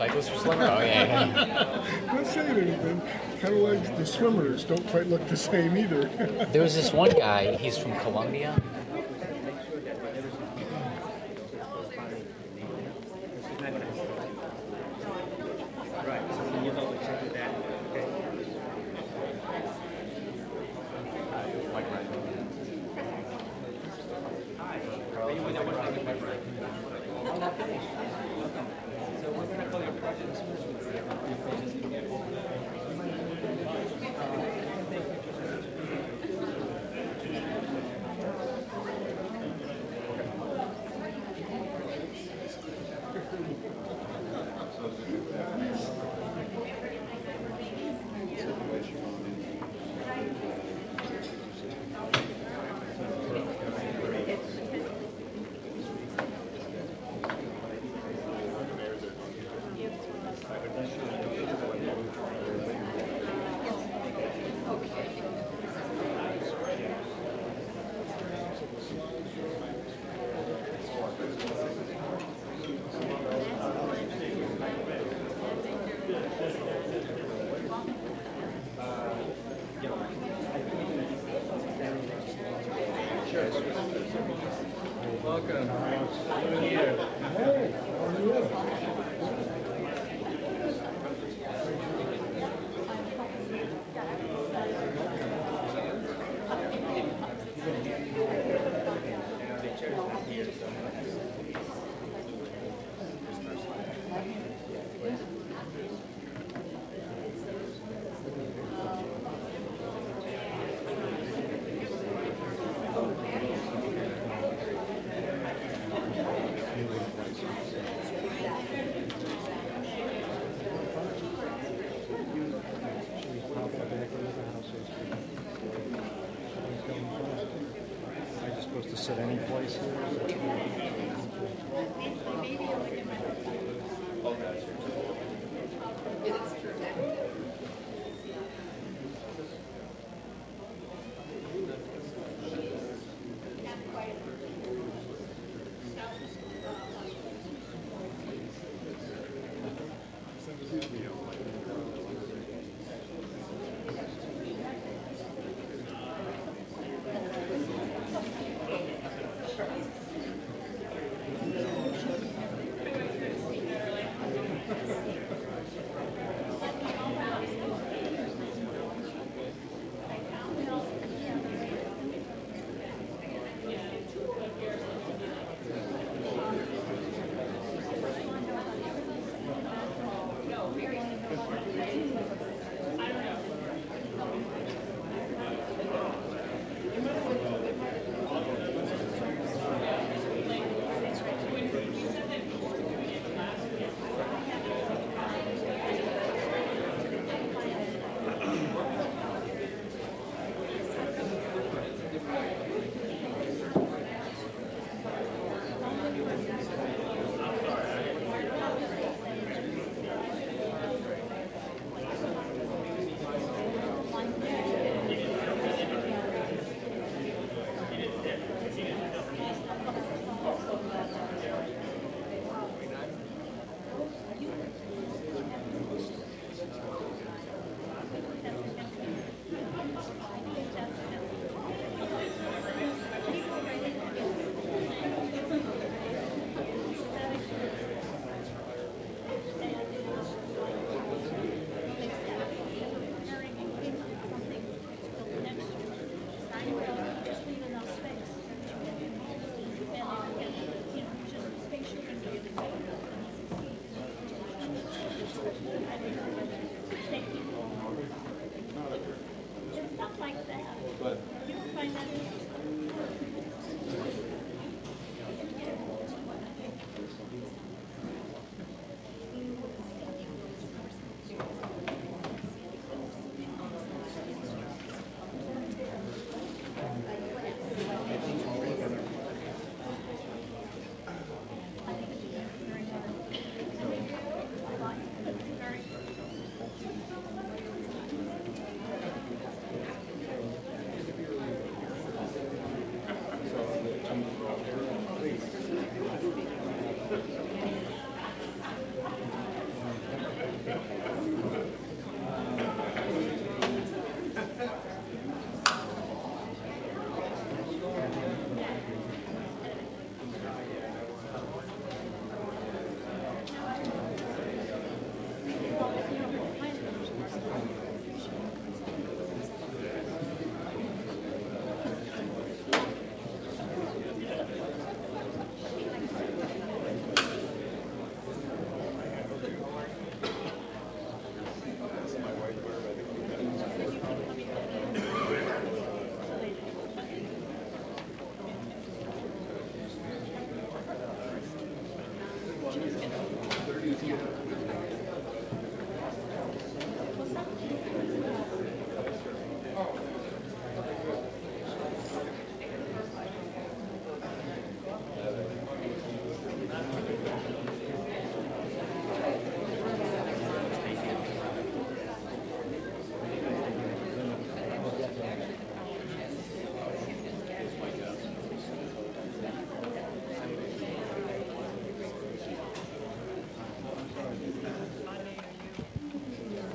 cyclist or swimmer? Oh, yeah. Not saying anything. Kind of like the swimmers don't quite look the same either. There was this one guy, he's from Colombia. Welcome. Hey, how are you? To sit any place here?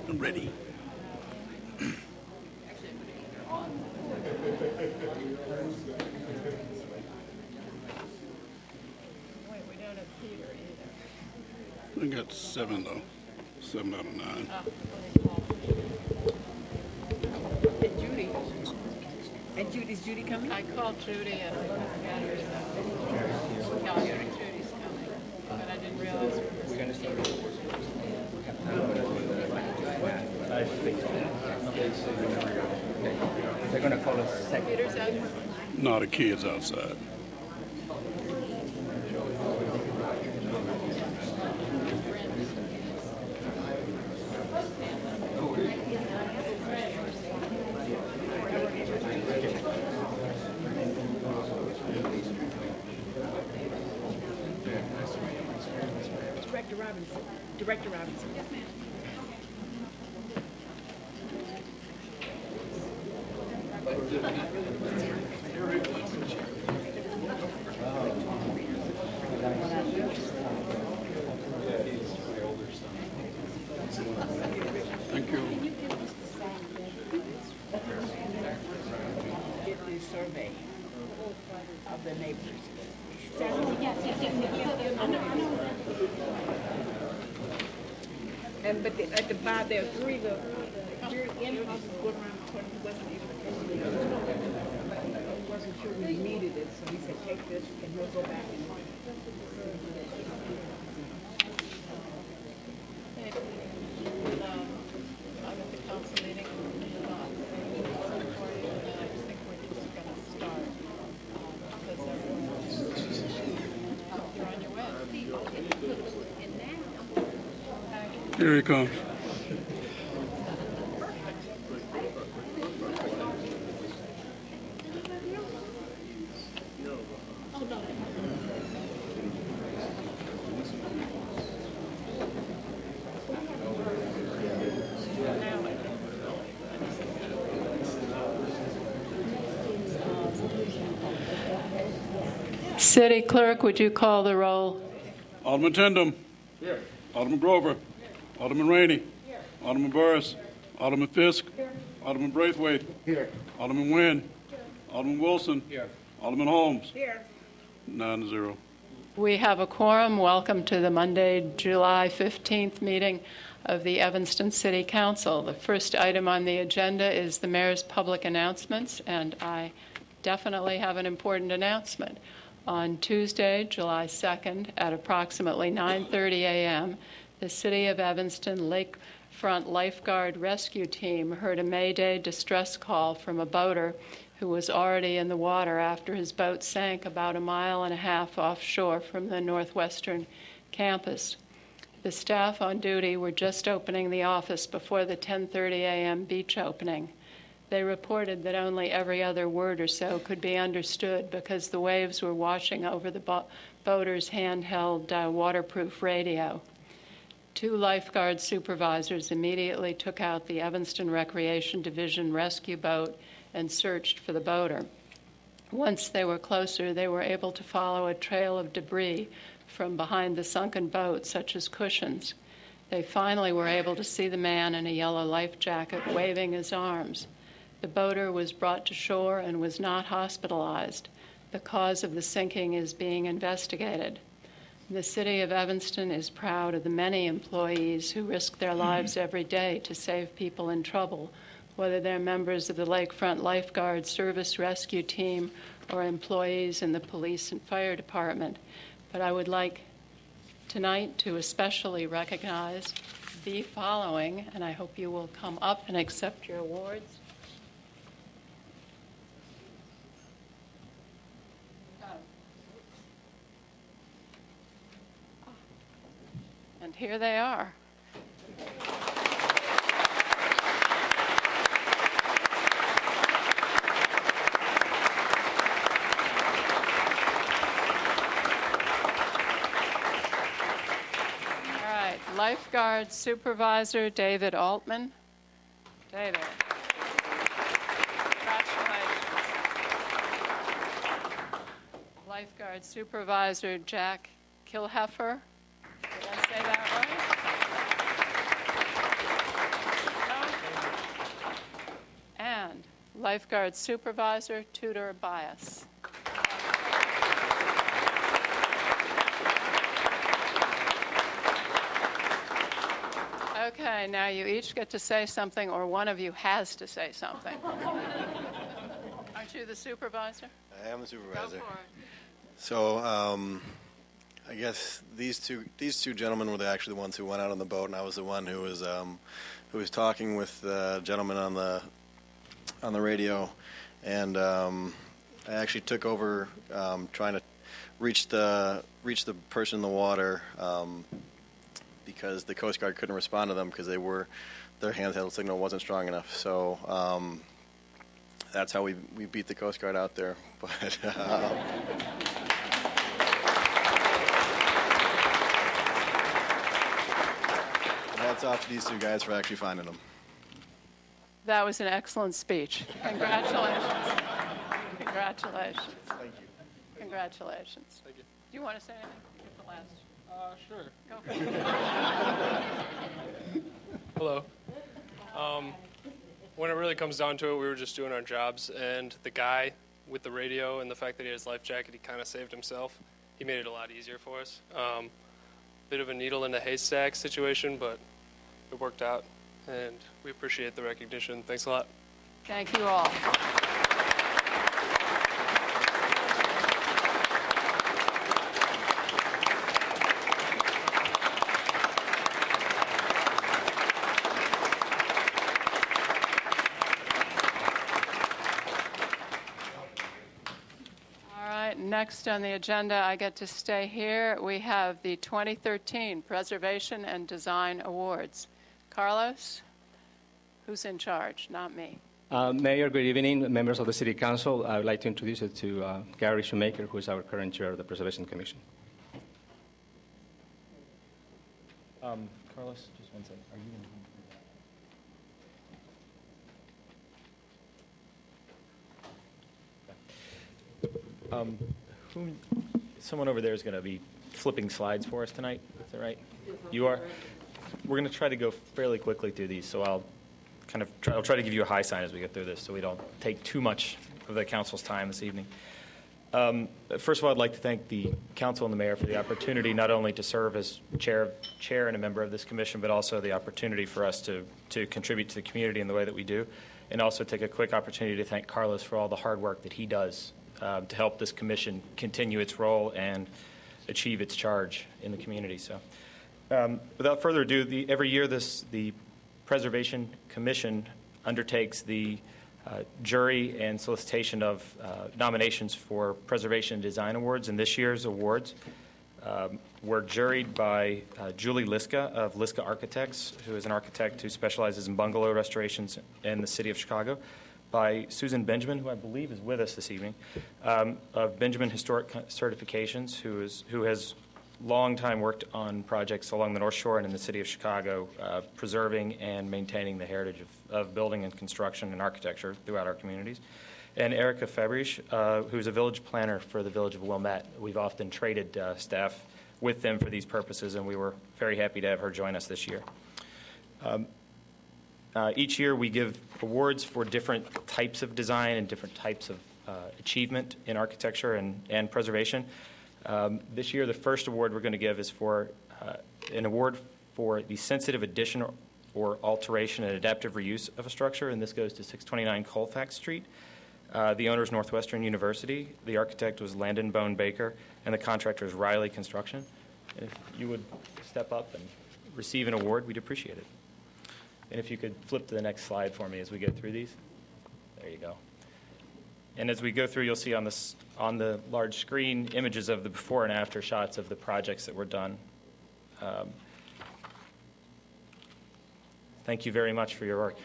I'm ready. Wait, we don't have Peter either. I got 7 though. 7 out of 9. And Judy. Is Judy coming? I called Judy and I got her so tell you Judy's coming, but I didn't realize. We're going to start. I think so. They're going to call us second. Peter's out. No, the kids outside. Director Robinson. Yes, ma'am. Thank you. Get the survey of the neighbors. And but at the bottom there are 3 the in-houses going around the corner. He wasn't sure we needed it, so he said take this and we'll go back and I'm at the council meeting. I think we're just going to start because you're on your way. Here he comes. City Clerk, would you call the roll? Alderman Tindem. Here. Alderman Grover. Alderman Rainey. Here. Alderman Burris. Alderman Fisk. Here. Alderman Braithwaite. Here. Alderman Nguyen. Here. Alderman Wilson. Here. Alderman Holmes. Here. 9-0. We have a quorum. Welcome to the Monday, July 15th meeting of the Evanston City Council. The first item on the agenda is the mayor's public announcements, and I definitely have an important announcement. On Tuesday, July 2nd, at approximately 9:30 a.m., the City of Evanston Lakefront Lifeguard Rescue Team heard a Mayday distress call from a boater who was already in the water after his boat sank about 1.5 miles offshore from the northwestern campus. The staff on duty were just opening the office before the 10:30 a.m. beach opening. They reported that only every other word or so could be understood because the waves were washing over the boater's handheld waterproof radio. 2 lifeguard supervisors immediately took out the Evanston Recreation Division rescue boat and searched for the boater. Once they were closer, they were able to follow a trail of debris from behind the sunken boat, such as cushions. They finally were able to see the man in a yellow life jacket waving his arms. The boater was brought to shore and was not hospitalized. The cause of the sinking is being investigated. The City of Evanston is proud of the many employees who risk their lives every day to save people in trouble, whether they're members of the Lakefront Lifeguard Service Rescue Team or employees in the police and fire department. But I would like tonight to especially recognize the following, and I hope you will come up and accept your awards. And here they are. All right, Lifeguard Supervisor David Altman. David. Congratulations. Lifeguard Supervisor Jack Kilheffer. Did I say that right? No? And Lifeguard Supervisor Tudor Bias. Okay, now you each get to say something, or one of you has to say something. Aren't you the supervisor? I am the supervisor. Go for it. So, I guess these two gentlemen were actually the ones who went out on the boat, and I was the one who was talking with the gentleman on the radio, and I actually took over trying to reach the person in the water. Because the Coast Guard couldn't respond to them because their handheld signal wasn't strong enough. So that's how we beat the Coast Guard out there. But hats off to these two guys for actually finding them. That was an excellent speech. Congratulations. Congratulations. Thank you. Congratulations. Thank you. Do you want to say anything? Get the last. Sure. Go for it. Hello. When it really comes down to it, we were just doing our jobs, and the guy with the radio and the fact that he had his life jacket, he kind of saved himself. He made it a lot easier for us. Bit of a needle in a haystack situation, but it worked out, and we appreciate the recognition. Thanks a lot. Thank you all. Next on the agenda, I get to stay here. We have the 2013 Preservation and Design Awards. Carlos, who's in charge? Not me. Mayor, good evening. Members of the City Council, I would like to introduce you to Gary Shoemaker, who is our current chair of the Preservation Commission. Carlos, just one second. Are you going to... someone over there is going to be flipping slides for us tonight. Is that right? You are? We're going to try to go fairly quickly through these, so I'll try to give you a high sign as we get through this so we don't take too much of the council's time this evening. First of all, I'd like to thank the council and the mayor for the opportunity not only to serve as chair and a member of this commission, but also the opportunity for us to contribute to the community in the way that we do, and also take a quick opportunity to thank Carlos for all the hard work that he does to help this commission continue its role and achieve its charge in the community. So, without further ado, every year the Preservation Commission undertakes the jury and solicitation of nominations for Preservation and Design Awards, and this year's awards were juried by Julie Liska of Liska Architects, who is an architect who specializes in bungalow restorations in the city of Chicago, by Susan Benjamin, who I believe is with us this evening, of Benjamin Historic Certifications, who has long time worked on projects along the North Shore and in the city of Chicago, preserving and maintaining the heritage of building and construction and architecture throughout our communities. And Erica Fabrice, who's a village planner for the village of Wilmette. We've often traded staff with them for these purposes, and we were very happy to have her join us this year. Each year we give awards for different types of design and different types of achievement in architecture and preservation. This year the first award we're going to give is for an award for the sensitive addition or alteration and adaptive reuse of a structure, and this goes to 629 Colfax Street. The owner is Northwestern University, the architect was Landon Bone Baker, and the contractor is Riley Construction. If you would step up and receive an award, we'd appreciate it. And if you could flip to the next slide for me as we go through these. There you go. And as we go through, you'll see on the large screen images of the before and after shots of the projects that were done. Thank you very much for your work.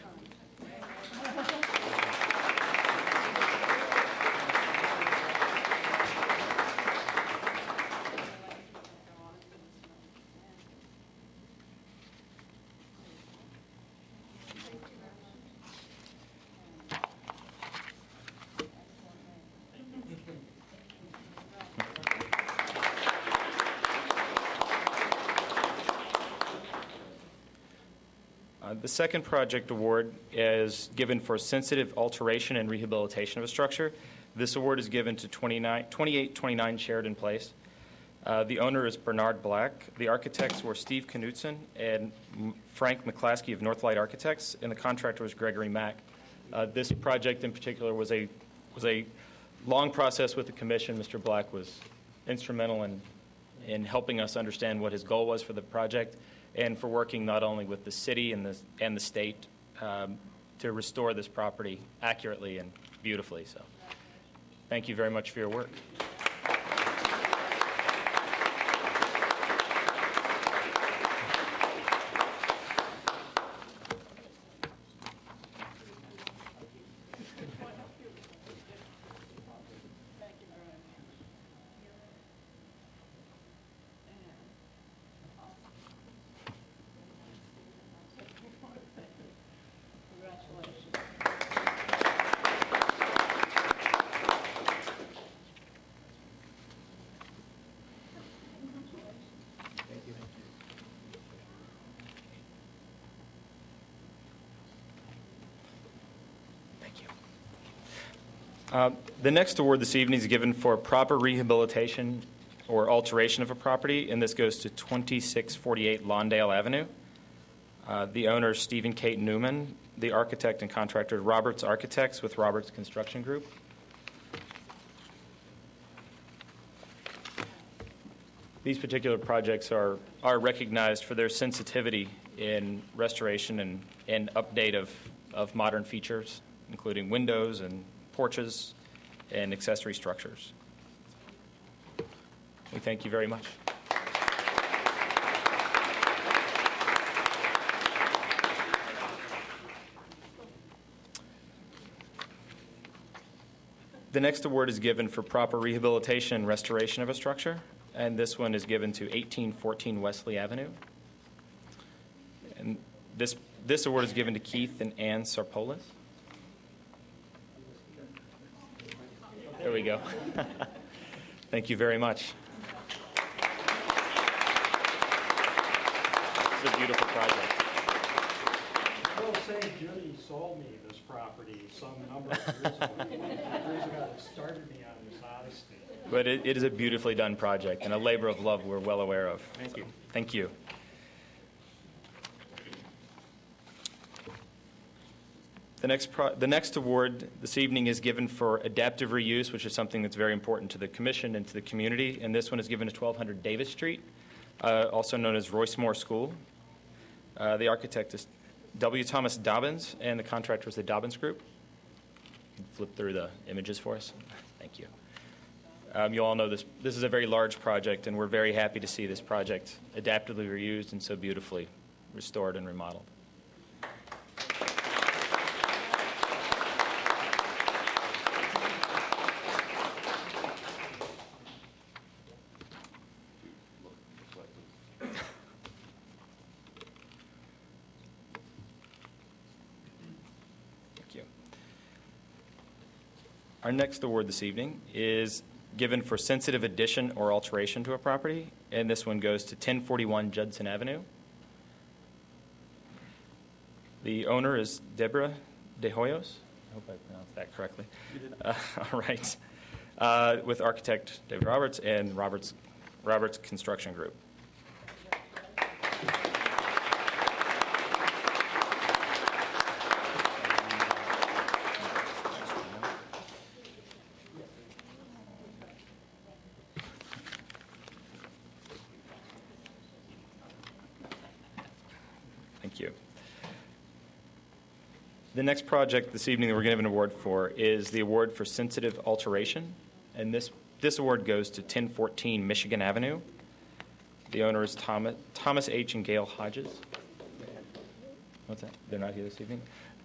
The second project award is given for sensitive alteration and rehabilitation of a structure. This award is given to 2829 Sheridan Place. The owner is Bernard Black. The architects were Steve Knutson and Frank McClaskey of Northlight Architects, and the contractor was Gregory Mack. This project in particular was a long process with the commission. Mr. Black was instrumental in helping us understand what his goal was for the project, and for working not only with the city and the state to restore this property accurately and beautifully. So thank you very much for your work. The next award this evening is given for proper rehabilitation or alteration of a property, and this goes to 2648 Lawndale Avenue. The owner is Stephen Kate Newman. The architect and contractor, Roberts Architects with Roberts Construction Group. These particular projects are recognized for their sensitivity in restoration and update of modern features, including windows and porches and accessory structures. We thank you very much. The next award is given for proper rehabilitation and restoration of a structure, and this one is given to 1814 Wesley Avenue. And this award is given to Keith and Ann Sarpolis. There we go. Thank you very much. It's a beautiful project. I will say Judy sold me this property some number of years ago. It started me on this odyssey. But it is a beautifully done project and a labor of love we're well aware of. Thank you. Thank you. The next award this evening is given for adaptive reuse, which is something that's very important to the commission and to the community. And this one is given to 1200 Davis Street, also known as Royce Moore School. The architect is W. Thomas Dobbins, and the contractor is the Dobbins Group. Flip through the images for us. Thank you. You all know this is a very large project, and we're very happy to see this project adaptively reused and so beautifully restored and remodeled. Our next award this evening is given for sensitive addition or alteration to a property, and this one goes to 1041 Judson Avenue. The owner is Deborah De Hoyos. I hope I pronounced that correctly. All right. With architect David Roberts and Roberts Construction Group. Thank you. The next project this evening that we're going to give an award for is the Award for Sensitive Alteration, and this award goes to 1014 Michigan Avenue. The owner is Thomas H. and Gail Hodges. What's that? They're not here this evening?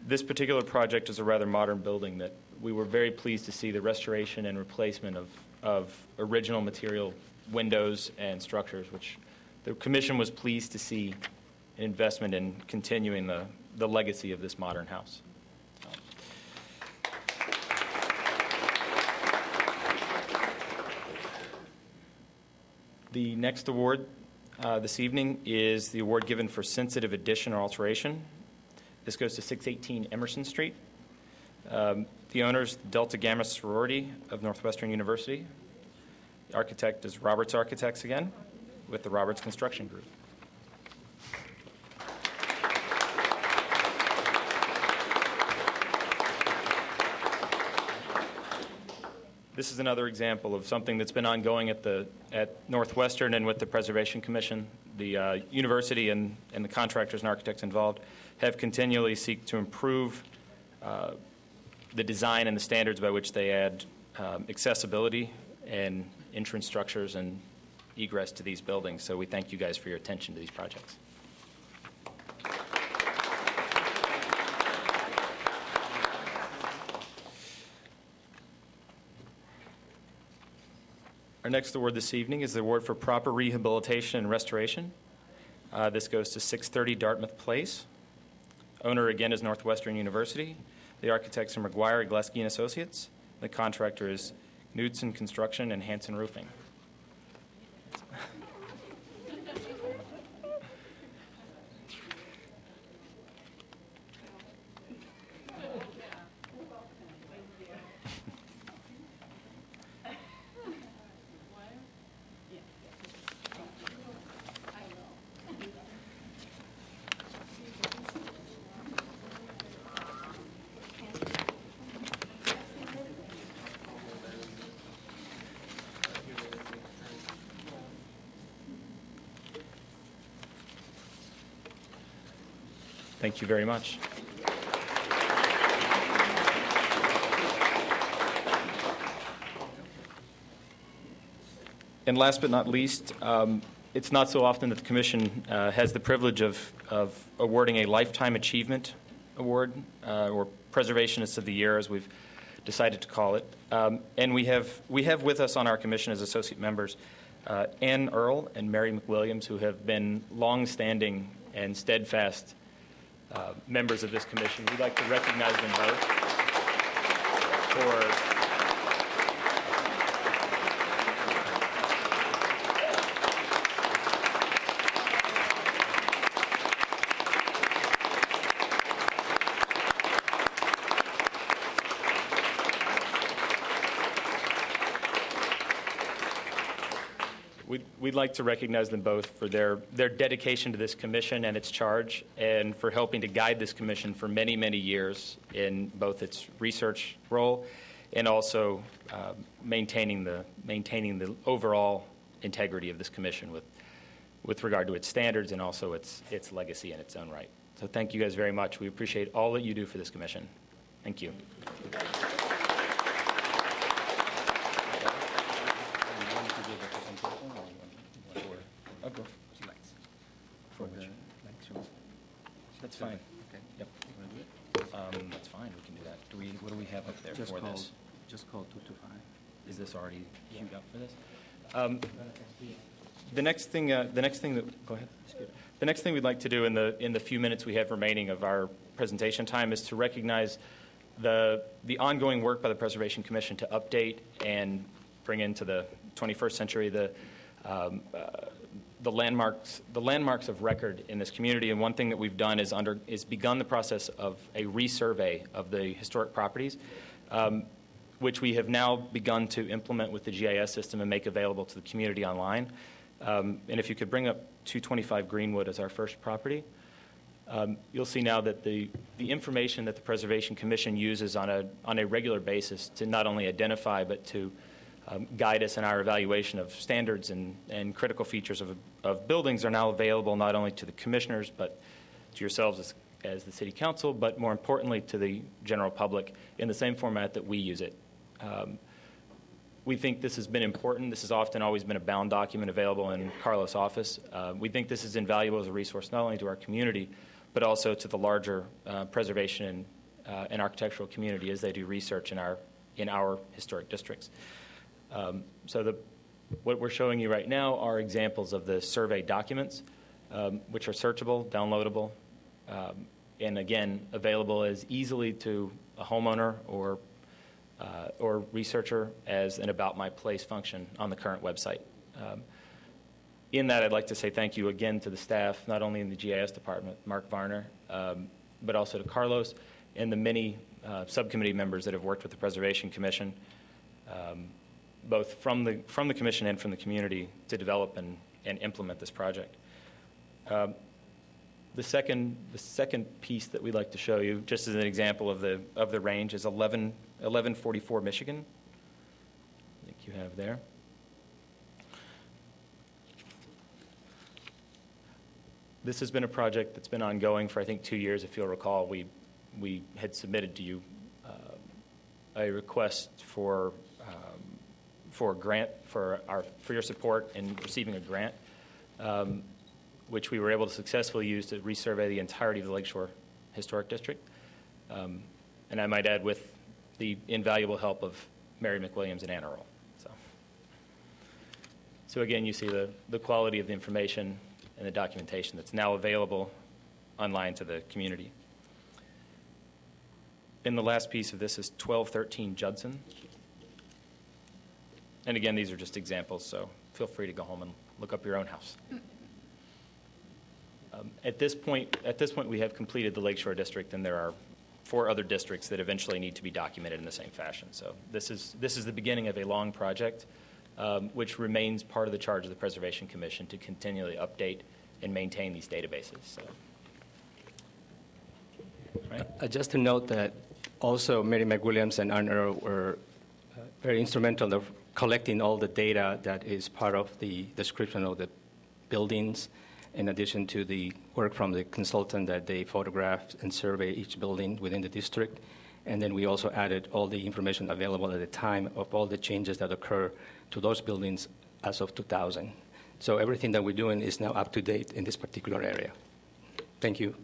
This particular project is a rather modern building that we were very pleased to see the restoration and replacement of original material windows and structures, which the Commission was pleased to see an investment in continuing the legacy of this modern house. The next award this evening is the award given for sensitive addition or alteration. This goes to 618 Emerson Street. The owners, Delta Gamma Sorority of Northwestern University. The architect is Roberts Architects again, with the Roberts Construction Group. This is another example of something that's been ongoing at Northwestern and with the Preservation Commission. The university and the contractors and architects involved have continually seek to improve the design and the standards by which they add accessibility and entrance structures and egress to these buildings. So we thank you guys for your attention to these projects. Our next award this evening is the award for proper rehabilitation and restoration. This goes to 630 Dartmouth Place. Owner again is Northwestern University. The architects are McGuire, Gillespie & Associates. The contractor is Knudsen Construction and Hanson Roofing. Thank you very much. And last but not least, it's not so often that the Commission has the privilege of awarding a Lifetime Achievement Award, or Preservationist of the Year, as we've decided to call it. And we have with us on our Commission as associate members Ann Earl and Mary McWilliams, who have been long-standing and steadfast members of this commission. We'd like to recognize them both for We'd like to recognize them both for their dedication to this commission and its charge, and for helping to guide this commission for many, many years in both its research role and also maintaining the overall integrity of this commission with regard to its standards and also its legacy in its own right. So thank you guys very much. We appreciate all that you do for this commission. Thank you. That's fine. Okay. Yep. That's fine. We can do that. What do we have up there for this? Just call 225. Is this already queued up for this? The next thing that go ahead. The next thing we'd like to do in the few minutes we have remaining of our presentation time is to recognize the ongoing work by the Preservation Commission to update and bring into the 21st century the landmarks of record in this community. And one thing that we've done is begun the process of a resurvey of the historic properties, which we have now begun to implement with the GIS system and make available to the community online. And if you could bring up 225 Greenwood as our first property, you'll see now that the information that the Preservation Commission uses on a regular basis to not only identify but to guide us in our evaluation of standards and critical features of buildings are now available not only to the commissioners but to yourselves as the City Council, but more importantly to the general public in the same format that we use it. We think this has been important. This has often always been a bound document available in Carlos' office. We think this is invaluable as a resource not only to our community but also to the larger preservation and architectural community as they do research in our historic districts. What we're showing you right now are examples of the survey documents, which are searchable, downloadable, and again, available as easily to a homeowner or researcher as an About My Place function on the current website. In that, I'd like to say thank you again to the staff, not only in the GIS department, Mark Varner, but also to Carlos and the many subcommittee members that have worked with the Preservation Commission, both from the Commission and from the community, to develop and implement this project. The second piece that we'd like to show you, just as an example of the range, is 1144 Michigan. I think you have there. This has been a project that's been ongoing for, I think, 2 years. If you'll recall, we had submitted to you a request for a grant for your support in receiving a grant, which we were able to successfully use to resurvey the entirety of the Lakeshore Historic District. And I might add, with the invaluable help of Mary McWilliams and Anna Roll. So again, you see the quality of the information and the documentation that's now available online to the community. And the last piece of this is 1213 Judson. And again, these are just examples, so feel free to go home and look up your own house. At this point, we have completed the Lakeshore District, and there are 4 other districts that eventually need to be documented in the same fashion. So this is the beginning of a long project, which remains part of the charge of the Preservation Commission to continually update and maintain these databases. So, right? Just to note that also Mary McWilliams and Anna were very instrumental in collecting all the data that is part of the description of the buildings, in addition to the work from the consultant that they photographed and survey each building within the district. And then we also added all the information available at the time of all the changes that occur to those buildings as of 2000. So everything that we're doing is now up to date in this particular area. Thank you.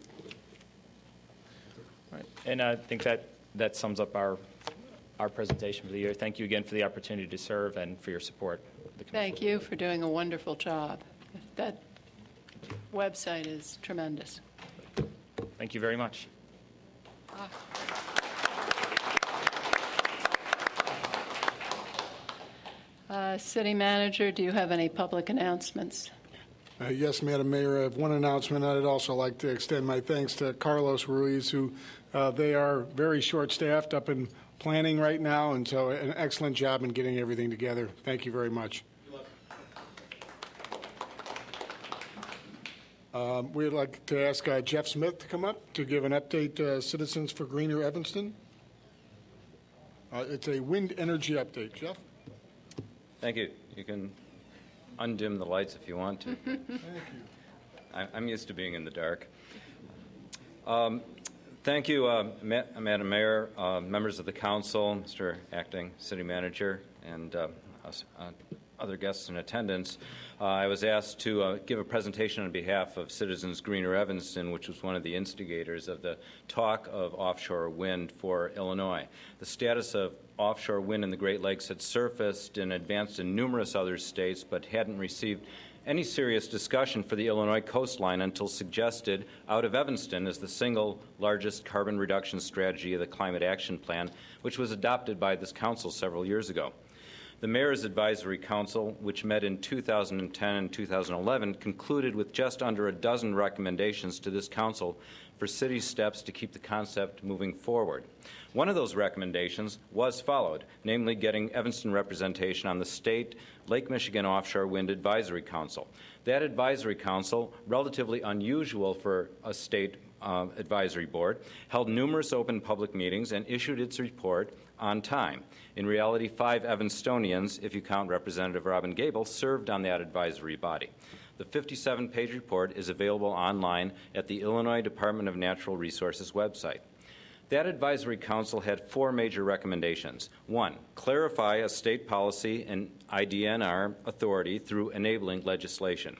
All right. And I think that sums up our presentation for the year. Thank you again for the opportunity to serve and for your support. Thank you for doing a wonderful job. That website is tremendous. Thank you very much. City Manager, do you have any public announcements? Yes, Madam Mayor, I have one announcement. I'd also like to extend my thanks to Carlos Ruiz, who they are very short-staffed up in planning right now, and so an excellent job in getting everything together. Thank you very much. We'd like to ask Jeff Smith to come up to give an update, Citizens for Greener Evanston. It's a wind energy update. Jeff? Thank you. You can undim the lights if you want to. Thank you. I'm used to being in the dark. Thank you, Madam Mayor, members of the council, Mr. Acting City Manager, and other guests in attendance. I was asked to give a presentation on behalf of Citizens Greener Evanston, which was one of the instigators of the talk of offshore wind for Illinois. The status of offshore wind in the Great Lakes had surfaced and advanced in numerous other states, but hadn't received any serious discussion for the Illinois coastline until suggested out of Evanston as the single largest carbon reduction strategy of the Climate Action Plan, which was adopted by this council several years ago. The Mayor's Advisory Council, which met in 2010 and 2011, concluded with just under a dozen recommendations to this council for city steps to keep the concept moving forward. One of those recommendations was followed, namely getting Evanston representation on the state Lake Michigan Offshore Wind Advisory Council. That advisory council, relatively unusual for a state advisory board, held numerous open public meetings and issued its report on time. In reality, 5 Evanstonians, if you count Representative Robin Gable, served on that advisory body. The 57-page report is available online at the Illinois Department of Natural Resources website. That advisory council had 4 major recommendations. 1, clarify a state policy and IDNR authority through enabling legislation.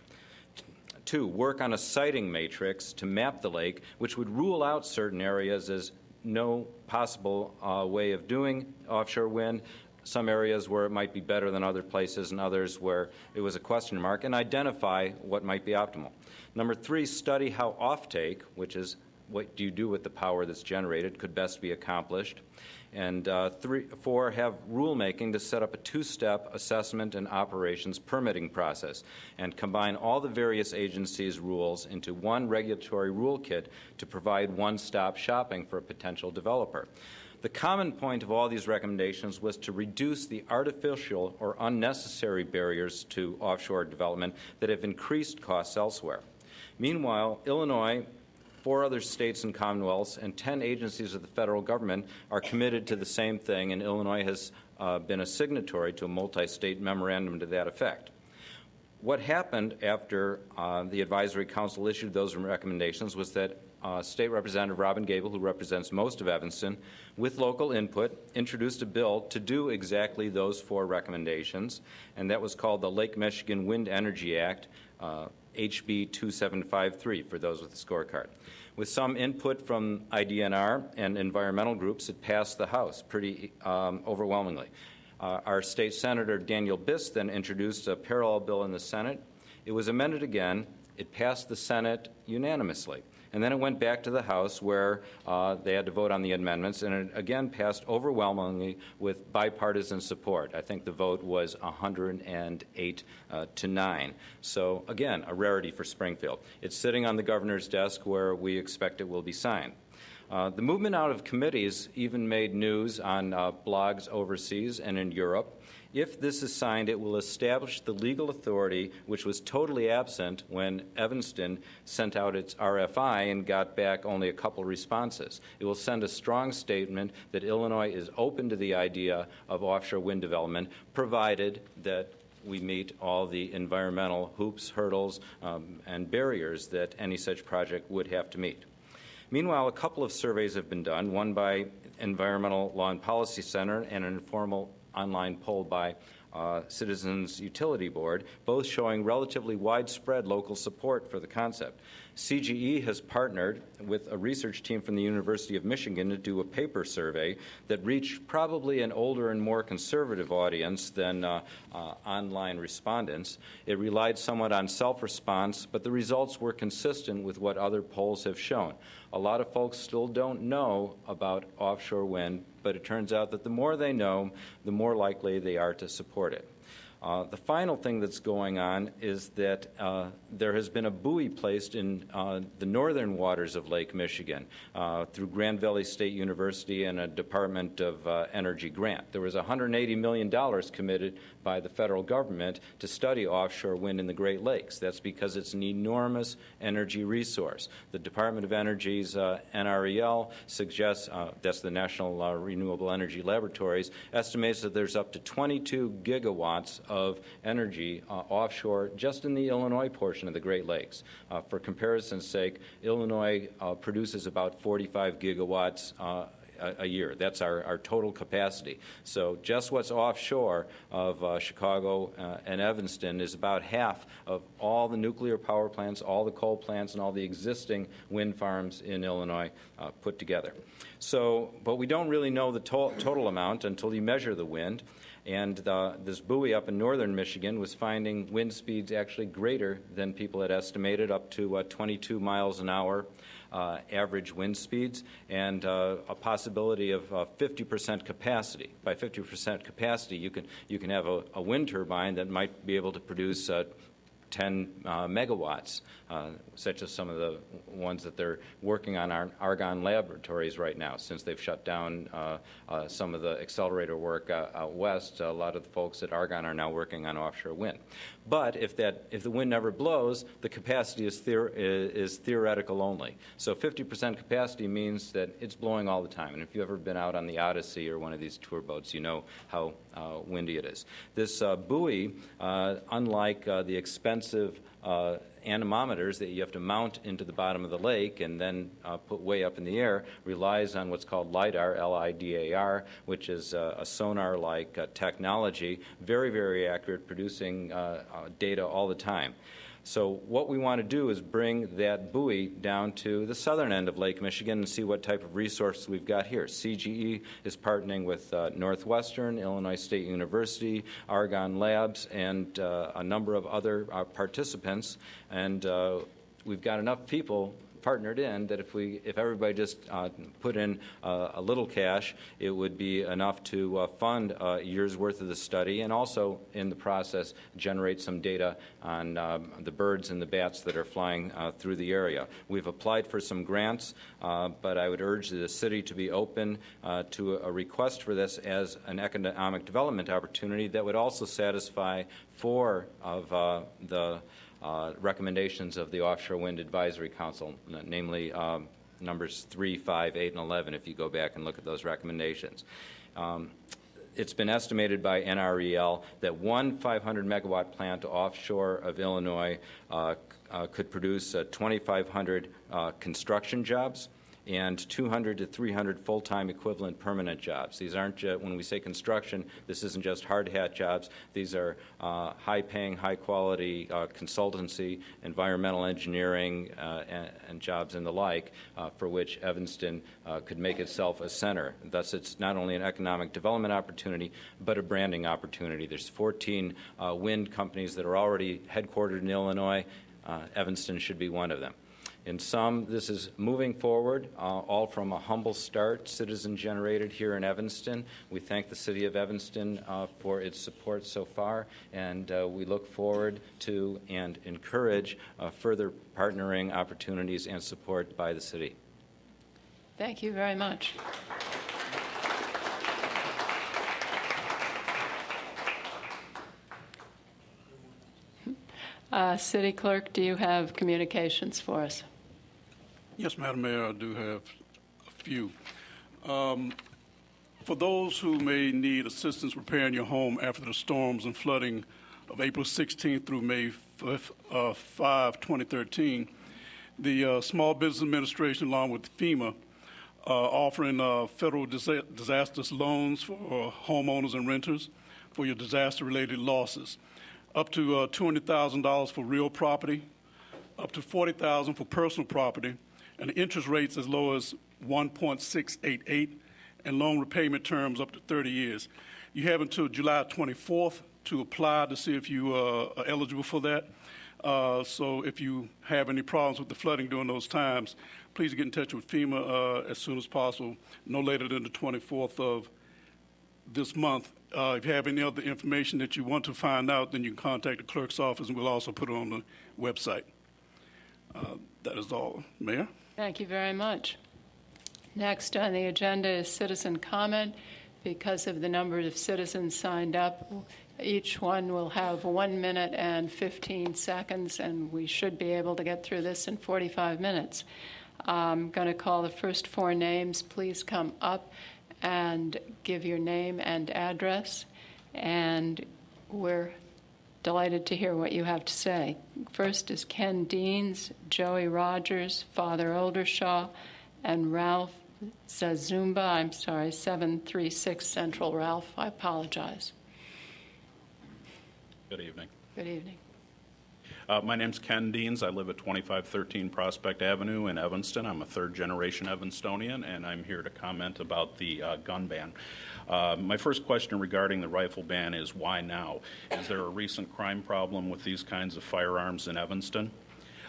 2, work on a siting matrix to map the lake, which would rule out certain areas as no possible way of doing offshore wind, some areas where it might be better than other places and others where it was a question mark, and identify what might be optimal. Number 3, study how offtake, which is what do you do with the power that's generated, could best be accomplished. And 4, have rulemaking to set up a 2-step assessment and operations permitting process and combine all the various agencies' rules into one regulatory rule kit to provide one-stop shopping for a potential developer. The common point of all these recommendations was to reduce the artificial or unnecessary barriers to offshore development that have increased costs elsewhere. Meanwhile, Illinois, 4 other states and commonwealths, and 10 agencies of the federal government are committed to the same thing, and Illinois has been a signatory to a multi-state memorandum to that effect. What happened after the Advisory Council issued those recommendations was that State Representative Robin Gable, who represents most of Evanston, with local input, introduced a bill to do exactly those 4 recommendations, and that was called the Lake Michigan Wind Energy Act, HB 2753, for those with the scorecard. With some input from IDNR and environmental groups, it passed the House pretty overwhelmingly. Our state senator, Daniel Biss, then introduced a parallel bill in the Senate. It was amended again. It passed the Senate unanimously. And then it went back to the House where they had to vote on the amendments, and it again passed overwhelmingly with bipartisan support. I think the vote was 108 to 9. So again, a rarity for Springfield. It's sitting on the governor's desk where we expect it will be signed. The movement out of committees even made news on blogs overseas and in Europe. If this is signed, it will establish the legal authority which was totally absent when Evanston sent out its RFI and got back only a couple responses. It will send a strong statement that Illinois is open to the idea of offshore wind development, provided that we meet all the environmental hoops, hurdles, and barriers that any such project would have to meet. Meanwhile, a couple of surveys have been done, one by Environmental Law and Policy Center and an informal online poll by Citizens Utility Board, both showing relatively widespread local support for the concept. CGE has partnered with a research team from the University of Michigan to do a paper survey that reached probably an older and more conservative audience than online respondents. It relied somewhat on self-response, but the results were consistent with what other polls have shown. A lot of folks still don't know about offshore wind, but it turns out that the more they know, the more likely they are to support it. The final thing that's going on is that there has been a buoy placed in the northern waters of Lake Michigan through Grand Valley State University and a Department of Energy grant. There was $180 million committed by the federal government to study offshore wind in the Great Lakes. That's because it's an enormous energy resource. The Department of Energy's NREL suggests, that's the National Renewable Energy Laboratories, estimates that there's up to 22 gigawatts of energy offshore just in the Illinois portion of the Great Lakes. For comparison's sake, Illinois produces about 45 gigawatts a year. That's our total capacity. So just what's offshore of Chicago and Evanston is about half of all the nuclear power plants, all the coal plants, and all the existing wind farms in Illinois put together. So, but we don't really know the total amount until you measure the wind. And this buoy up in northern Michigan was finding wind speeds actually greater than people had estimated, up to 22 miles an hour average wind speeds, and a possibility of 50% capacity. By 50% capacity, you can have a wind turbine that might be able to produce 10 megawatts, such as some of the ones that they're working on our Argonne laboratories right now. Since they've shut down some of the accelerator work out west, a lot of the folks at Argonne are now working on offshore wind. But if the wind never blows, the capacity is theoretical only. So 50% capacity means that it's blowing all the time. And if you've ever been out on the Odyssey or one of these tour boats, you know how windy it is. This buoy, unlike the expensive anemometers that you have to mount into the bottom of the lake and then put way up in the air, relies on what's called LIDAR, L-I-D-A-R, which is a sonar-like technology, very, very accurate, producing data all the time. So what we want to do is bring that buoy down to the southern end of Lake Michigan and see what type of resources we've got here. CGE is partnering with Northwestern, Illinois State University, Argonne Labs, and a number of other participants. And we've got enough people partnered in that if everybody just put in a little cash, it would be enough to fund a year's worth of the study, and also in the process generate some data on the birds and the bats that are flying through the area. We've applied for some grants, but I would urge the city to be open to a request for this as an economic development opportunity that would also satisfy 4 of the recommendations of the Offshore Wind Advisory Council, namely numbers 3, 5, 8, and 11, if you go back and look at those recommendations. It's been estimated by NREL that one 500-megawatt plant offshore of Illinois could produce 2,500 construction jobs and 200 to 300 full-time equivalent permanent jobs. These aren't when we say construction, this isn't just hard hat jobs. These are high-paying, high-quality consultancy, environmental engineering, and jobs and the like, for which Evanston could make itself a center. Thus, it's not only an economic development opportunity, but a branding opportunity. There's 14 wind companies that are already headquartered in Illinois. Evanston should be one of them. In sum, this is moving forward, all from a humble start, citizen-generated here in Evanston. We thank the City of Evanston for its support so far, and we look forward to and encourage further partnering opportunities and support by the City. Thank you very much. City Clerk, do you have communications for us? Yes, Madam Mayor, I do have a few. For those who may need assistance repairing your home after the storms and flooding of April 16th through May 5, 2013, the Small Business Administration, along with FEMA, offering federal disaster loans for homeowners and renters for your disaster-related losses, up to $200,000 for real property, up to $40,000 for personal property, and interest rates as low as 1.688, and loan repayment terms up to 30 years. You have until July 24th to apply to see if you are eligible for that. So if you have any problems with the flooding during those times, please get in touch with FEMA as soon as possible, no later than the 24th of this month. If you have any other information that you want to find out, then you can contact the clerk's office, and we'll also put it on the website. That is all, Mayor. Thank you very much. Next on the agenda is citizen comment. Because of the number of citizens signed up, each one will have 1 minute and 15 seconds, and we should be able to get through this in 45 minutes. I'm going to call the first 4 names. Please come up and give your name and address, and we're delighted to hear what you have to say. First is Ken Deans, Joey Rogers, Father Oldershaw, and Ralph Zazumba. I'm sorry, 736 Central. Ralph, I apologize. Good evening. Good evening. My name's Ken Deans. I live at 2513 Prospect Avenue in Evanston. I'm a third-generation Evanstonian, and I'm here to comment about the gun ban. My first question regarding the rifle ban is why now? Is there a recent crime problem with these kinds of firearms in Evanston?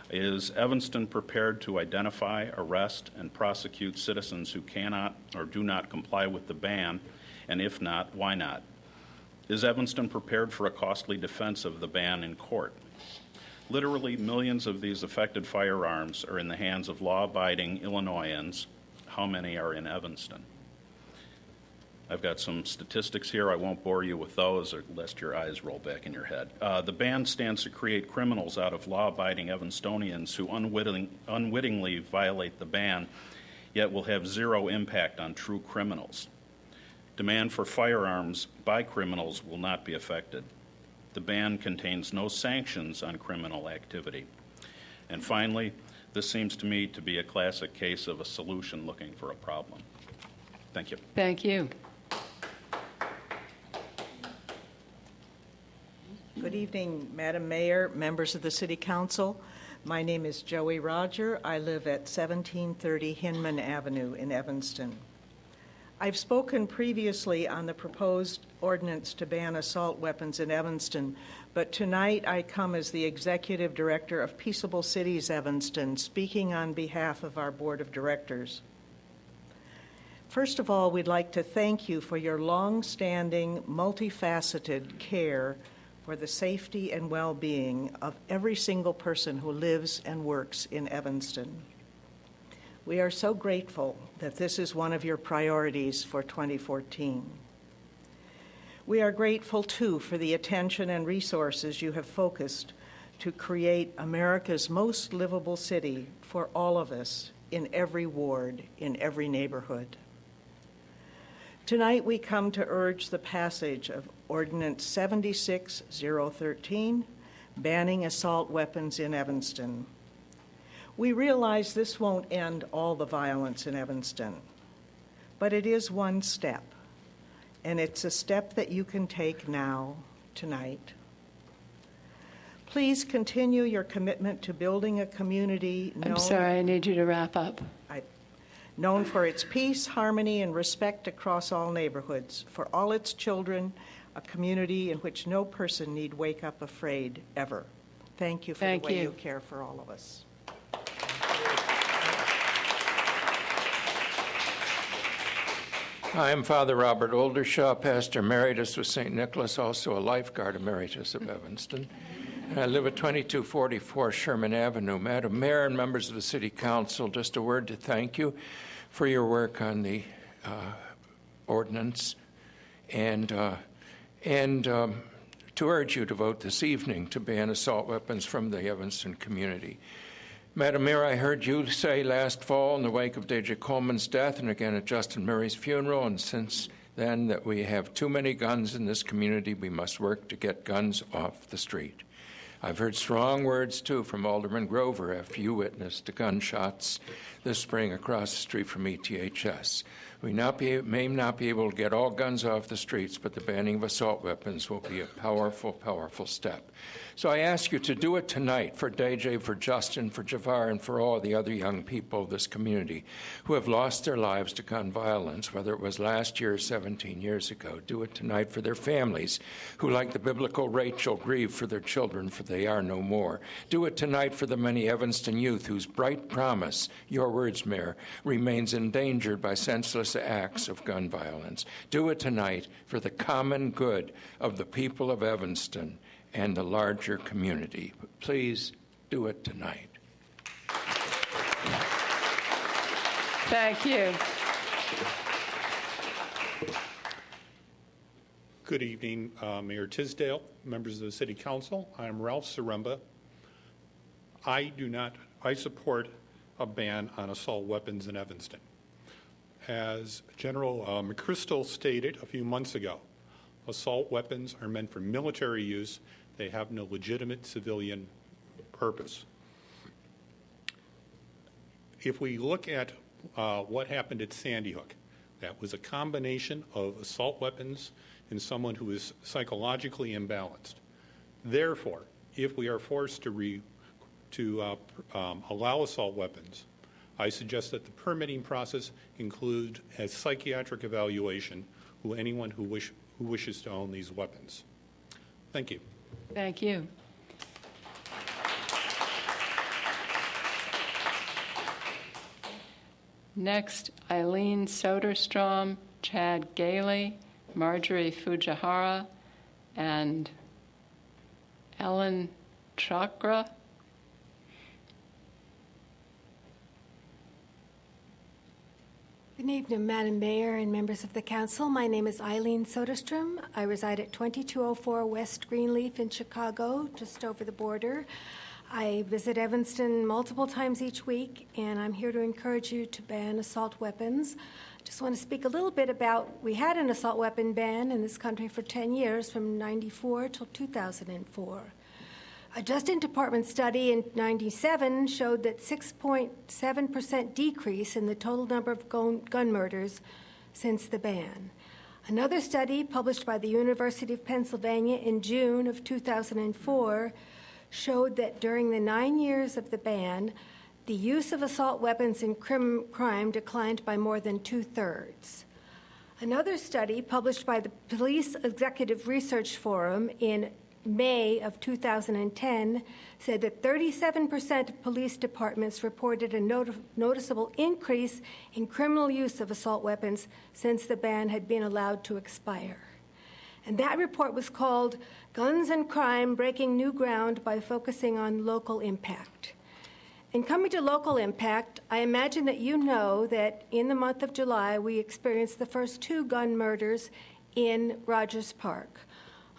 Is Evanston prepared to identify, arrest, and prosecute citizens who cannot or do not comply with the ban? And if not, why not? Is Evanston prepared for a costly defense of the ban in court? Literally millions of these affected firearms are in the hands of law-abiding Illinoisans. How many are in Evanston? I've got some statistics here. I won't bore you with those, or lest your eyes roll back in your head. The ban stands to create criminals out of law-abiding Evanstonians who unwittingly violate the ban, yet will have zero impact on true criminals. Demand for firearms by criminals will not be affected. The ban contains no sanctions on criminal activity. And finally, this seems to me to be a classic case of a solution looking for a problem. Thank you. Thank you. Good Good evening, Madam Mayor, members of the City Council. My name is Joey Roger. I live at 1730 Hinman Avenue in Evanston. I've spoken previously on the proposed ordinance to ban assault weapons in Evanston, but tonight I come as the Executive Director of Peaceable Cities Evanston, speaking on behalf of our Board of Directors. First of all, we'd like to thank you for your long-standing, multifaceted care for the safety and well-being of every single person who lives and works in Evanston. We are so grateful that this is one of your priorities for 2014. We are grateful, too, for the attention and resources you have focused to create America's most livable city for all of us in every ward, in every neighborhood. Tonight we come to urge the passage of Ordinance 76013, banning assault weapons in Evanston. We realize this won't end all the violence in Evanston, but it is one step, and it's a step that you can take now, tonight. Please continue your commitment to building a community I'm sorry, I need you to wrap up. known for its peace, harmony, and respect across all neighborhoods, for all its children, a community in which no person need wake up afraid ever. Thank you for the way you care for all of us. I am Father Robert Oldershaw, Pastor Emeritus with St. Nicholas, also a lifeguard emeritus of Evanston. And I live at 2244 Sherman Avenue. Madam Mayor and members of the City Council, just a word to thank you for your work on the ordinance and to urge you to vote this evening to ban assault weapons from the Evanston community. Madam Mayor, I heard you say last fall in the wake of Deja Coleman's death and again at Justin Murray's funeral, and since then, that we have too many guns in this community. We must work to get guns off the street. I've heard strong words, too, from Alderman Grover after you witnessed the gunshots this spring across the street from ETHS. We may not be able to get all guns off the streets, but the banning of assault weapons will be a powerful, powerful step. So I ask you to do it tonight for Deja, for Justin, for Javar, and for all the other young people of this community who have lost their lives to gun violence, whether it was last year or 17 years ago. Do it tonight for their families who, like the biblical Rachel, grieve for their children, for they are no more. Do it tonight for the many Evanston youth whose bright promise, your words, Mayor, remains endangered by senseless acts of gun violence. Do it tonight for the common good of the people of Evanston and the larger community. Please do it tonight. Thank you. Good evening, Mayor Tisdale, members of the City Council. I'm Ralph Saremba. I support a ban on assault weapons in Evanston. As General McChrystal stated a few months ago, assault weapons are meant for military use. They have no legitimate civilian purpose. If we look at what happened at Sandy Hook, that was a combination of assault weapons and someone who is psychologically imbalanced. Therefore, if we are forced to allow assault weapons, I suggest that the permitting process include a psychiatric evaluation of anyone who wishes to own these weapons. Thank you. Thank you. Next, Eileen Soderstrom, Chad Gailey, Marjorie Fujihara, and Ellen Chakra. Good evening, Madam Mayor and members of the Council. My name is Eileen Soderstrom. I reside at 2204 West Greenleaf in Chicago, just over the border. I visit Evanston multiple times each week, and I'm here to encourage you to ban assault weapons. Just want to speak a little bit about, we had an assault weapon ban in this country for 10 years, from 94 till 2004. A Justice Department study in 97 showed that 6.7% decrease in the total number of gun murders since the ban. Another study published by the University of Pennsylvania in June of 2004 showed that during the 9 years of the ban, the use of assault weapons in crime declined by more than 2/3. Another study published by the Police Executive Research Forum in May of 2010 said that 37% of police departments reported a noticeable increase in criminal use of assault weapons since the ban had been allowed to expire. And that report was called Guns and Crime: Breaking New Ground by Focusing on Local Impact. In coming to local impact, I imagine that you know that in the month of July, we experienced the first 2 gun murders in Rogers Park.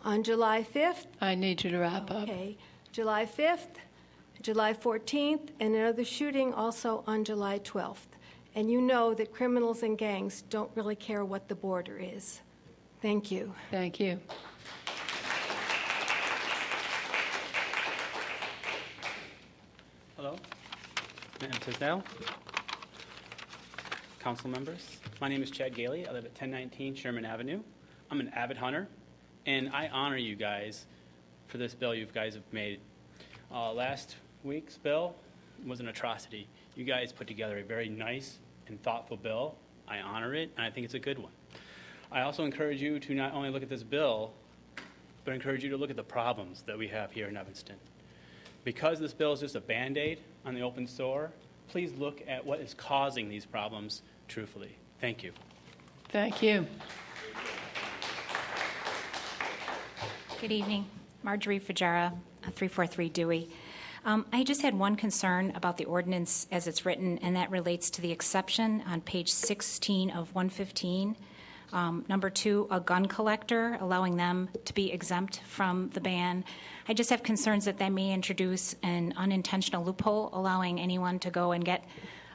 On July 5th... I need you to wrap up. Okay. July 5th, July 14th, and another shooting also on July 12th. And you know that criminals and gangs don't really care what the border is. Thank you. Thank you. Hello, Madam Tisdale, council members. My name is Chad Gailey. I live at 1019 Sherman Avenue. I'm an avid hunter, and I honor you guys for this bill you guys have made. Last week's bill was an atrocity. You guys put together a very nice and thoughtful bill. I honor it, and I think it's a good one. I also encourage you to not only look at this bill, but encourage you to look at the problems that we have here in Evanston. Because this bill is just a Band-Aid on the open sore, please look at what is causing these problems truthfully. Thank you. Thank you. Good evening. Marjorie Fajara, 343 Dewey. I just had one concern about the ordinance as it's written, and that relates to the exception on page 16 of 115. Number 2, a gun collector, allowing them to be exempt from the ban. I just have concerns that that may introduce an unintentional loophole, allowing anyone to go and get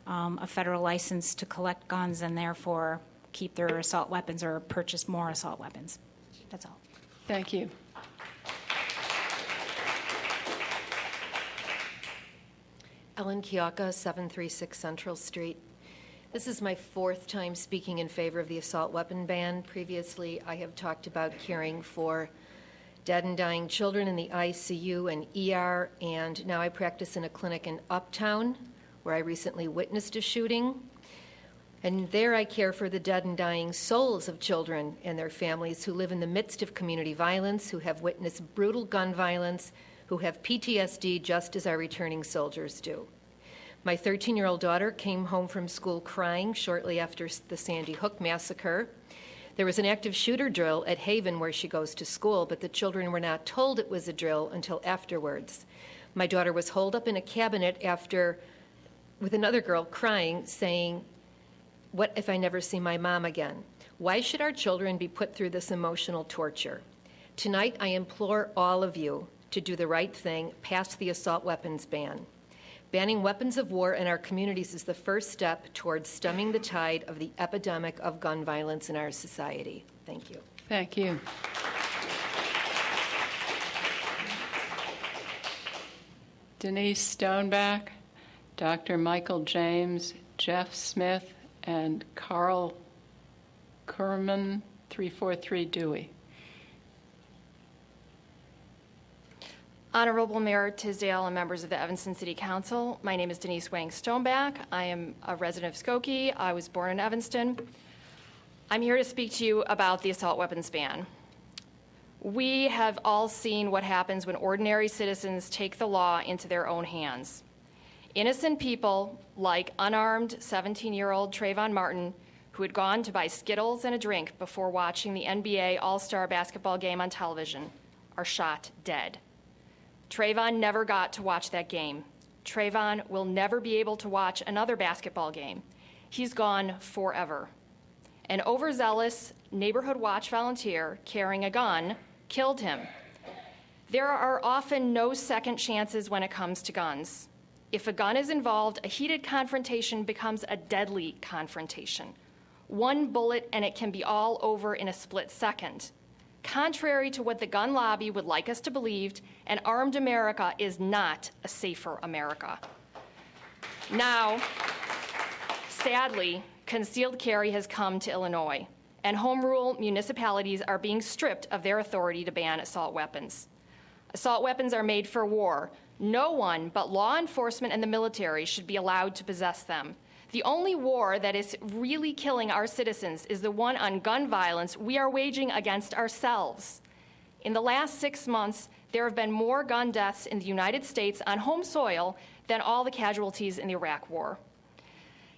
a federal license to collect guns and therefore keep their assault weapons or purchase more assault weapons. That's all. Thank you. Ellen Kiyaka, 736 Central Street. This is my 4th time speaking in favor of the assault weapon ban. Previously, I have talked about caring for dead and dying children in the ICU and ER, and now I practice in a clinic in Uptown, where I recently witnessed a shooting. And there I care for the dead and dying souls of children and their families who live in the midst of community violence, who have witnessed brutal gun violence, who have PTSD just as our returning soldiers do. My 13-year-old daughter came home from school crying shortly after the Sandy Hook massacre. There was an active shooter drill at Haven where she goes to school, but the children were not told it was a drill until afterwards. My daughter was holed up in a cabinet with another girl crying, saying, "What if I never see my mom again?" Why should our children be put through this emotional torture? Tonight, I implore all of you to do the right thing, pass the assault weapons ban. Banning weapons of war in our communities is the first step towards stemming the tide of the epidemic of gun violence in our society. Thank you. Thank you. Denise Stoneback, Dr. Michael James, Jeff Smith, and Carl Kerman, 343 Dewey. Honorable Mayor Tisdale and members of the Evanston City Council, my name is Denise Wang Stoneback. I am a resident of Skokie. I was born in Evanston. I'm here to speak to you about the assault weapons ban. We have all seen what happens when ordinary citizens take the law into their own hands. Innocent people, like unarmed 17-year-old Trayvon Martin, who had gone to buy Skittles and a drink before watching the NBA All-Star basketball game on television, are shot dead. Trayvon never got to watch that game. Trayvon will never be able to watch another basketball game. He's gone forever. An overzealous neighborhood watch volunteer carrying a gun killed him. There are often no second chances when it comes to guns. If a gun is involved, a heated confrontation becomes a deadly confrontation. One bullet and it can be all over in a split second. Contrary to what the gun lobby would like us to believe, an armed America is not a safer America. Now, sadly, concealed carry has come to Illinois, and home rule municipalities are being stripped of their authority to ban assault weapons. Assault weapons are made for war. No one but law enforcement and the military should be allowed to possess them. The only war that is really killing our citizens is the one on gun violence we are waging against ourselves. In the last 6 months, there have been more gun deaths in the United States on home soil than all the casualties in the Iraq War.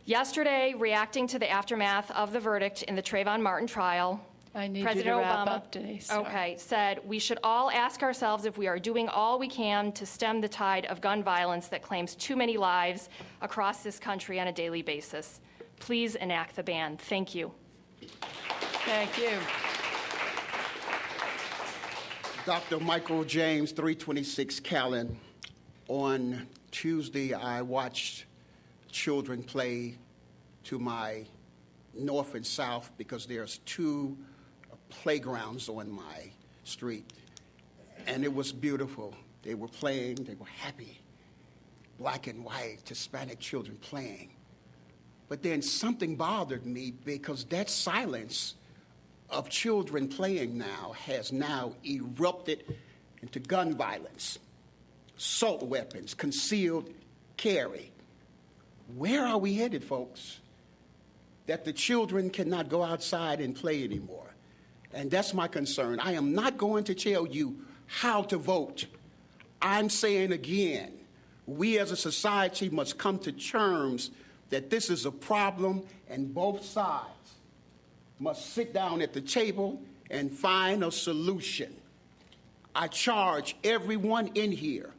Yesterday, reacting to the aftermath of the verdict in the Trayvon Martin trial, President you to wrap Obama up, Denise. Sorry. said we should all ask ourselves if we are doing all we can to stem the tide of gun violence that claims too many lives across this country on a daily basis. Please enact the ban. Thank you. Thank you. Dr. Michael James, 326 Callan. On Tuesday, I watched children play to my north and south because there's 2 playgrounds on my street, and it was beautiful. They were playing, they were happy, black and white, Hispanic children playing. But then something bothered me because that silence of children playing now has now erupted into gun violence, assault weapons, concealed carry. Where are we headed, folks? That the children cannot go outside and play anymore. And that's my concern. I am not going to tell you how to vote. I'm saying again, we as a society must come to terms that this is a problem and both sides must sit down at the table and find a solution. I charge everyone in here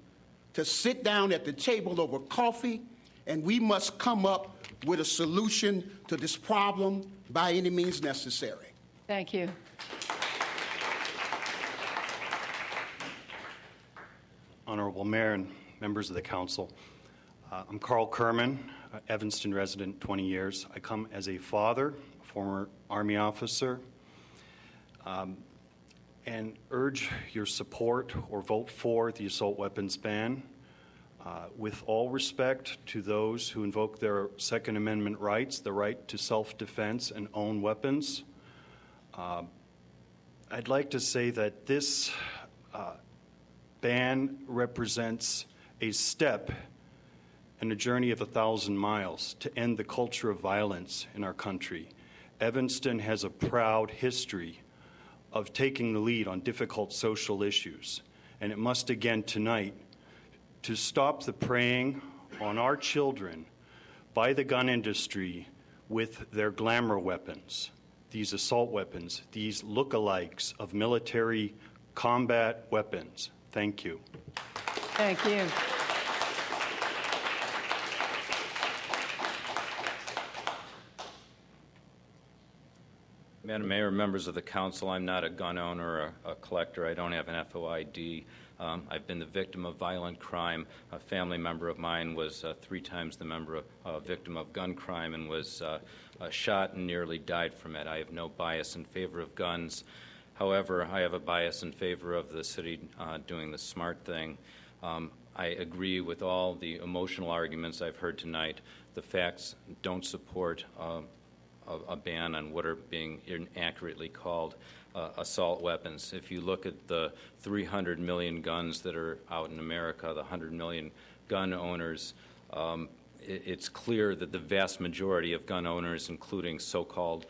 to sit down at the table over coffee, and we must come up with a solution to this problem by any means necessary. Thank you. Honorable Mayor and members of the council, I'm Carl Kerman, Evanston resident, 20 years. I come as a father, former Army officer, and urge your support or vote for the assault weapons ban. With all respect to those who invoke their Second Amendment rights, the right to self-defense and own weapons, I'd like to say that this ban represents a step in a journey of 1,000 miles to end the culture of violence in our country. Evanston has a proud history of taking the lead on difficult social issues, and it must again tonight to stop the preying on our children by the gun industry with their glamour weapons, these assault weapons, these lookalikes of military combat weapons. Thank you. Thank you. Madam Mayor, members of the council, I'm not a gun owner or a collector. I don't have an FOID. I've been the victim of violent crime. A family member of mine was 3 times the victim of gun crime and was shot and nearly died from it. I have no bias in favor of guns. However, I have a bias in favor of the city doing the smart thing. I agree with all the emotional arguments I've heard tonight. The facts don't support a ban on what are being inaccurately called assault weapons. If you look at the 300 million guns that are out in America, the 100 million gun owners, it's clear that the vast majority of gun owners, including so-called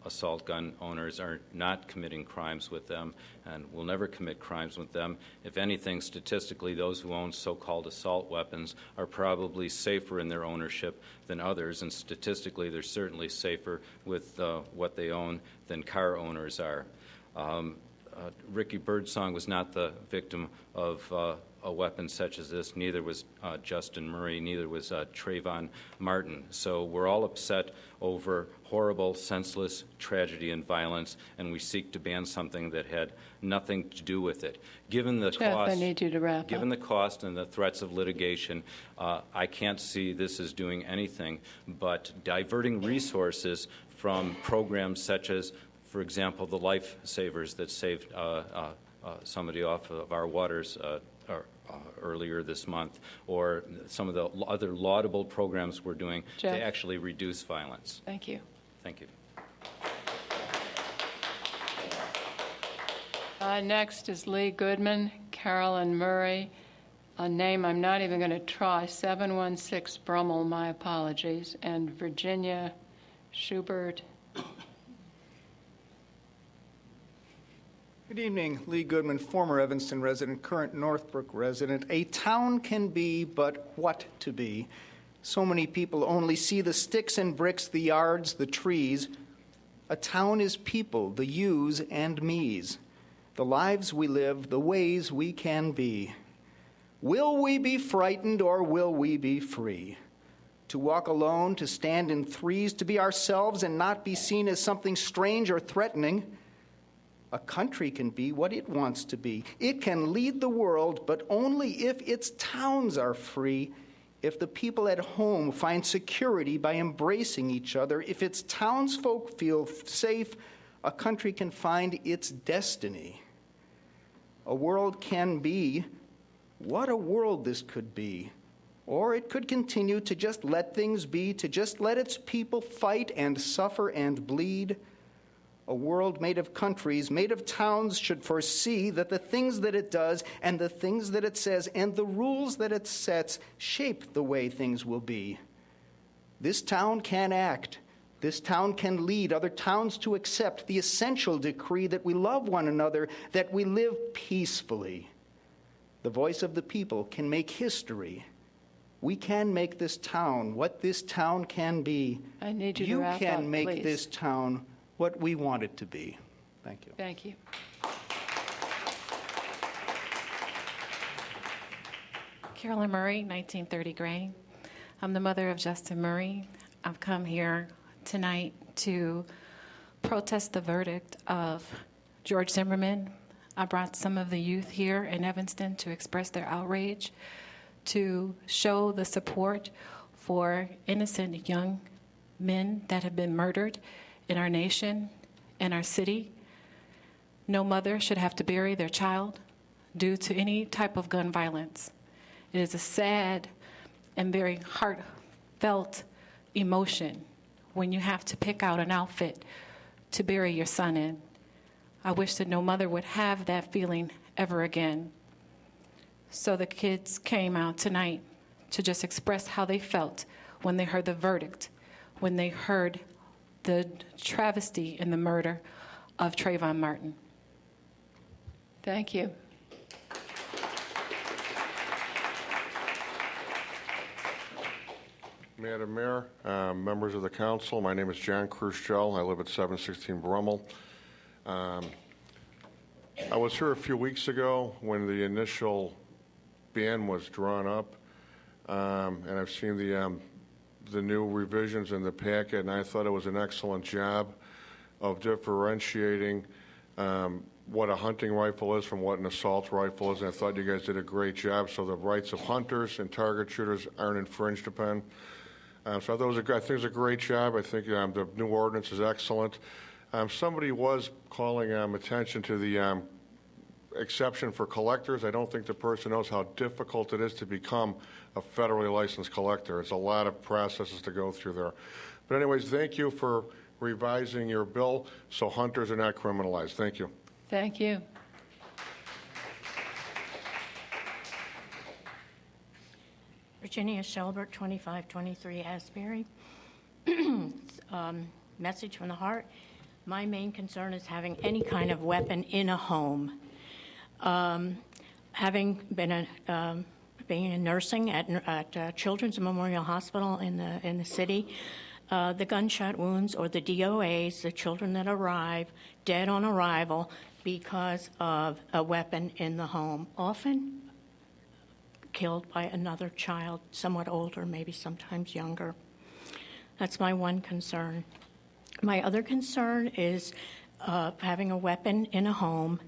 assault gun owners, are not committing crimes with them and will never commit crimes with them. If anything, statistically, those who own so-called assault weapons are probably safer in their ownership than others, and statistically, they're certainly safer with what they own than car owners are. Ricky Birdsong was not the victim of a weapon such as this. Neither was Justin Murray. Neither was Trayvon Martin. So we're all upset over horrible, senseless tragedy and violence, and we seek to ban something that had nothing to do with it. Given the cost, I need you to wrap up. Given the cost and the threats of litigation, I can't see this as doing anything but diverting resources from programs such as, for example, the Lifesavers that saved somebody off of our waters earlier this month, or some of the other laudable programs we're doing to actually reduce violence. Thank you. Thank you. Next is Lee Goodman, Carolyn Murray, a name I'm not even going to try, 716 Brummel, my apologies, and Virginia Schubert. Good evening, Lee Goodman, former Evanston resident, current Northbrook resident. A town can be but what to be. So many people only see the sticks and bricks, the yards, the trees. A town is people, the yous and me's, the lives we live, the ways we can be. Will we be frightened or will we be free? To walk alone, to stand in threes, to be ourselves and not be seen as something strange or threatening. A country can be what it wants to be. It can lead the world, but only if its towns are free, if the people at home find security by embracing each other, if its townsfolk feel safe, a country can find its destiny. A world can be what a world this could be. Or it could continue to just let things be, to just let its people fight and suffer and bleed. A world made of countries, made of towns, should foresee that the things that it does and the things that it says and the rules that it sets shape the way things will be. This town can act. This town can lead other towns to accept the essential decree that we love one another, that we live peacefully. The voice of the people can make history. We can make this town what this town can be. I need you to wrap up, You can make please. this town what we want it to be. Thank you. Thank you. Carolyn Murray, 1930 Gray. I'm the mother of Justin Murray. I've come here tonight to protest the verdict of George Zimmerman. I brought some of the youth here in Evanston to express their outrage, to show the support for innocent young men that have been murdered in our nation, in our city. No mother should have to bury their child due to any type of gun violence. It is a sad and very heartfelt emotion when you have to pick out an outfit to bury your son in. I wish that no mother would have that feeling ever again. So the kids came out tonight to just express how they felt when they heard the verdict, when they heard the travesty in the murder of Trayvon Martin. Thank you. Madam Mayor, members of the council, my name is John Khrushchev. I live at 716 Brummel. I was here a few weeks ago when the initial ban was drawn up, and I've seen the new revisions in the packet, and I thought it was an excellent job of differentiating what a hunting rifle is from what an assault rifle is, and I thought you guys did a great job so the rights of hunters and target shooters aren't infringed upon. So I thought I think it was a great job. I think the new ordinance is excellent. Somebody was calling attention to the exception for collectors. I don't think the person knows how difficult it is to become a federally licensed collector. It's a lot of processes to go through there. But anyways, thank you for revising your bill so hunters are not criminalized. Thank you. Thank you. Virginia Shelbert, 2523 Asbury. Message from the heart. My main concern is having any kind of weapon in a home. Having been being in nursing at Children's Memorial Hospital in the city, the gunshot wounds or the DOAs, the children that arrive dead on arrival because of a weapon in the home, often killed by another child, somewhat older, maybe sometimes younger. That's my one concern. My other concern is having a weapon in a home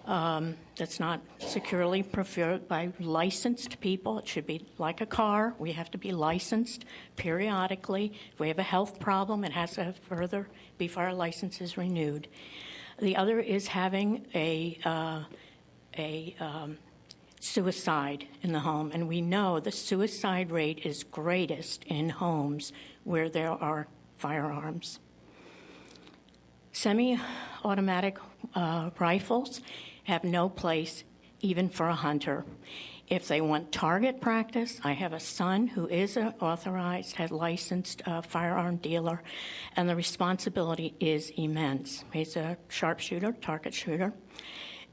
that's not securely procured by licensed people. It should be like a car. We have to be licensed periodically. If we have a health problem, it has to further before our license is renewed. The other is having a suicide in the home, and we know the suicide rate is greatest in homes where there are firearms. Semi-automatic rifles have no place even for a hunter. If they want target practice, I have a son who is an authorized, had licensed firearm dealer, and the responsibility is immense. He's a sharpshooter, target shooter,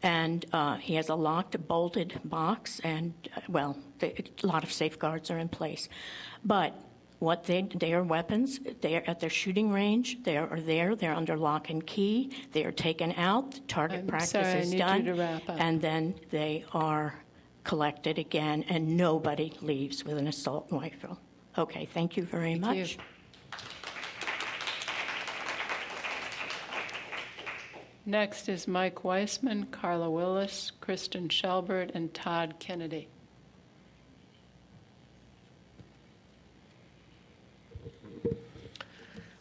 and he has a locked, bolted box, and, a lot of safeguards are in place. But their weapons, they are at their shooting range, they're under lock and key, they are taken out, target practice is done, and then they are collected again, and nobody leaves with an assault rifle. Okay, thank you very much. Next is Mike Weissman, Carla Willis, Kristen Shelbert, and Todd Kennedy.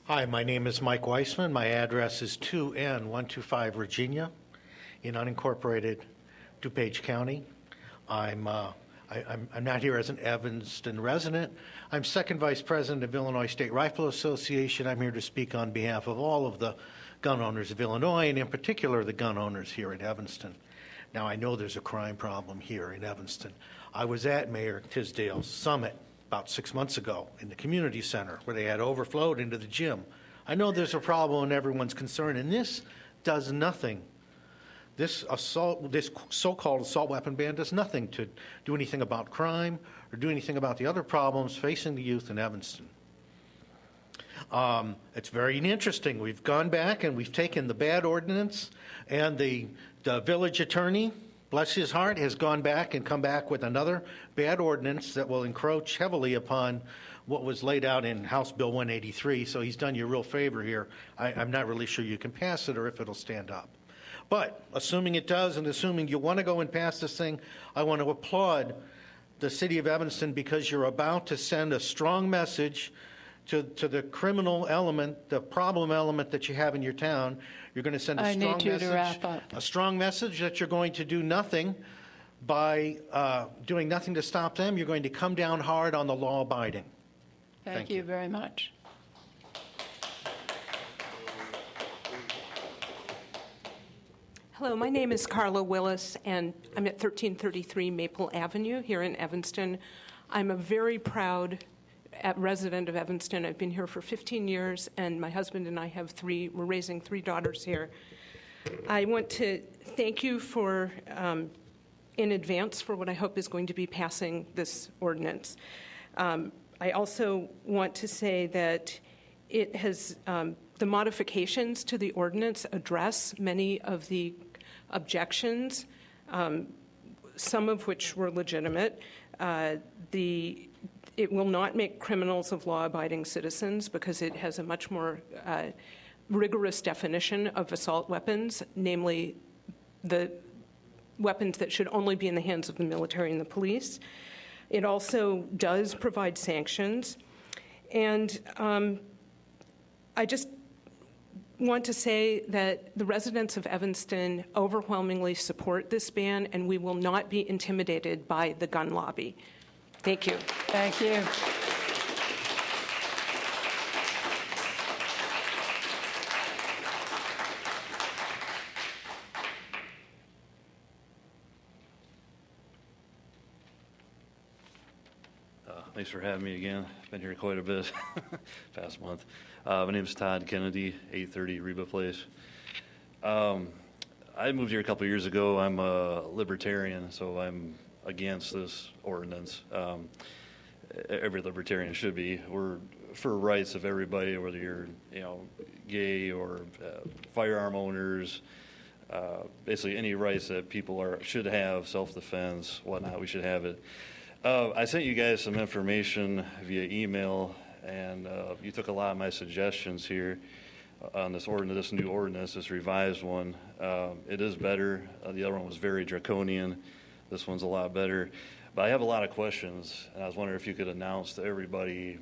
Hi, my name is Mike Weissman. My address is 2N125 Virginia in unincorporated DuPage County. I'm not here as an Evanston resident. I'm second vice president of Illinois State Rifle Association. I'm here to speak on behalf of all of the gun owners of Illinois, and in particular the gun owners here in Evanston. Now, I know there's a crime problem here in Evanston. I was at Mayor Tisdale's summit about 6 months ago in the community center where they had overflowed into the gym. I know there's a problem and everyone's concerned, and this does nothing. This so-called assault weapon ban does nothing to do anything about crime or do anything about the other problems facing the youth in Evanston. It's very interesting. We've gone back and we've taken the bad ordinance, and the village attorney, bless his heart, has gone back and come back with another bad ordinance that will encroach heavily upon what was laid out in House Bill 183. So he's done you a real favor here. I'm not really sure you can pass it or if it'll stand up. But assuming it does, and assuming you want to go and pass this thing, I want to applaud the city of Evanston, because you're about to send a strong message to the criminal element, the problem element that you have in your town. You're going to send a strong message that you're going to do nothing by doing nothing to stop them. You're going to come down hard on the law abiding. Thank you very much. Hello, my name is Carla Willis, and I'm at 1333 Maple Avenue here in Evanston. I'm a very proud resident of Evanston. I've been here for 15 years, and my husband and I we're raising 3 daughters here. I want to thank you for, in advance, for what I hope is going to be passing this ordinance. I also want to say that it has, the modifications to the ordinance address many of the objections, some of which were legitimate. It will not make criminals of law-abiding citizens because it has a much more rigorous definition of assault weapons, namely the weapons that should only be in the hands of the military and the police. It also does provide sanctions. And I just want to say that the residents of Evanston overwhelmingly support this ban, and we will not be intimidated by the gun lobby. Thank you. Thank you. Thanks for having me again. I've been here quite a bit past month. My name is Todd Kennedy, 830 Reba Place. I moved here a couple years ago. I'm a libertarian, so I'm against this ordinance. Every libertarian should be. We're for rights of everybody, whether you're gay or firearm owners. Basically, any rights that people should have, self-defense, whatnot, we should have it. I sent you guys some information via email, and you took a lot of my suggestions here on this new ordinance, this revised one. It is better. The other one was very draconian. This one's a lot better. But I have a lot of questions, and I was wondering if you could announce to everybody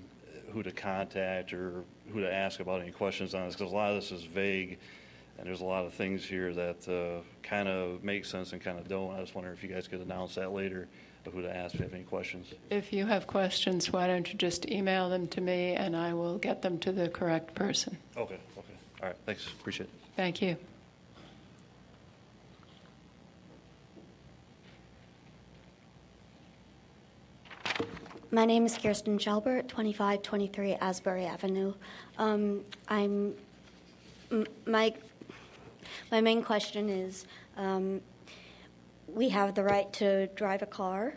who to contact or who to ask about any questions on this, because a lot of this is vague, and there's a lot of things here that kind of make sense and kind of don't. I was wondering if you guys could announce that later, of who to ask if you have any questions. If you have questions, why don't you just email them to me, and I will get them to the correct person. Okay. All right, thanks. Appreciate it. Thank you. My name is Kirsten Shelbert, 2523 Asbury Avenue. My main question is, we have the right to drive a car,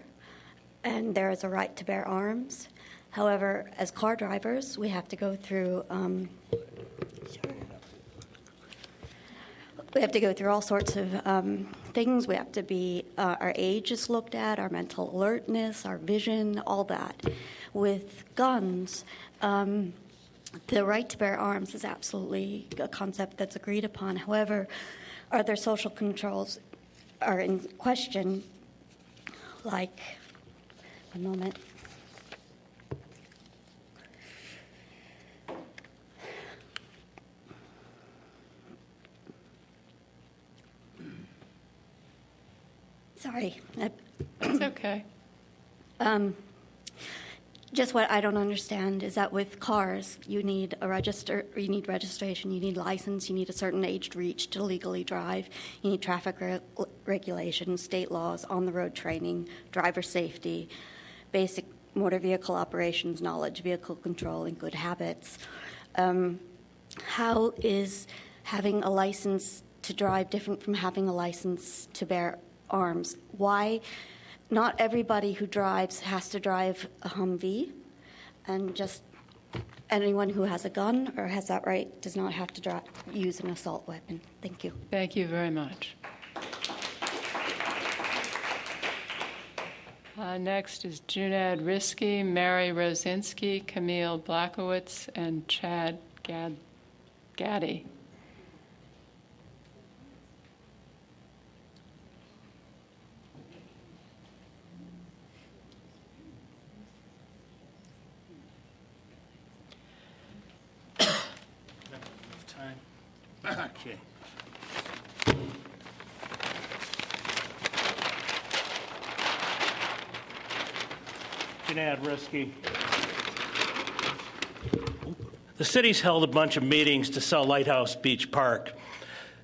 and there is a right to bear arms. However, as car drivers, we have to go through all sorts of things. We have to be, our age is looked at, our mental alertness, our vision, all that. With guns, the right to bear arms is absolutely a concept that's agreed upon. However, other social controls are in question, like, one moment. Sorry. It's okay. Just what I don't understand is that with cars, you need registration, you need license, you need a certain age to reach to legally drive, you need traffic regulations, state laws, on-the-road training, driver safety, basic motor vehicle operations knowledge, vehicle control, and good habits. How is having a license to drive different from having a license to bear arms? Why? Not everybody who drives has to drive a Humvee, and just anyone who has a gun or has that right does not have to use an assault weapon. Thank you. Thank you very much. Next is Junad Risky, Mary Rosinski, Camille Blackowitz, and Chad Gaddy. Okay. Junad Risky. The city's held a bunch of meetings to sell Lighthouse Beach Park.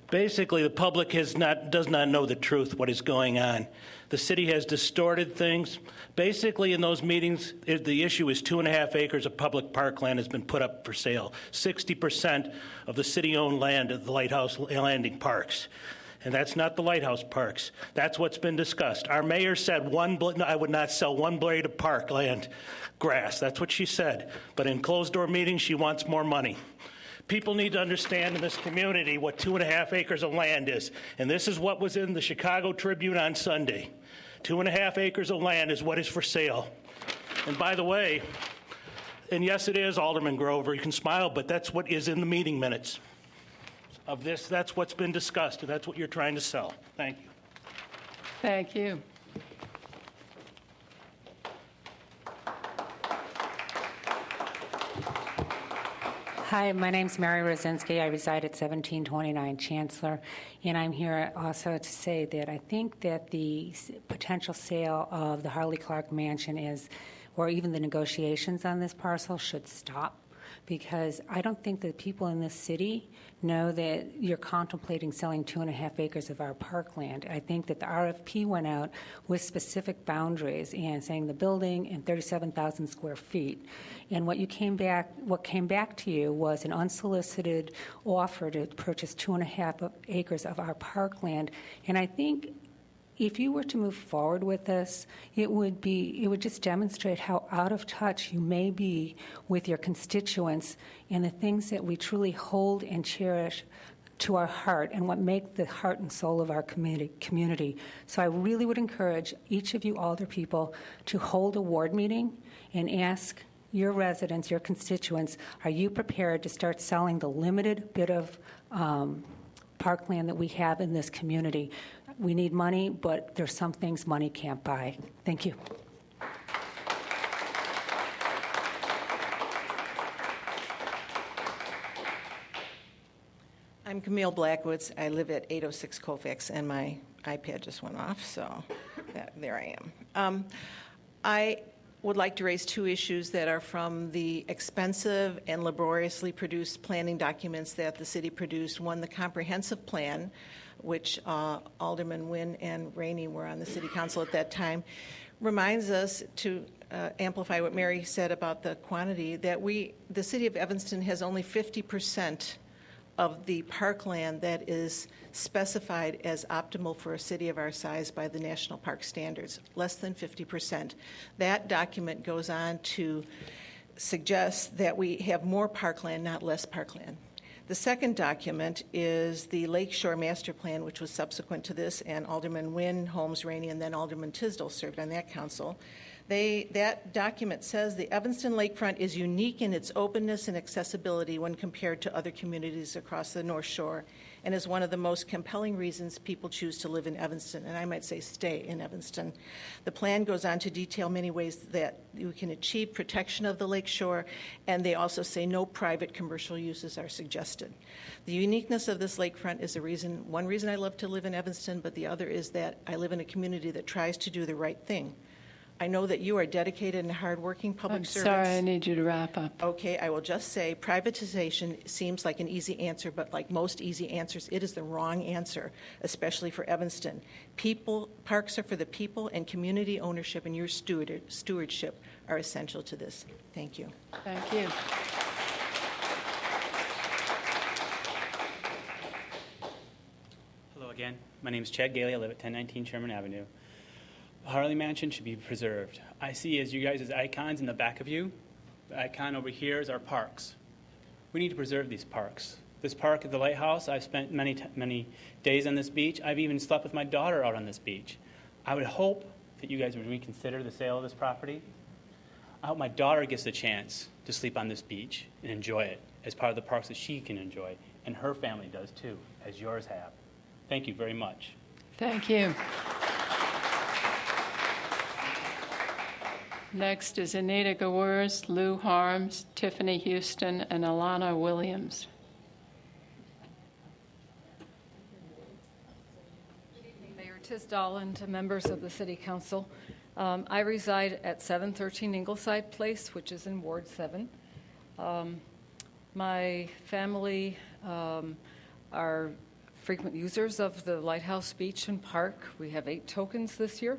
Basically, the public does not know the truth, what is going on. The city has distorted things. Basically, in those meetings, the issue is 2.5 acres of public parkland has been put up for sale. 60% of the city-owned land of the Lighthouse Landing Parks. And that's not the Lighthouse Parks. That's what's been discussed. Our mayor said I would not sell one blade of parkland grass. That's what she said. But in closed-door meetings, she wants more money. People need to understand in this community what 2.5 acres of land is. And this is what was in the Chicago Tribune on Sunday. 2.5 acres of land is what is for sale. And by the way, and yes, it is Alderman Grover. You can smile, but that's what is in the meeting minutes of this. That's what's been discussed, and that's what you're trying to sell. Thank you. Thank you. Hi, my name's Mary Rosinski. I reside at 1729 Chancellor, and I'm here also to say that I think that the potential sale of the Harley Clark Mansion or even the negotiations on this parcel should stop, because I don't think that people in this city know that you're contemplating selling 2.5 acres of our parkland. I think that the RFP went out with specific boundaries and saying the building and 37,000 square feet. And what came back to you was an unsolicited offer to purchase 2.5 acres of our parkland. And I think if you were to move forward with this, it would just demonstrate how out of touch you may be with your constituents and the things that we truly hold and cherish to our heart and what make the heart and soul of our community. So I really would encourage each of you alder people to hold a ward meeting and ask your residents, your constituents, are you prepared to start selling the limited bit of parkland that we have in this community? We need money, but there's some things money can't buy. Thank you. I'm Camille Blackwoods. I live at 806 Colfax, and my iPad just went off, so there I am. I would like to raise two issues that are from the expensive and laboriously produced planning documents that the city produced. One, the comprehensive plan, which Alderman Nguyen and Rainey were on the city council at that time, reminds us to amplify what Mary said about the quantity, that the city of Evanston has only 50% of the parkland that is specified as optimal for a city of our size by the National Park Standards, less than 50%. That document goes on to suggest that we have more parkland, not less parkland. The second document is the Lakeshore Master Plan, which was subsequent to this, and Alderman Wynn, Holmes, Rainey, and then Alderman Tisdale served on that council. That document says the Evanston lakefront is unique in its openness and accessibility when compared to other communities across the North Shore, and is one of the most compelling reasons people choose to live in Evanston, and I might say stay in Evanston. The plan goes on to detail many ways that you can achieve protection of the lakeshore, and they also say no private commercial uses are suggested. The uniqueness of this lakefront is one reason I love to live in Evanston, but the other is that I live in a community that tries to do the right thing. I know that you are dedicated and hardworking public servants. I'm sorry, I need you to wrap up. Okay, I will just say privatization seems like an easy answer, but like most easy answers, it is the wrong answer, especially for Evanston. Parks are for the people, and community ownership and your stewardship are essential to this. Thank you. Thank you. Hello again. My name is Chad Gailey. I live at 1019 Sherman Avenue. Harley Mansion should be preserved. I see as you guys as icons in the back of you, the icon over here is our parks. We need to preserve these parks. This park at the lighthouse, I've spent many days on this beach. I've even slept with my daughter out on this beach. I would hope that you guys would reconsider the sale of this property. I hope my daughter gets the chance to sleep on this beach and enjoy it as part of the parks that she can enjoy, and her family does too, as yours have. Thank you very much. Thank you. Next is Anita Gowers, Lou Harms, Tiffany Houston, and Alana Williams. Mayor Tisdall and members of the City Council. I reside at 713 Ingleside Place, which is in Ward 7. My family are frequent users of the Lighthouse Beach and Park. We have 8 tokens this year.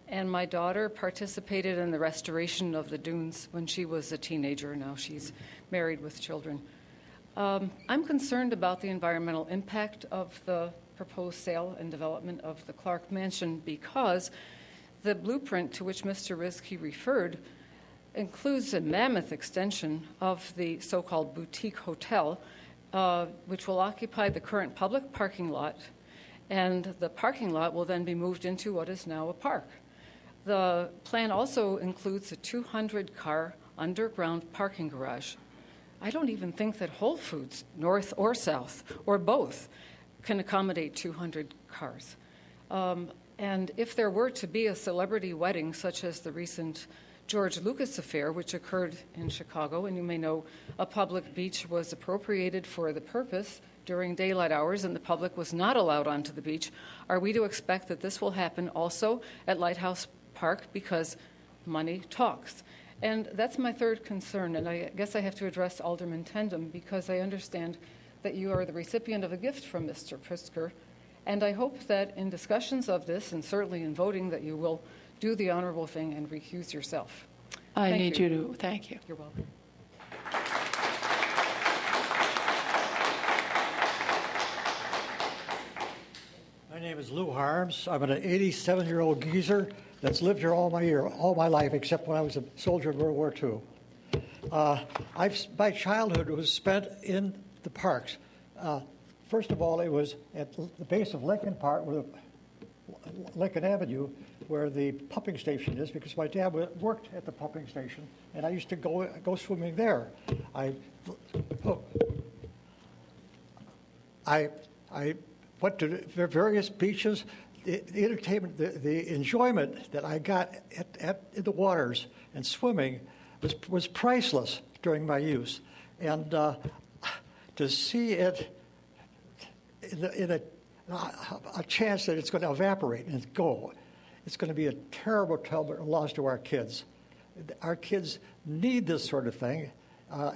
And my daughter participated in the restoration of the dunes when she was a teenager. Now she's married with children. I'm concerned about the environmental impact of the proposed sale and development of the Clark Mansion because the blueprint to which Mr. Riskey referred includes a mammoth extension of the so-called boutique hotel, which will occupy the current public parking lot, and the parking lot will then be moved into what is now a park. The plan also includes a 200-car underground parking garage. I don't even think that Whole Foods, north or south, or both, can accommodate 200 cars. And if there were to be a celebrity wedding, such as the recent George Lucas affair, which occurred in Chicago, and you may know a public beach was appropriated for the purpose during daylight hours and the public was not allowed onto the beach, are we to expect that this will happen also at Lighthouse Park because money talks? And that's my third concern, and I guess I have to address Alderman Tendam because I understand that you are the recipient of a gift from Mr. Pritzker, and I hope that in discussions of this, and certainly in voting, that you will do the honorable thing and recuse yourself. Thank you. Thank you. You're welcome. My name is Lou Harms. I'm an 87-year-old geezer that's lived here all my life, except when I was a soldier in World War II. My childhood was spent in the parks. First of all, it was at the base of Lincoln Park, Lincoln Avenue, where the pumping station is, because my dad worked at the pumping station, and I used to go swimming there. I went to various beaches. The entertainment, the enjoyment that I got in the waters and swimming was priceless during my youth. And to see it in a chance that it's going to evaporate and go, it's going to be a terrible, terrible loss to our kids. Our kids need this sort of thing.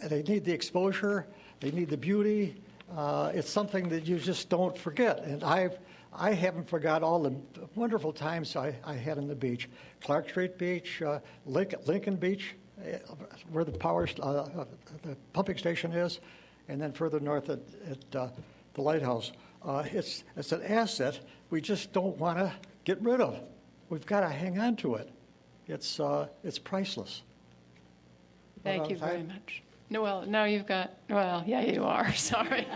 They need the exposure. They need the beauty. It's something that you just don't forget. And I haven't forgot all the wonderful times I had on the beach. Clark Street Beach, Lincoln Beach, where the the pumping station is, and then further north at the lighthouse. It's an asset we just don't want to get rid of. We've got to hang on to it. It's priceless. Thank you very much. No, well, now you've got, well, yeah, you are, sorry.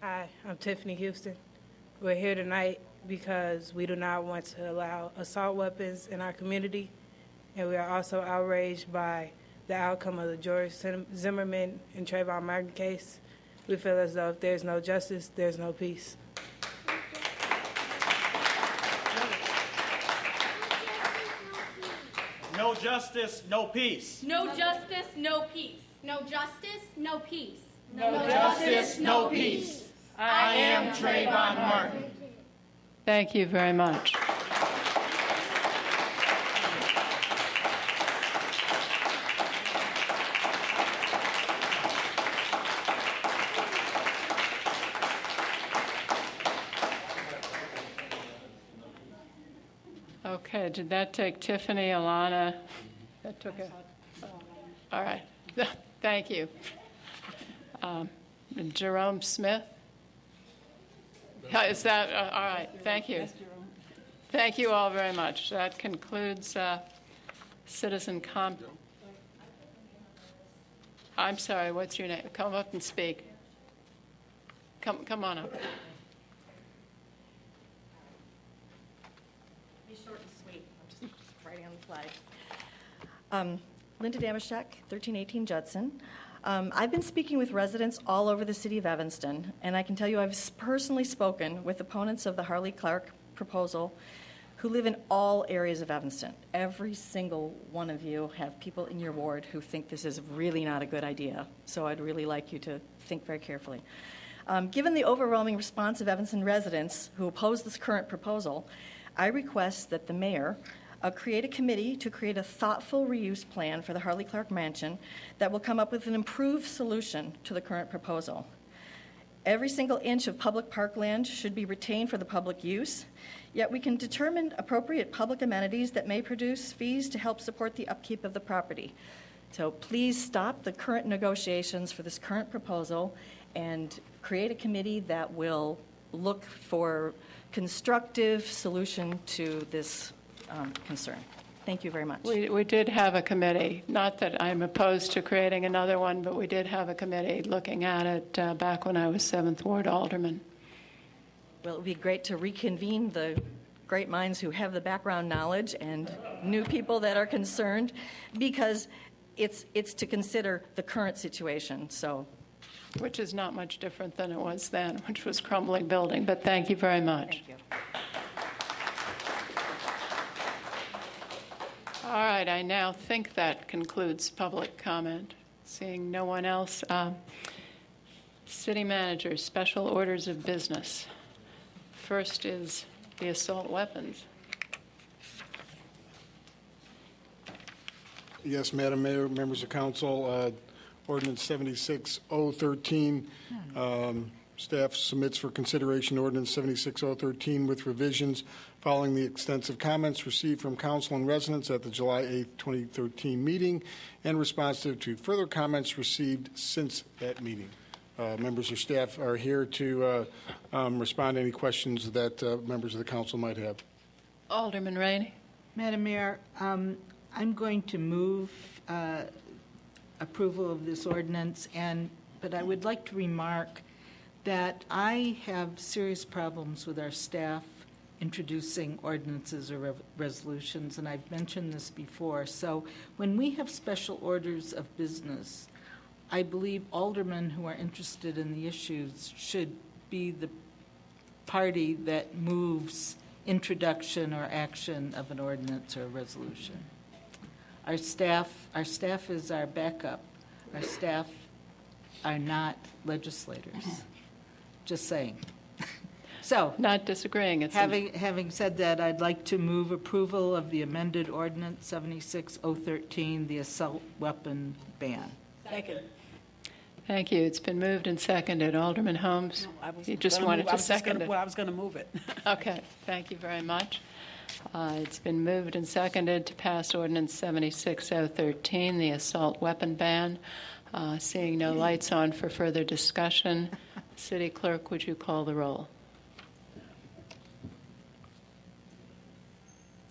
Hi, I'm Tiffany Houston. We're here tonight because we do not want to allow assault weapons in our community, and we are also outraged by the outcome of the George Zimmerman and Trayvon Martin case. We feel as though if there's no justice, there's no peace. No justice, no peace. No justice, no peace. No justice, no peace. No justice, no peace. I am Trayvon Martin. Thank you very much. Okay, did that take Tiffany, Alana? That took it. All right. Thank you. Jerome Smith? Is that, all right, thank you. Thank you all very much. That concludes citizen comment. I'm sorry, what's your name? Come up and speak. Come on up. Be short and sweet. I'm just writing on the slide. Linda Damashek, 1318 Judson. I've been speaking with residents all over the city of Evanston, and I can tell you I've personally spoken with opponents of the Harley Clark proposal who live in all areas of Evanston. Every single one of you have people in your ward who think this is really not a good idea, so I'd really like you to think very carefully. Given the overwhelming response of Evanston residents who oppose this current proposal, I request that the mayor create a committee to create a thoughtful reuse plan for the Harley Clark Mansion that will come up with an improved solution to the current proposal. Every single inch of public parkland should be retained for the public use, yet we can determine appropriate public amenities that may produce fees to help support the upkeep of the property. So please stop the current negotiations for this current proposal and create a committee that will look for constructive solution to this concern. Thank you very much. We did have a committee. Not that I'm opposed to creating another one, but we did have a committee looking at it back when I was 7th Ward Alderman. Well, it would be great to reconvene the great minds who have the background knowledge and new people that are concerned, because it's to consider the current situation. So, which is not much different than it was then, which was crumbling building. But thank you very much. Thank you. All right, I now think that concludes public comment. Seeing no one else, City Manager, special orders of business. First is the assault weapons. Yes, Madam Mayor, members of council, ordinance 76013. Staff submits for consideration ordinance 76013 with revisions following the extensive comments received from council and residents at the July 8, 2013 meeting and responsive to further comments received since that meeting. Members of staff are here to respond to any questions that members of the council might have. Alderman Rainey. Madam Mayor, I'm going to move approval of this ordinance, but I would like to remark that I have serious problems with our staff introducing ordinances or resolutions, and I've mentioned this before. So when we have special orders of business, I believe aldermen who are interested in the issues should be the party that moves introduction or action of an ordinance or a resolution. Our staff is our backup. Our staff are not legislators. Just saying. So, Not disagreeing. It's having said that, I'd like to move approval of the amended ordinance 76013, the assault weapon ban. Second. Thank you. It's been moved and seconded. Alderman Holmes, you just wanted to second it. Well, I was going to move it. Okay, thank you very much. It's been moved and seconded to pass ordinance 76013, the assault weapon ban. Seeing no lights on for further discussion, City Clerk, would you call the roll?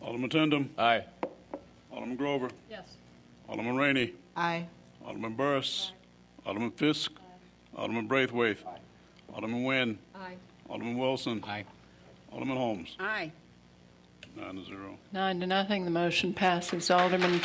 Alderman Tindem. Aye. Alderman Grover. Yes. Alderman Rainey. Aye. Alderman Burris. Alderman Fisk. Alderman Braithwaite. Alderman Nguyen. Aye. Alderman Wilson. Aye. Alderman Holmes. Aye. 9-0. 9-0, the motion passes. Alderman.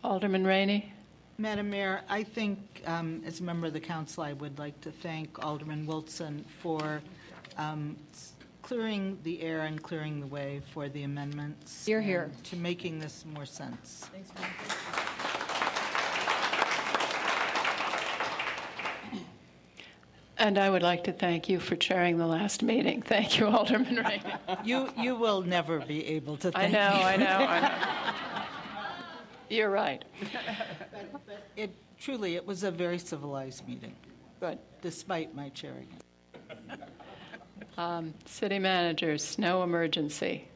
Alderman Rainey. Madam Mayor, I think, as a member of the council, I would like to thank Alderman Wilson for clearing the air and clearing the way for the amendments. Hear, hear. and to making this more sense. Thanks, And I would like to thank you for chairing the last meeting. Thank you, Alderman Rainey. You will never be able to thank me. I know. You're right. But it was a very civilized meeting. Good. Despite my chairing it. City Manager, snow emergency.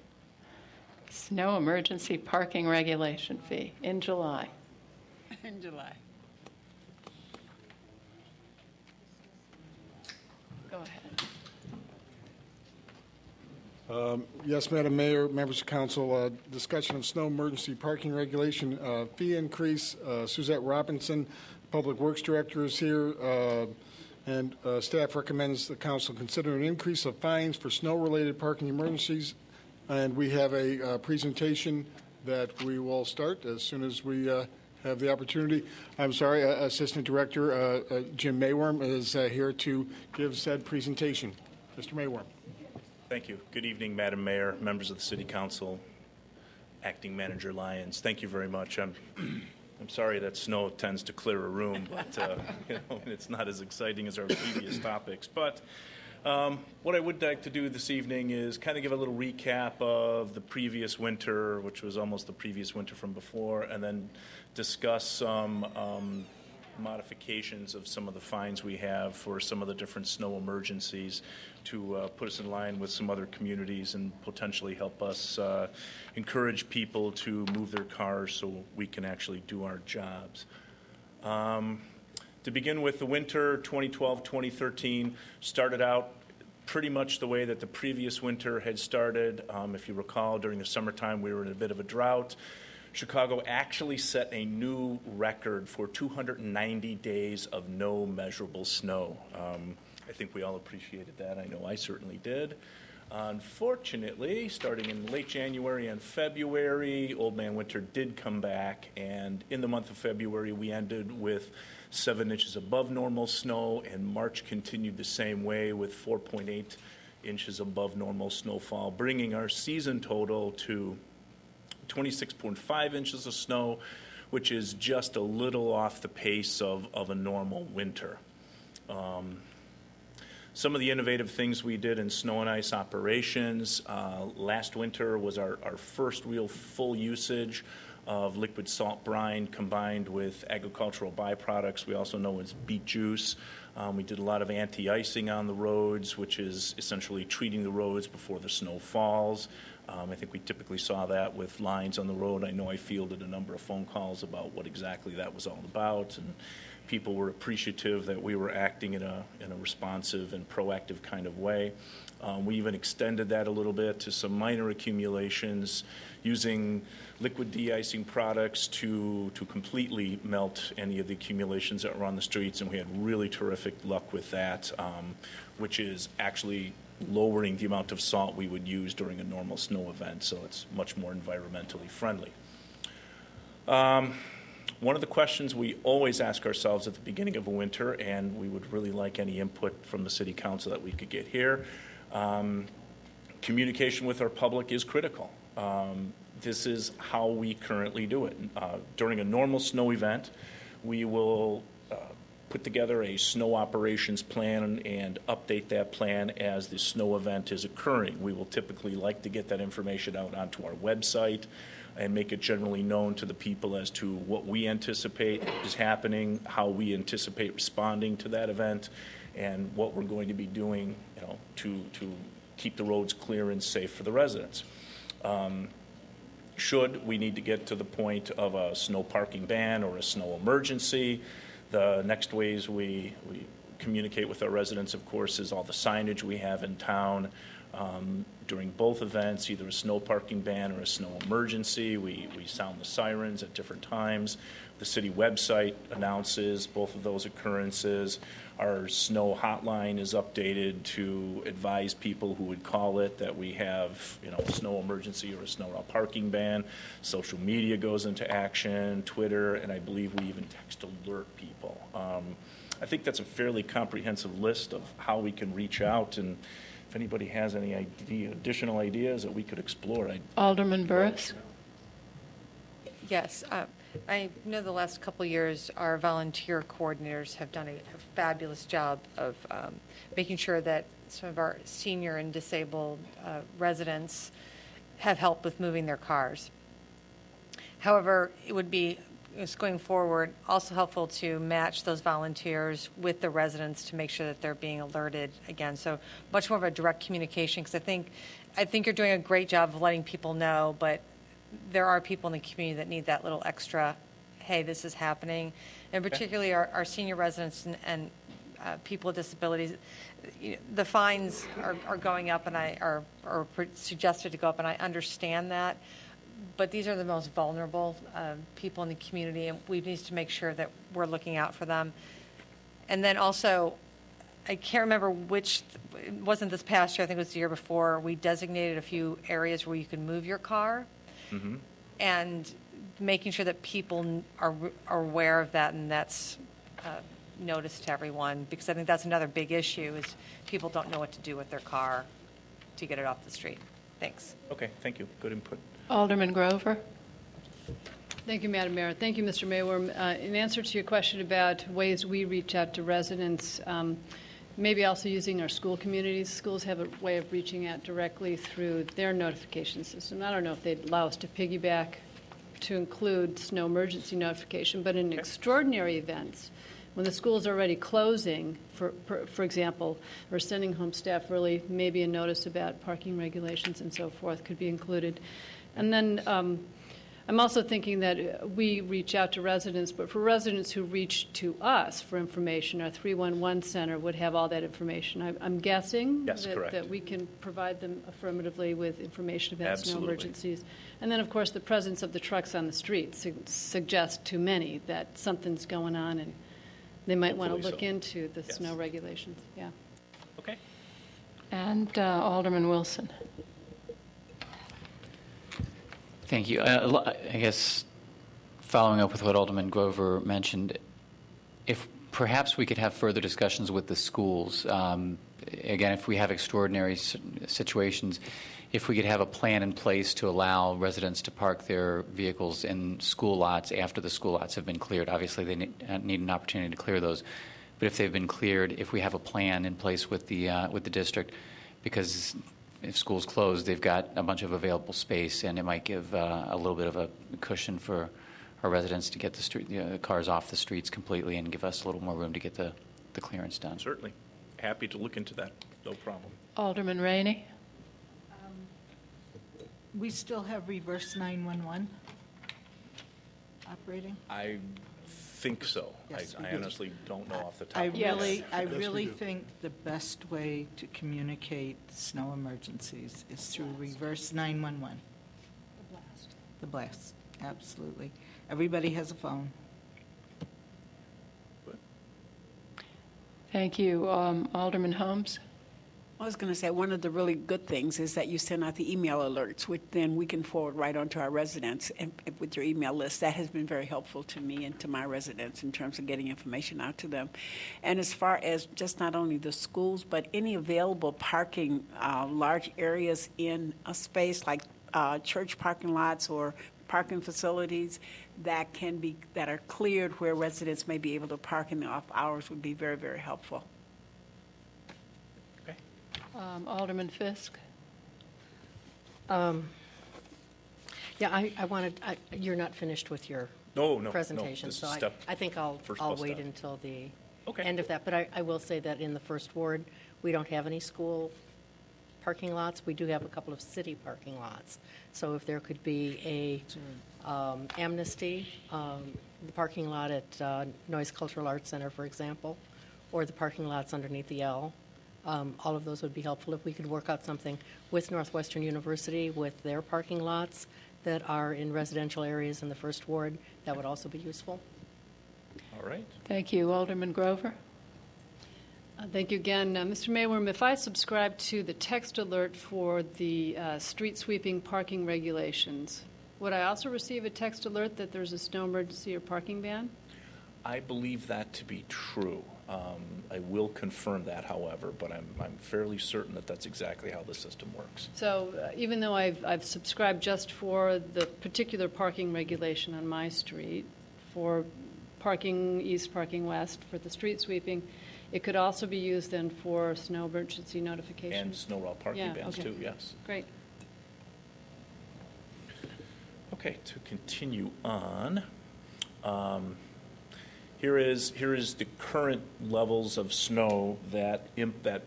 Snow emergency parking regulation fee in July. In July. Go ahead. Yes, Madam Mayor, members of council, discussion of snow emergency parking regulation fee increase. Suzette Robinson, Public Works Director, is here, and staff recommends the council consider an increase of fines for snow-related parking emergencies. And we have a presentation that we will start as soon as we have the opportunity. I'm sorry, Assistant Director Jim Mayworm is here to give said presentation. Mr. Mayworm. Thank you. Good evening, Madam Mayor, members of the City Council, Acting Manager Lyons. Thank you very much. I'm sorry that snow tends to clear a room, but it's not as exciting as our previous topics. But what I would like to do this evening is kind of give a little recap of the previous winter, which was almost the previous winter from before, and then discuss some modifications of some of the fines we have for some of the different snow emergencies to put us in line with some other communities and potentially help us encourage people to move their cars so we can actually do our jobs. To begin with, the winter 2012-2013 started out pretty much the way that the previous winter had started. If you recall, during the summertime, we were in a bit of a drought. Chicago actually set a new record for 290 days of no measurable snow. I think we all appreciated that. I know I certainly did. Unfortunately, starting in late January and February, Old Man Winter did come back, and in the month of February, we ended with 7 inches above normal snow, and March continued the same way with 4.8 inches above normal snowfall, bringing our season total to 26.5 inches of snow, which is just a little off the pace of a normal winter. Some of the innovative things we did in snow and ice operations, last winter was our first real full usage of liquid salt brine combined with agricultural byproducts we also know as beet juice. We did a lot of anti-icing on the roads, which is essentially treating the roads before the snow falls. I think we typically saw that with lines on the road. I know I fielded a number of phone calls about what exactly that was all about, and people were appreciative that we were acting in a responsive and proactive kind of way. We even extended that a little bit to some minor accumulations using liquid de-icing products to completely melt any of the accumulations that were on the streets, and we had really terrific luck with that, which is actually lowering the amount of salt we would use during a normal snow event, so it's much more environmentally friendly. One of the questions we always ask ourselves at the beginning of a winter, and we would really like any input from the City Council that we could get here, Communication with our public is critical. This is how we currently do it. During a normal snow event, we will put together a snow operations plan and update that plan as the snow event is occurring. We will typically like to get that information out onto our website and make it generally known to the people as to what we anticipate is happening, how we anticipate responding to that event, and what we're going to be doing, to keep the roads clear and safe for the residents. Should we need to get to the point of a snow parking ban or a snow emergency, the next ways we communicate with our residents, of course, is all the signage we have in town. During both events, either a snow parking ban or a snow emergency, we sound the sirens at different times. The city website announces both of those occurrences. Our snow hotline is updated to advise people who would call it that we have, a snow emergency or a snow parking ban. Social media goes into action, Twitter, and I believe we even text alert people. I think that's a fairly comprehensive list of how we can reach out, and if anybody has any additional ideas that we could explore. Alderman Burris. Yes. I know the last couple of years our volunteer coordinators have done a fabulous job of making sure that some of our senior and disabled residents have help with moving their cars. However, it would be, going forward, also helpful to match those volunteers with the residents to make sure that they're being alerted again. So much more of a direct communication, because I think you're doing a great job of letting people know, but there are people in the community that need that little extra, hey, this is happening. And particularly our senior residents and people with disabilities. The fines are going up, and are suggested to go up, and I understand that. But these are the most vulnerable people in the community, and we need to make sure that we're looking out for them. And then also, I can't remember which, it wasn't this past year, I think it was the year before, we designated a few areas where you can move your car. Mm-hmm. And making sure that people are aware of that, and that's noticed to everyone, because I think that's another big issue is people don't know what to do with their car to get it off the street. Thanks. Okay, thank you. Good input. Alderman Grover. Thank you, Madam Mayor. Thank you, Mr. Mayworm. In answer to your question about ways we reach out to residents, maybe also using our school communities. Schools have a way of reaching out directly through their notification system. I don't know if they'd allow us to piggyback to include snow emergency notification, but in extraordinary events, when the school's already closing, for example, or sending home staff early, maybe a notice about parking regulations and so forth could be included. And then I'm also thinking that we reach out to residents, but for residents who reach to us for information, our 311 center would have all that information. I'm guessing that we can provide them affirmatively with information about snow emergencies. And then, of course, the presence of the trucks on the street suggests to many that something's going on, and they might want to look into the snow regulations. Yeah. Okay. And Alderman Wilson. Thank you. I guess following up with what Alderman Grover mentioned, if perhaps we could have further discussions with the schools. Again, if we have extraordinary situations, if we could have a plan in place to allow residents to park their vehicles in school lots after the school lots have been cleared. Obviously, they need an opportunity to clear those. But if they've been cleared, if we have a plan in place with the district, because if school's closed, they've got a bunch of available space, and it might give a little bit of a cushion for our residents to get the cars off the streets completely and give us a little more room to get the clearance done. Certainly. Happy to look into that. No problem. Alderman Rainey. We still have reverse 911 operating? I think so. Yes, I honestly don't know off the top of my head. I really think the best way to communicate snow emergencies is through reverse 911. The blast, absolutely. Everybody has a phone. Thank you. Alderman Holmes. I was going to say, one of the really good things is that you send out the email alerts, which then we can forward right on to our residents and with your email list. That has been very helpful to me and to my residents in terms of getting information out to them. And as far as just not only the schools, but any available parking, large areas in a space like church parking lots or parking facilities that are cleared where residents may be able to park in the off hours would be very, very helpful. Alderman Fisk. Yeah, I wanted, you're not finished with your presentation, this so is I think I'll wait until the end of that. But I will say that in the first ward, we don't have any school parking lots. We do have a couple of city parking lots. So if there could be a amnesty, the parking lot at Noyes Cultural Arts Center, for example, or the parking lots underneath the L, all of those would be helpful. If we could work out something with Northwestern University with their parking lots that are in residential areas in the first ward, that would also be useful. All right. Thank you. Alderman Grover. Thank you again. Mr. Mayworm, if I subscribe to the text alert for the street sweeping parking regulations, would I also receive a text alert that there's a snow emergency or parking ban? I believe that to be true. I will confirm that, however, but I'm fairly certain that that's exactly how the system works. So even though I've subscribed just for the particular parking regulation on my street, for parking east, parking west, for the street sweeping, it could also be used then for snow emergency notification? And snow route parking bans too, yes. Great. Okay, to continue on. Here is the current levels of snow that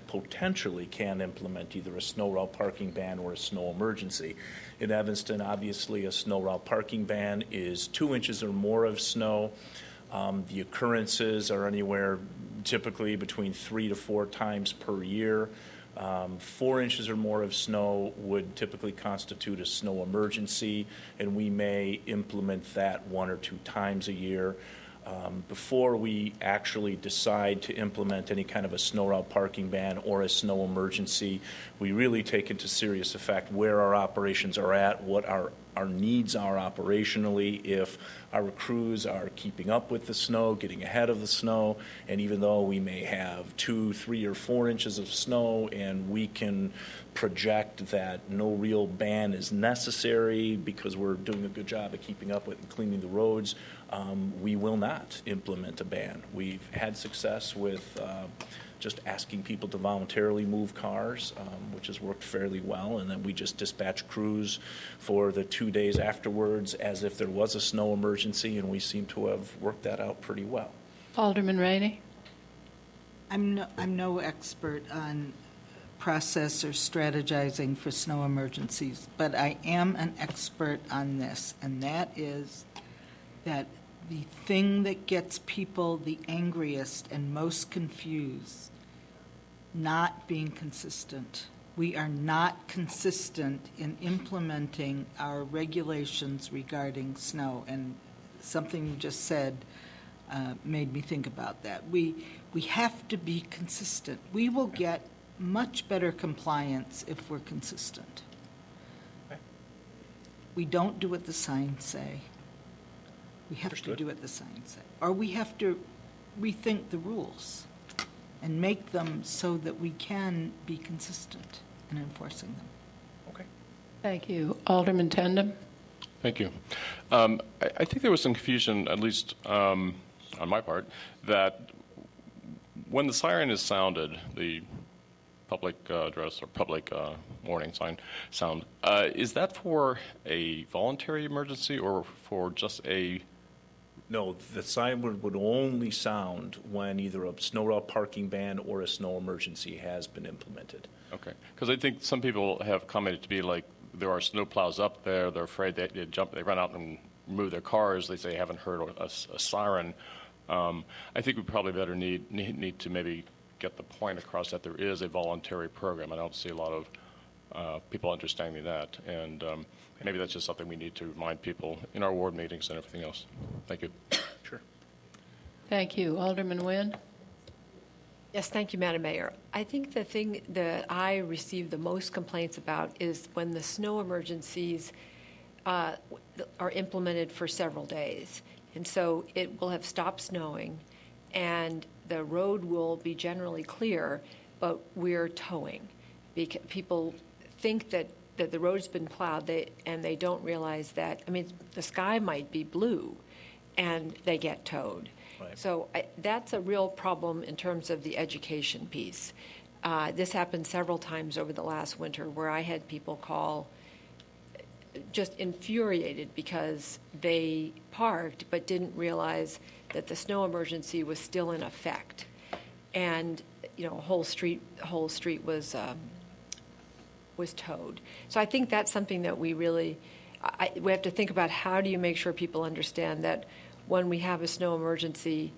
potentially can implement either a snow route parking ban or a snow emergency. In Evanston, obviously, a snow route parking ban is 2 inches or more of snow. The occurrences are anywhere typically between 3 to 4 times per year. 4 inches or more of snow would typically constitute a snow emergency, and we may implement that 1 or 2 times a year. Before we actually decide to implement any kind of a snow route parking ban or a snow emergency, we really take into serious effect where our operations are at, what our needs are operationally, if our crews are keeping up with the snow, getting ahead of the snow, and even though we may have 2, 3, or 4 inches of snow and we can project that no real ban is necessary because we're doing a good job of keeping up with and cleaning the roads, we will not implement a ban. We've had success with just asking people to voluntarily move cars, which has worked fairly well, and then we just dispatch crews for the 2 days afterwards as if there was a snow emergency, and we seem to have worked that out pretty well. Alderman Rainey. I'm no expert on process or strategizing for snow emergencies, but I am an expert on this, and that is that the thing that gets people the angriest and most confused, not being consistent. We are not consistent in implementing our regulations regarding snow, and something you just said made me think about that. We have to be consistent. We will get much better compliance if we're consistent. Okay. We don't do what the signs say. We have to do what the signs say. Or we have to rethink the rules and make them so that we can be consistent in enforcing them. Okay. Thank you. Alderman Tandem. Thank you. I think there was some confusion, at least on my part, that when the siren is sounded, the public address or public warning sign sound, is that for a voluntary emergency or for just a... No, the siren would only sound when either a snow route parking ban or a snow emergency has been implemented. Okay, because I think some people have commented to be like, there are snow plows up there, they're afraid they run out and move their cars, they say they haven't heard a siren. I think we probably better need to maybe get the point across that there is a voluntary program. I don't see a lot of people understanding that, and maybe that's just something we need to remind people in our ward meetings and everything else. Thank you. Sure. Thank you. Alderman Nguyen. Yes, thank you, Madam Mayor. I think the thing that I receive the most complaints about is when the snow emergencies are implemented for several days. And so it will have stopped snowing, and the road will be generally clear, but we're towing. Because people think that the road's been plowed, and they don't realize that, I mean, the sky might be blue, and they get towed. Right. So that's a real problem in terms of the education piece. This happened several times over the last winter where I had people call just infuriated because they parked but didn't realize that the snow emergency was still in effect. And, a whole street was towed. So I think that's something that we really, we have to think about. How do you make sure people understand that when we have a snow emergency,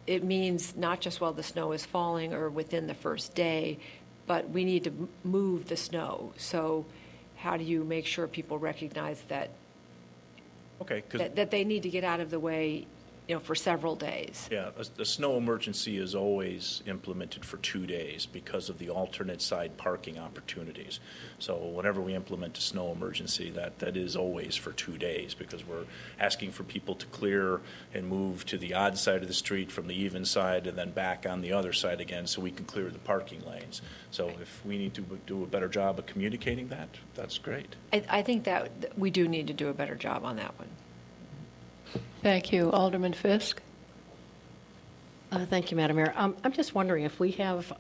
it means not just while the snow is falling or within the first day, but we need to move the snow. So how do you make sure people recognize that that they need to get out of the way, for several days? Yeah, a snow emergency is always implemented for 2 days because of the alternate side parking opportunities. So whenever we implement a snow emergency, that is always for 2 days, because we're asking for people to clear and move to the odd side of the street from the even side and then back on the other side again so we can clear the parking lanes. So if we need to do a better job of communicating that, that's great. I think that we do need to do a better job on that one. Thank you. Alderman Fisk? Thank you, Madam Mayor. I'm just wondering if we have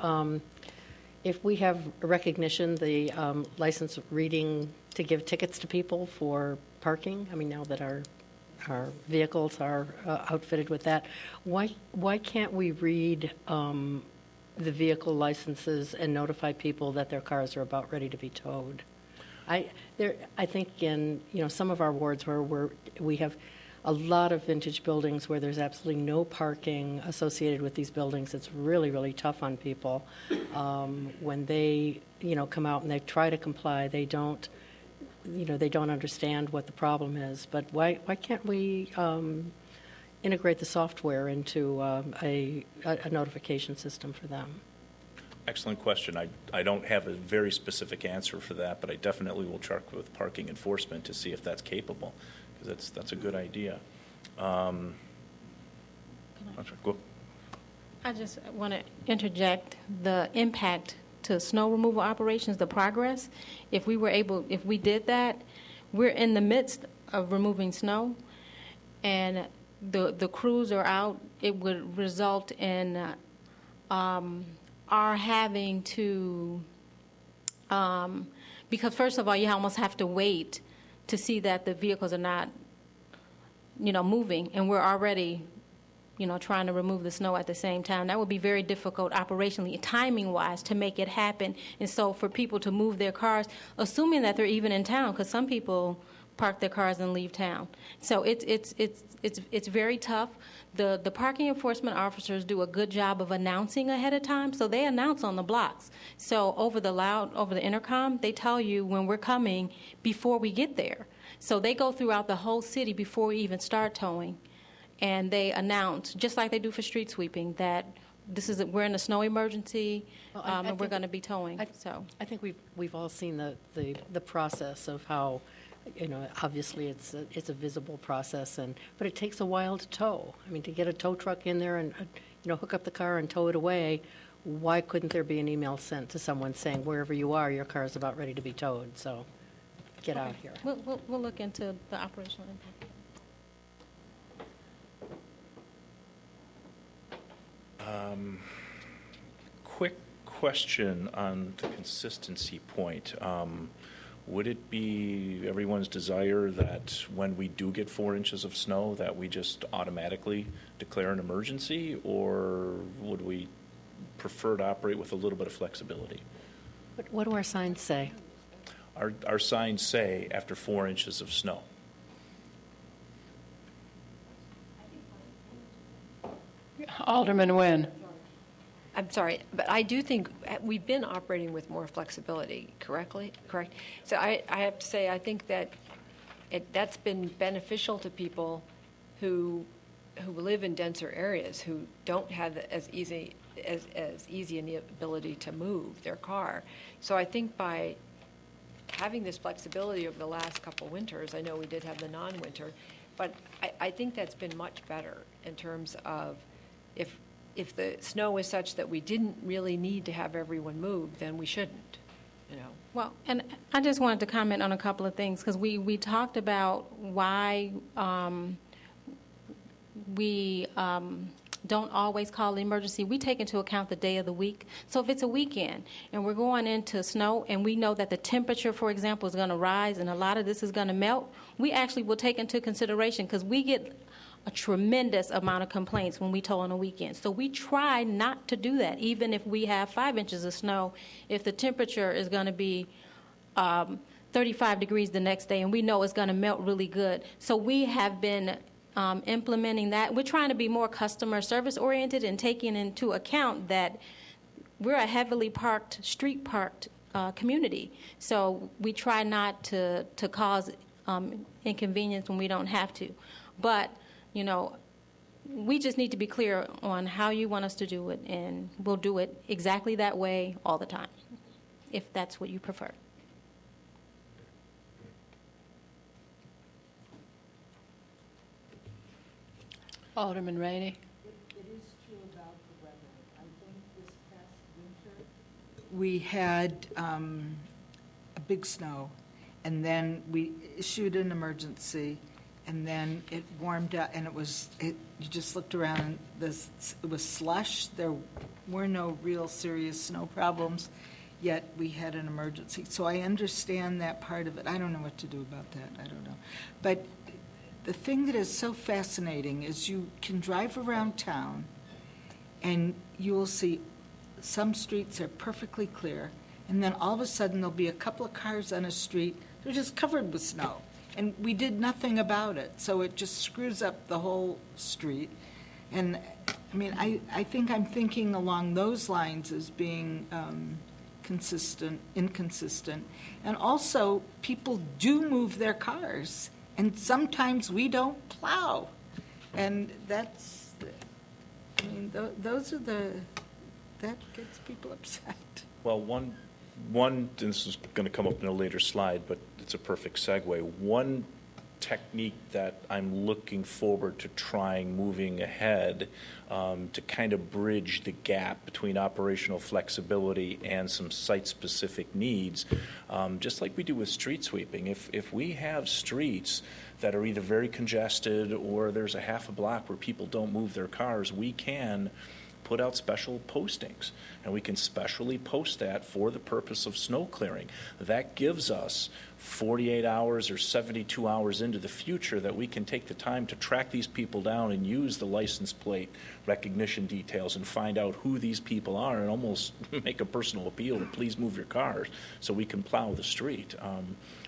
recognition, the license reading to give tickets to people for parking. I mean, now that our vehicles are outfitted with that, why can't we read the vehicle licenses and notify people that their cars are about ready to be towed? I think in some of our wards where we have a lot of vintage buildings where there's absolutely no parking associated with these buildings. It's really, really tough on people. When they, come out and they try to comply, they don't understand what the problem is. But why can't we integrate the software into a notification system for them? Excellent question. I don't have a very specific answer for that, but I definitely will check with parking enforcement to see if that's capable. That's a good idea. I just want to interject the impact to snow removal operations, the progress. If we did that, we're in the midst of removing snow, and the crews are out. It would result in our having to, because first of all, you almost have to wait to see that the vehicles are not, moving, and we're already, trying to remove the snow at the same time. That would be very difficult operationally, timing-wise, to make it happen. And so for people to move their cars, assuming that they're even in town, because some people park their cars and leave town. So it's very tough. The parking enforcement officers do a good job of announcing ahead of time, so they announce on the blocks. So over the intercom, they tell you when we're coming before we get there. So they go throughout the whole city before we even start towing, and they announce, just like they do for street sweeping, that we're in a snow emergency, and we're going to be towing. I think we've all seen the process of how, obviously it's a visible process, but it takes a while to tow. I mean, to get a tow truck in there and hook up the car and tow it away, why couldn't there be an email sent to someone saying, wherever you are, your car is about ready to be towed? So get out here. We'll look into the operational impact. Quick question on the consistency point. Would it be everyone's desire that when we do get 4 inches of snow that we just automatically declare an emergency, or would we prefer to operate with a little bit of flexibility? What do our signs say? Our signs say after 4 inches of snow. Alderman Nguyen. I'm sorry, but I do think we've been operating with more flexibility, correct? So I have to say, I think that that's been beneficial to people who who live in denser areas who don't have as easy an ability to move their car. So I think by having this flexibility over the last couple winters, I know we did have the non-winter, but I think that's been much better in terms of if the snow is such that we didn't really need to have everyone move, then we shouldn't, you know. Well, and I just wanted to comment on a couple of things, because we talked about why we don't always call the emergency. We take into account the day of the week. So if it's a weekend and we're going into snow and we know that the temperature, for example, is going to rise and a lot of this is going to melt, we actually will take into consideration, because we get a tremendous amount of complaints when we tow on a weekend. So we try not to do that, even if we have 5 inches of snow. If the temperature is going to be 35 degrees the next day and we know it's going to melt really good. So we have been implementing that. We're trying to be more customer service oriented and taking into account that we're a heavily street parked community. So we try not to cause inconvenience when we don't have to. But, you know, we just need to be clear on how you want us to do it, and we'll do it exactly that way all the time, if that's what you prefer. Alderman Rainey. It is true about the weather. I think this past winter we had a big snow, and then we issued an emergency, and then it warmed up, and you just looked around, it was slush. There were no real serious snow problems, yet we had an emergency. So I understand that part of it. I don't know what to do about that. I don't know. But the thing that is so fascinating is you can drive around town and you will see some streets are perfectly clear, and then all of a sudden there'll be a couple of cars on a street, they're just covered with snow. And we did nothing about it, so it just screws up the whole street. And I mean, I think I'm thinking along those lines as being inconsistent. And also, people do move their cars, and sometimes we don't plow. And that's, I mean, those are that gets people upset. Well, one, this is going to come up in a later slide, but it's a perfect segue. One technique that I'm looking forward to trying moving ahead to kind of bridge the gap between operational flexibility and some site-specific needs, just like we do with street sweeping. If we have streets that are either very congested or there's a half a block where people don't move their cars, we can put out special postings, and we can specially post that for the purpose of snow clearing. That gives us 48 hours or 72 hours into the future that we can take the time to track these people down and use the license plate recognition details and find out who these people are and almost make a personal appeal to please move your cars so we can plow the street.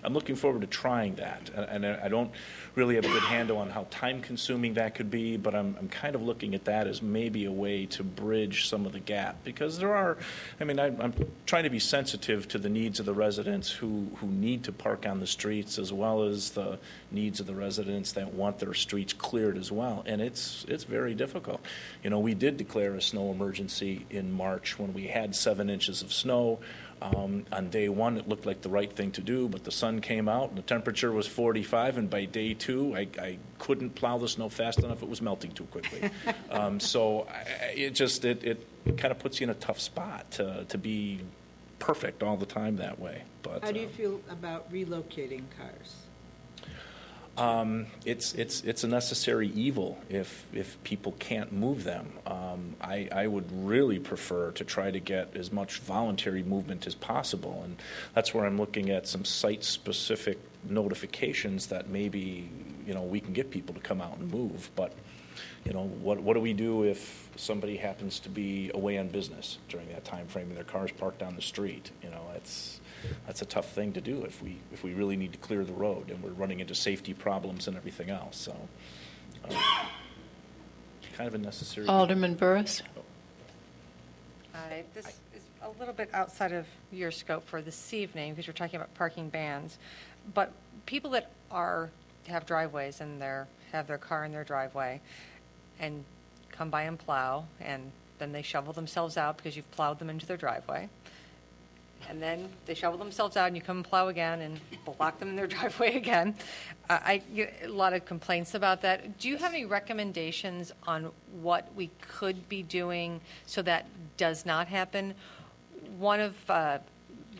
I'm looking forward to trying that, and I don't really have a good handle on how time-consuming that could be, but I'm kind of looking at that as maybe a way to bridge some of the gap, because there are, I mean, I'm trying to be sensitive to the needs of the residents who need to park on the streets, as well as the needs of the residents that want their streets cleared as well, and it's very difficult. You know, we did declare a snow emergency in March when we had 7 inches of snow. On day one, it looked like the right thing to do, but the sun came out and the temperature was 45, and by day two, I couldn't plow the snow fast enough. It was melting too quickly. So it kind of puts you in a tough spot to be perfect all the time that way. But how do you feel about relocating cars? It's a necessary evil if people can't move them. I would really prefer to try to get as much voluntary movement as possible, and that's where I'm looking at some site-specific notifications that maybe, you know, we can get people to come out and move. But, you know, what do we do if somebody happens to be away on business during that time frame and their car's parked on the street? You know, that's a tough thing to do if we really need to clear the road and we're running into safety problems and everything else. So, kind of a necessary. Alderman Burris. This is a little bit outside of your scope for this evening because you're talking about parking bans, but people that have driveways and have their car in their driveway, and come by and plow, and then they shovel themselves out because you've plowed them into their driveway. And then they shovel themselves out, and you come and plow again and block them in their driveway again. I get a lot of complaints about that. Do you have any recommendations on what we could be doing so that does not happen? One of the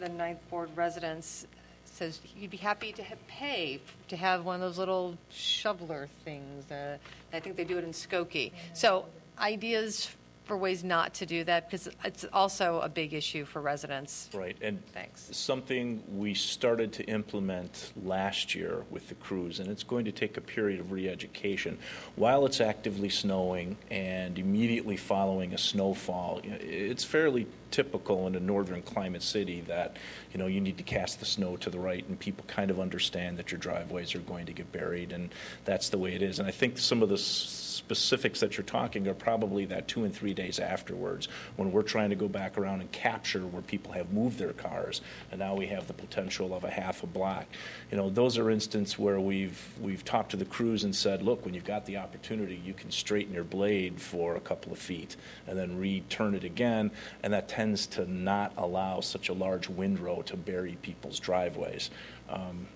Ninth Ward residents says you'd be happy to pay to have one of those little shoveler things. I think they do it in Skokie. So ideas for ways not to do that, because it's also a big issue for residents. Right, and Thanks. something we started to implement last year with the crews, and it's going to take a period of re-education. While it's actively snowing and immediately following a snowfall, it's fairly typical in a northern climate city that, you need to cast the snow to the right, and people kind of understand that your driveways are going to get buried, and that's the way it is. And I think some of the specifics that you're talking are probably that 2 and 3 days afterwards, when we're trying to go back around and capture where people have moved their cars, and now we have the potential of a half a block. Those are instances where we've talked to the crews and said, look, when you've got the opportunity, you can straighten your blade for a couple of feet and then return it again, and that tends to not allow such a large windrow to bury people's driveways.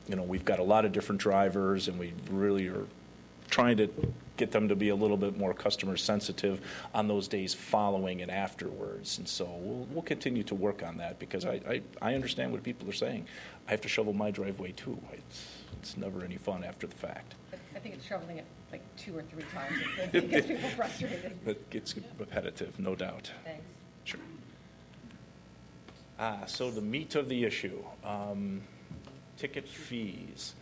We've got a lot of different drivers, and we really are trying to get them to be a little bit more customer sensitive on those days following and afterwards. And so we'll continue to work on that, because I understand what people are saying. I have to shovel my driveway too. It's never any fun after the fact. I think it's shoveling it like 2 or 3 times. It gets people frustrated. It gets repetitive, no doubt. Thanks. Sure. So the meat of the issue, ticket fees.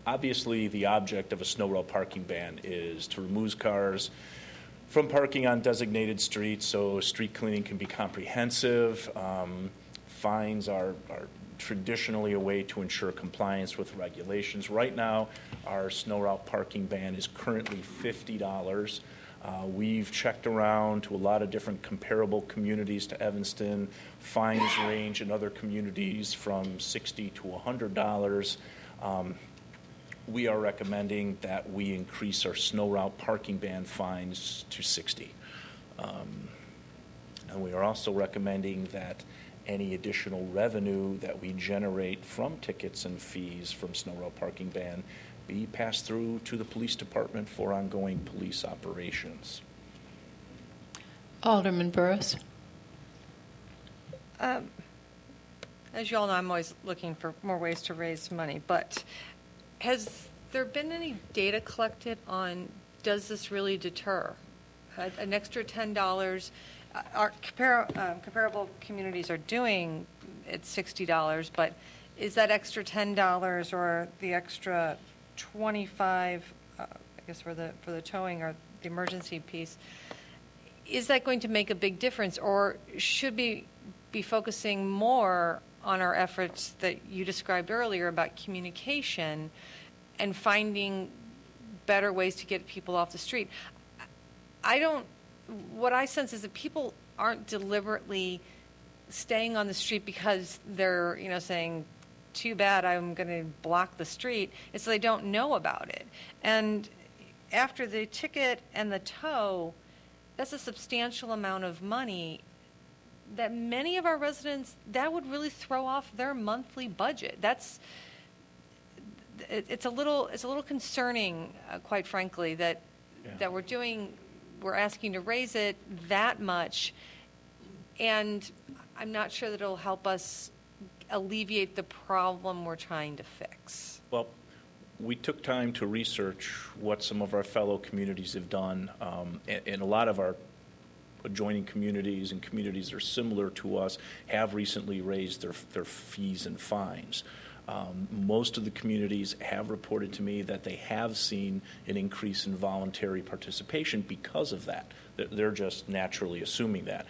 Obviously, the object of a snow route parking ban is to remove cars from parking on designated streets, so street cleaning can be comprehensive. Fines are traditionally a way to ensure compliance with regulations. Right now, our snow route parking ban is currently $50. We've checked around to a lot of different comparable communities to Evanston. Fines range in other communities from $60 to $100. We are recommending that we increase our snow route parking ban fines to $60. And we are also recommending that any additional revenue that we generate from tickets and fees from snow route parking ban be passed through to the police department for ongoing police operations. Alderman Burris. As you all know, I'm always looking for more ways to raise money, but has there been any data collected on, does this really deter? An extra $10, our comparable communities are doing at $60, but is that extra $10 or the extra 25, I guess for the towing or the emergency piece, is that going to make a big difference, or should we be focusing more on our efforts that you described earlier about communication and finding better ways to get people off the street? What I sense is that people aren't deliberately staying on the street because they're, saying, too bad, I'm going to block the street. It's they don't know about it. And after the ticket and the tow, that's a substantial amount of money that many of our residents, that would really throw off their monthly budget. It's a little concerning, quite frankly, that we're asking to raise it that much, and I'm not sure that it'll help us alleviate the problem we're trying to fix. Well, we took time to research what some of our fellow communities have done, and a lot of our adjoining communities and communities that are similar to us have recently raised their fees and fines. Most of the communities have reported to me that they have seen an increase in voluntary participation because of that. They're just naturally assuming that.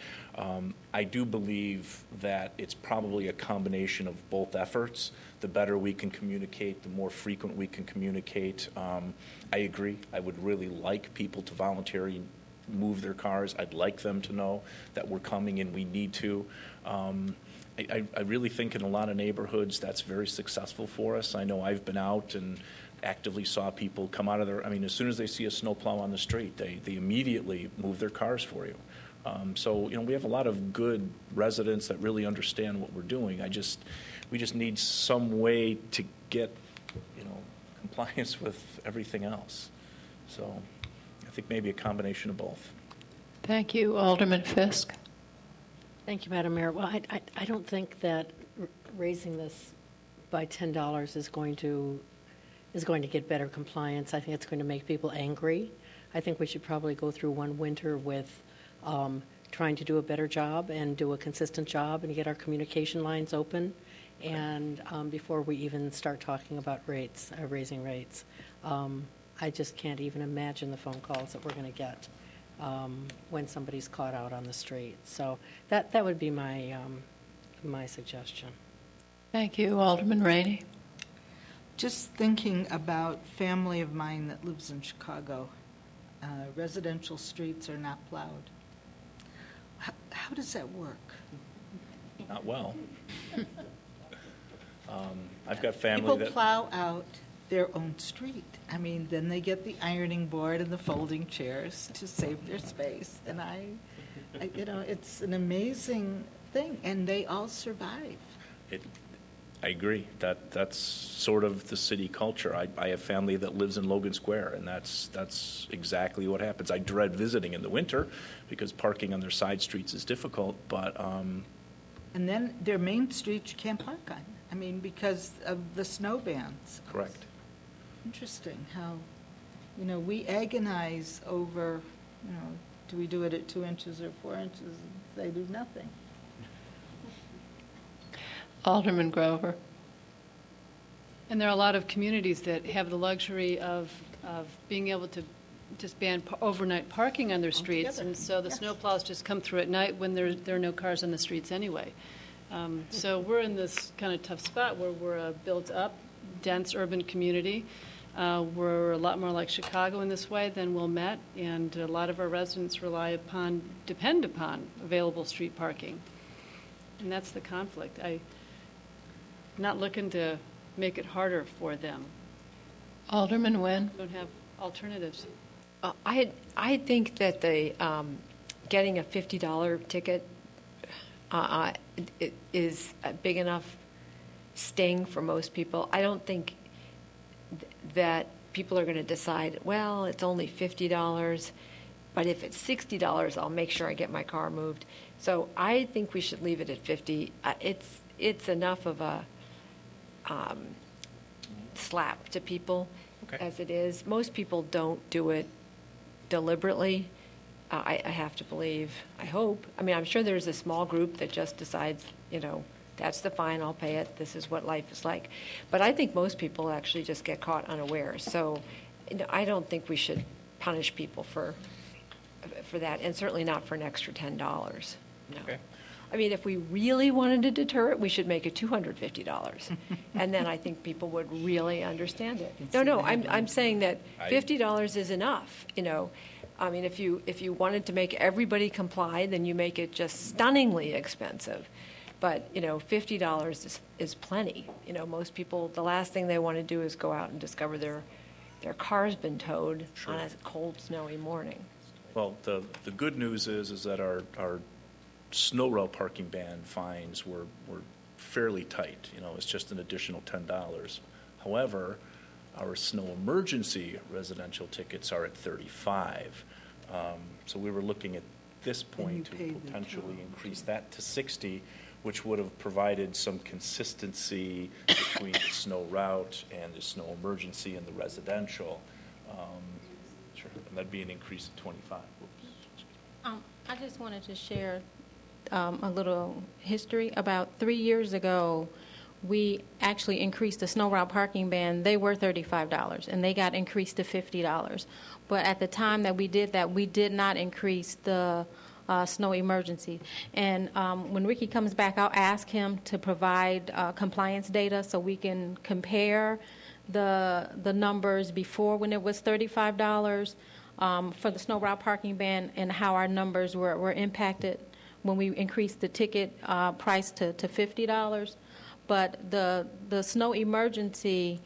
I do believe that it's probably a combination of both efforts. The better we can communicate, the more frequent we can communicate. I agree. I would really like people to voluntarily move their cars. I'd like them to know that we're coming and we need to. I really think in a lot of neighborhoods that's very successful for us. I know I've been out and actively saw people come out of their, as soon as they see a snowplow on the street, they immediately move their cars for you. So, we have a lot of good residents that really understand what we're doing. We just need some way to get, compliance with everything else. So I think maybe a combination of both. Thank you. Alderman Fisk. Thank you, Madam Mayor. Well, I don't think that raising this by $10 is going to get better compliance. I think it's going to make people angry. I think we should probably go through one winter with trying to do a better job and do a consistent job and get our communication lines open, and before we even start talking about rates, raising rates. I just can't even imagine the phone calls that we're going to get when somebody's caught out on the street. So that would be my my suggestion. Thank you. Alderman Rainey. Just thinking about family of mine that lives in Chicago, residential streets are not plowed. How does that work? Not well. I've got family People that plow out their own street. Then they get the ironing board and the folding chairs to save their space. And it's an amazing thing, and they all survive. I agree. That's sort of the city culture. I have family that lives in Logan Square, and that's exactly what happens. I dread visiting in the winter because parking on their side streets is difficult, but... And then their main streets you can't park on, because of the snow bans. Correct. Interesting how, we agonize over, do we do it at 2 inches or 4 inches? They do nothing. Alderman Grover. And there are a lot of communities that have the luxury of being able to just ban overnight parking on their streets, and so the snowplows just come through at night when there are no cars on the streets anyway. So we're in this kind of tough spot where we're a built-up, dense urban community. We're a lot more like Chicago in this way than Wilmette, and a lot of our residents depend upon available street parking. And that's the conflict. I'm not looking to make it harder for them. Alderman Nguyen. Don't have alternatives. I think that the getting a $50 ticket is a big enough sting for most people. I don't think that people are going to decide, well, it's only $50, but if it's $60, I'll make sure I get my car moved. So I think we should leave it at $50. It's enough of a slap to people as it is. Most people don't do it deliberately. I have to believe, I hope. I'm sure there's a small group that just decides, that's the fine, I'll pay it, this is what life is like. But I think most people actually just get caught unawares. So I don't think we should punish people for that, and certainly not for an extra $10. No. Okay. If we really wanted to deter it, we should make it $250. And then I think people would really understand it. No, I'm saying that $50 is enough, if you wanted to make everybody comply, then you make it just stunningly expensive. But, $50 is plenty. Most people, the last thing they want to do is go out and discover their car's been towed on a cold, snowy morning. Well, the good news is that our snow route parking ban fines were fairly tight. It's just an additional $10. However, our snow emergency residential tickets are at $35. So we were looking at this point to potentially increase that to $60, which would have provided some consistency between the snow route and the snow emergency and the residential. Sure, and that'd be an increase of 25. I just wanted to share a little history. About 3 years ago, we actually increased the snow route parking ban. They were $35, and they got increased to $50. But at the time that we did that, we did not increase the snow emergency. And when Ricky comes back, I'll ask him to provide compliance data so we can compare the numbers before, when it was $35 for the snow route parking ban, and how our numbers were impacted when we increased the ticket price to $50. But the snow emergency,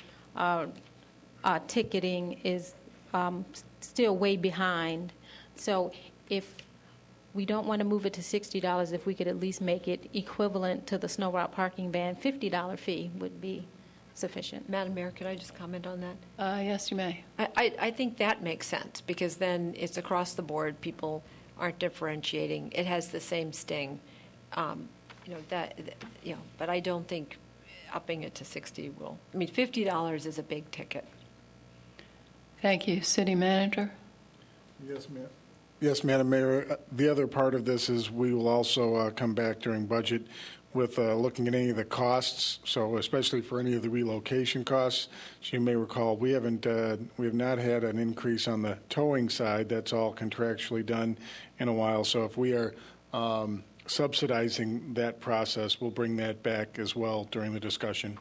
ticketing is still way behind. So if we don't want to move it to $60, if we could at least make it equivalent to the snow route parking ban, $50 fee would be sufficient. Madam Mayor, could I just comment on that? Yes, you may. I think that makes sense, because then it's across the board. People aren't differentiating. It has the same sting. But I don't think upping it to 60 will. I mean, $50 is a big ticket. Thank you. City Manager? Yes, ma'am. Yes, Madam Mayor. The other part of this is we will also come back during budget with looking at any of the costs, so especially for any of the relocation costs. So you may recall, we have not had an increase on the towing side. That's all contractually done in a while. So if we are subsidizing that process, we'll bring that back as well during the discussion.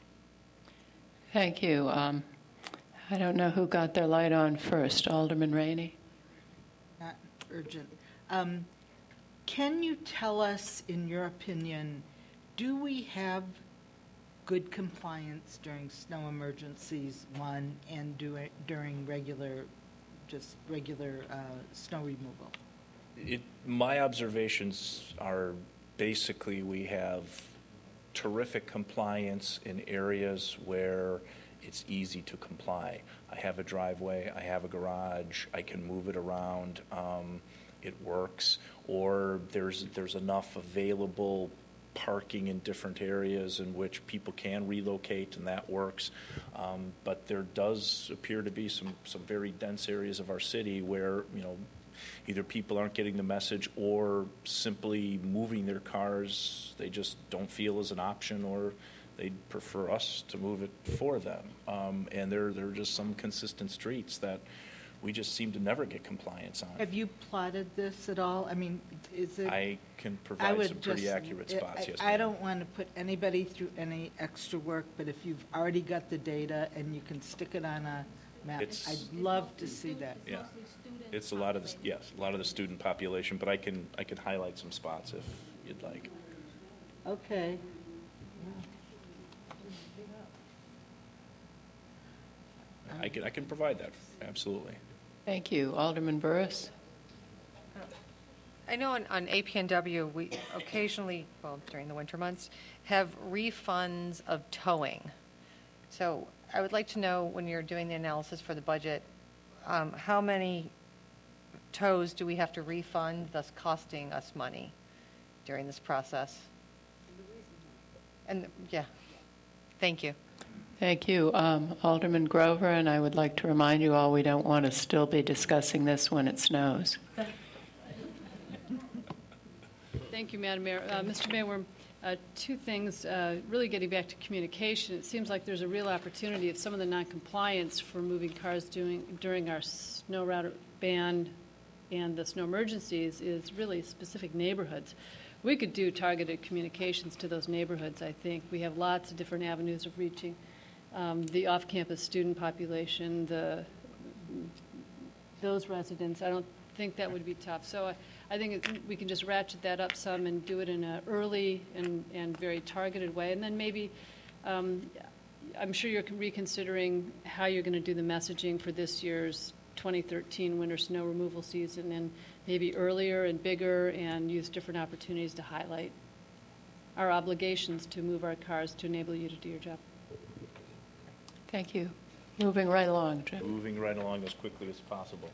Thank you. I don't know who got their light on first. Alderman Rainey? Not urgent. Can you tell us, in your opinion, do we have good compliance during snow emergencies, one, and during regular snow removal? My observations are basically we have terrific compliance in areas where it's easy to comply. I have a driveway, I have a garage, I can move it around, it works, or there's enough available parking in different areas in which people can relocate, and that works. But there does appear to be some very dense areas of our city where, either people aren't getting the message or simply moving their cars, they just don't feel is an option, or they'd prefer us to move it for them. And there are just some consistent streets that we just seem to never get compliance on. Have you plotted this at all? I mean, is it? I can provide some pretty accurate spots, yes. I don't want to put anybody through any extra work, but if you've already got the data and you can stick it on a map, I'd love to see that. Yeah, it's a lot of the student population, but I can highlight some spots if you'd like. Okay. I can provide that, absolutely. Thank you. Alderman Burris? I know on APNW, we occasionally, during the winter months, have refunds of towing. So I would like to know, when you're doing the analysis for the budget, how many tows do we have to refund, thus costing us money during this process? And, thank you. Thank you. Alderman Grover, and I would like to remind you all, we don't want to still be discussing this when it snows. Thank you, Madam Mayor. Mr. Mayor, two things, really getting back to communication. It seems like there's a real opportunity if some of the noncompliance for moving cars during our snow route ban and the snow emergencies is really specific neighborhoods. We could do targeted communications to those neighborhoods, I think. We have lots of different avenues of reaching the off-campus student population, those residents. I don't think that would be tough. So I think we can just ratchet that up some and do it in an early and very targeted way. And then maybe, I'm sure you're reconsidering how you're going to do the messaging for this year's 2013 winter snow removal season, and maybe earlier and bigger, and use different opportunities to highlight our obligations to move our cars to enable you to do your job. Thank you. Moving right along, Jim. Moving right along as quickly as possible.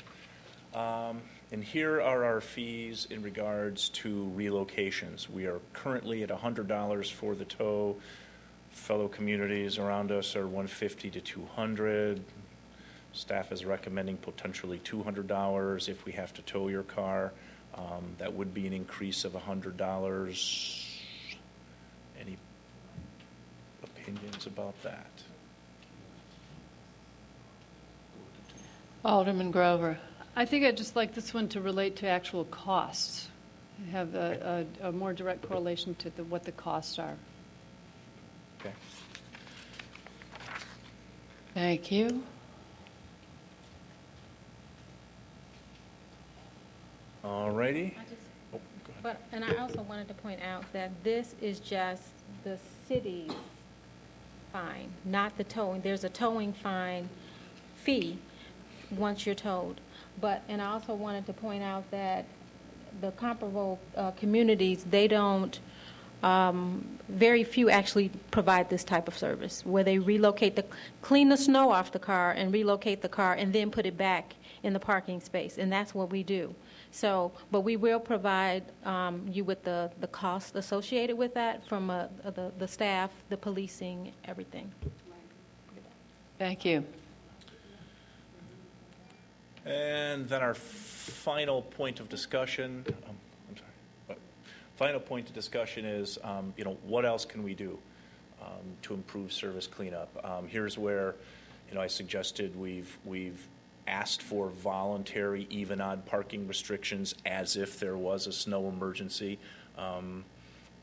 And here are our fees in regards to relocations. We are currently at $100 for the tow. Fellow communities around us are $150 to $200. Staff is recommending potentially $200 if we have to tow your car. That would be an increase of $100. Any opinions about that? Alderman Grover. I think I'd just like this one to relate to actual costs, have a more direct correlation to what the costs are. Okay. Thank you. All righty. And I also wanted to point out that this is just the city's fine, not the towing. There's a towing fine fee once you're towed. And I also wanted to point out that the comparable communities, they don't, very few actually provide this type of service, where they clean the snow off the car and relocate the car and then put it back in the parking space, and that's what we do. So, but we will provide you with the cost associated with that from the staff, the policing, everything. Thank you. And then our final point of discussion, is, what else can we do to improve service cleanup? Here's where, I suggested we've asked for voluntary even odd parking restrictions as if there was a snow emergency.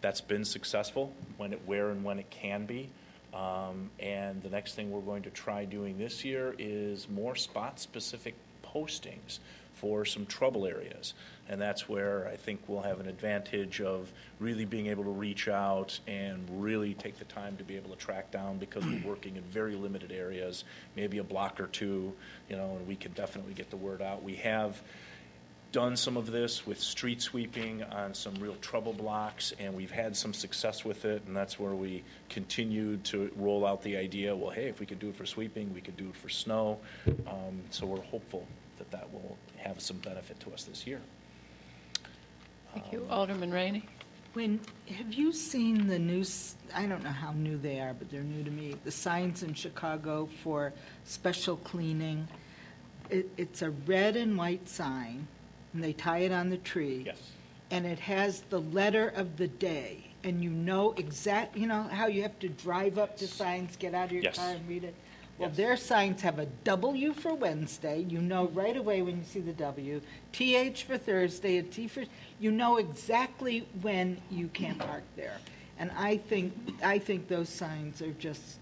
That's been successful where and when it can be. And the next thing we're going to try doing this year is more spot-specific postings for some trouble areas. And that's where I think we'll have an advantage of really being able to reach out and really take the time to be able to track down, because we're working in very limited areas, maybe a block or two, and we can definitely get the word out. We have done some of this with street sweeping on some real trouble blocks, and we've had some success with it, and that's where we continue to roll out the idea, well, hey, if we could do it for sweeping, we could do it for snow. So we're hopeful that will have some benefit to us this year. Thank you. Alderman Rainey. Have you seen the new, I don't know how new they are, but they're new to me, the signs in Chicago for special cleaning? It's a red and white sign, and they tie it on the tree. Yes. And it has the letter of the day, and how you have to drive up to signs, get out of your car and read it? Well, their signs have a W for Wednesday. You know right away when you see the W. TH for Thursday, a T for... You know exactly when you can't park there. And I think those signs are just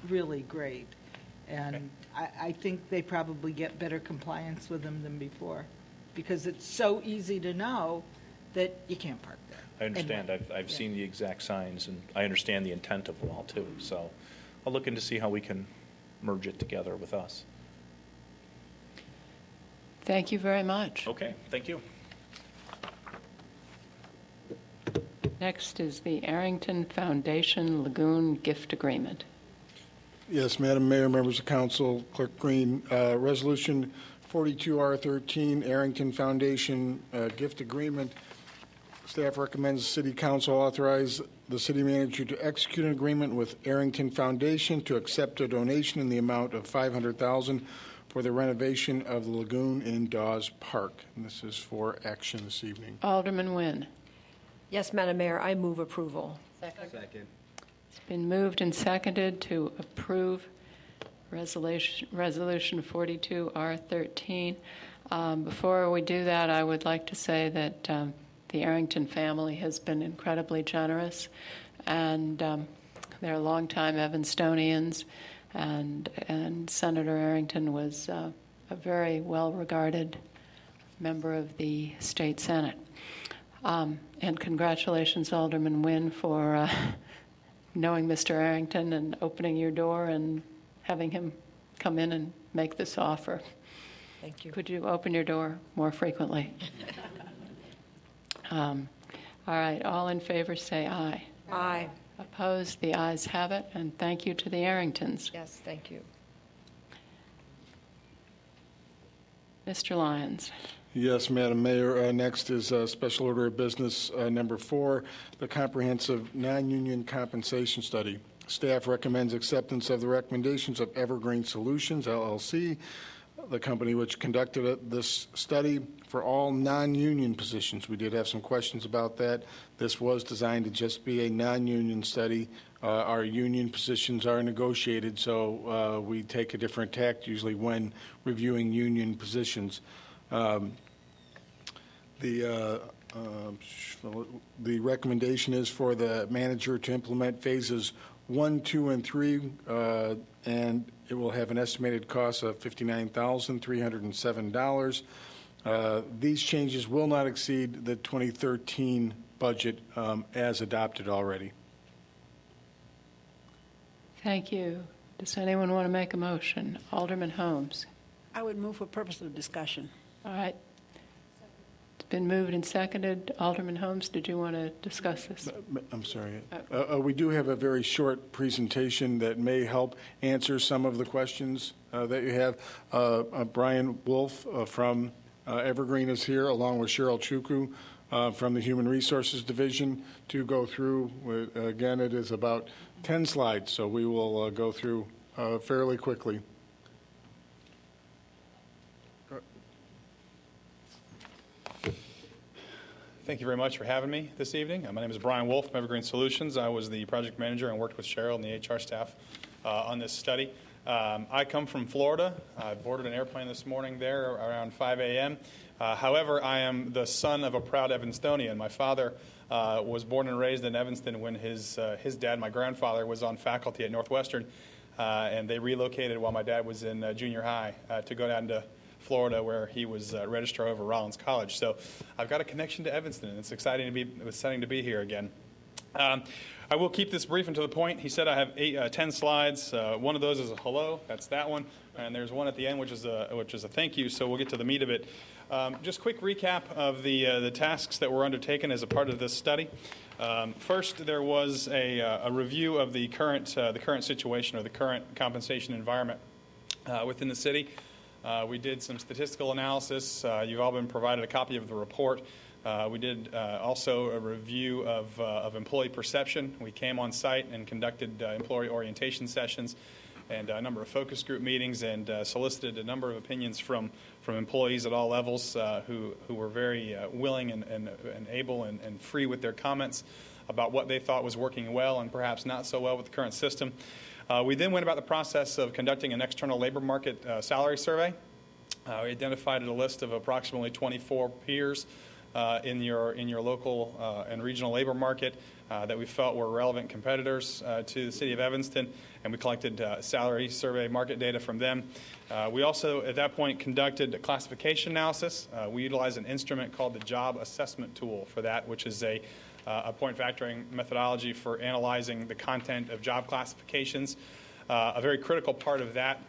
really great. And I think they probably get better compliance with them than before, because it's so easy to know that you can't park there. I understand. I've seen the exact signs, and I understand the intent of them all, too. So I'll look into see how we can merge it together with us. Thank you very much. Okay, thank you. Next is the Arrington Foundation Lagoon Gift Agreement. Yes, Madam Mayor, members of council, Clerk Green, Resolution 42R13, Arrington Foundation Gift Agreement. Staff recommends the City Council authorize the City Manager to execute an agreement with Arrington Foundation to accept a donation in the amount of $500,000 for the renovation of the lagoon in Dawes Park. And this is for action this evening. Alderman Nguyen. Yes, Madam Mayor, I move approval. Second. It's been moved and seconded to approve Resolution 42R13. Before we do that, I would like to say that the Arrington family has been incredibly generous, and they're longtime Evanstonians, and Senator Arrington was a very well-regarded member of the state Senate. And congratulations, Alderman Nguyen, for knowing Mr. Arrington and opening your door and having him come in and make this offer. Thank you. Could you open your door more frequently? All right, all in favor say aye. Aye. Opposed? The ayes have it, and thank you to the Arringtons. Yes, thank you. Mr. Lyons. Yes, Madam Mayor. Next is Special Order of Business number 4, the Comprehensive Non-Union Compensation Study. Staff recommends acceptance of the recommendations of Evergreen Solutions, LLC, the company which conducted this study for all non-union positions. We did have some questions about that. This was designed to just be a non-union study. Our union positions are negotiated, so we take a different tact usually when reviewing union positions. The recommendation is for the manager to implement phases 1, 2, and 3, and it will have an estimated cost of $59,307. These changes will not exceed the 2013 budget as adopted already. Thank you. Does anyone want to make a motion? Alderman Holmes. I would move for purpose of discussion. All right. It's been moved and seconded. Alderman Holmes, did you want to discuss this? I'm sorry. We do have a very short presentation that may help answer some of the questions that you have. Brian Wolf from Evergreen is here, along with Cheryl Chukwu from the Human Resources Division to go through. Again, it is about 10 slides, so we will go through fairly quickly. Thank you very much for having me this evening. My name is Brian Wolf from Evergreen Solutions. I was the project manager and worked with Cheryl and the HR staff on this study. I come from Florida. I boarded an airplane this morning there around 5 a.m. However, I am the son of a proud Evanstonian. My father was born and raised in Evanston when his dad, my grandfather, was on faculty at Northwestern, and they relocated while my dad was in junior high to go down to Florida, where he was registrar over Rollins College. So I've got a connection to Evanston, and it's exciting to be here again. I will keep this brief and to the point. He said I have 10 slides. One of those is a hello. That's that one. And there's one at the end, which is a thank you. So we'll get to the meat of it. Just quick recap of the tasks that were undertaken as a part of this study. First, there was a review of the current situation or the current compensation environment within the city. We did some statistical analysis. You've all been provided a copy of the report. We did also a review of employee perception. We came on site and conducted employee orientation sessions and a number of focus group meetings and solicited a number of opinions from employees at all levels who were very willing and able and free with their comments about what they thought was working well and perhaps not so well with the current system. We then went about the process of conducting an external labor market salary survey. We identified a list of approximately 24 peers in your local and regional labor market that we felt were relevant competitors to the city of Evanston, and we collected salary survey market data from them. We also, at that point, conducted a classification analysis. We utilized an instrument called the Job Assessment Tool for that, which is a point factoring methodology for analyzing the content of job classifications. A very critical part of that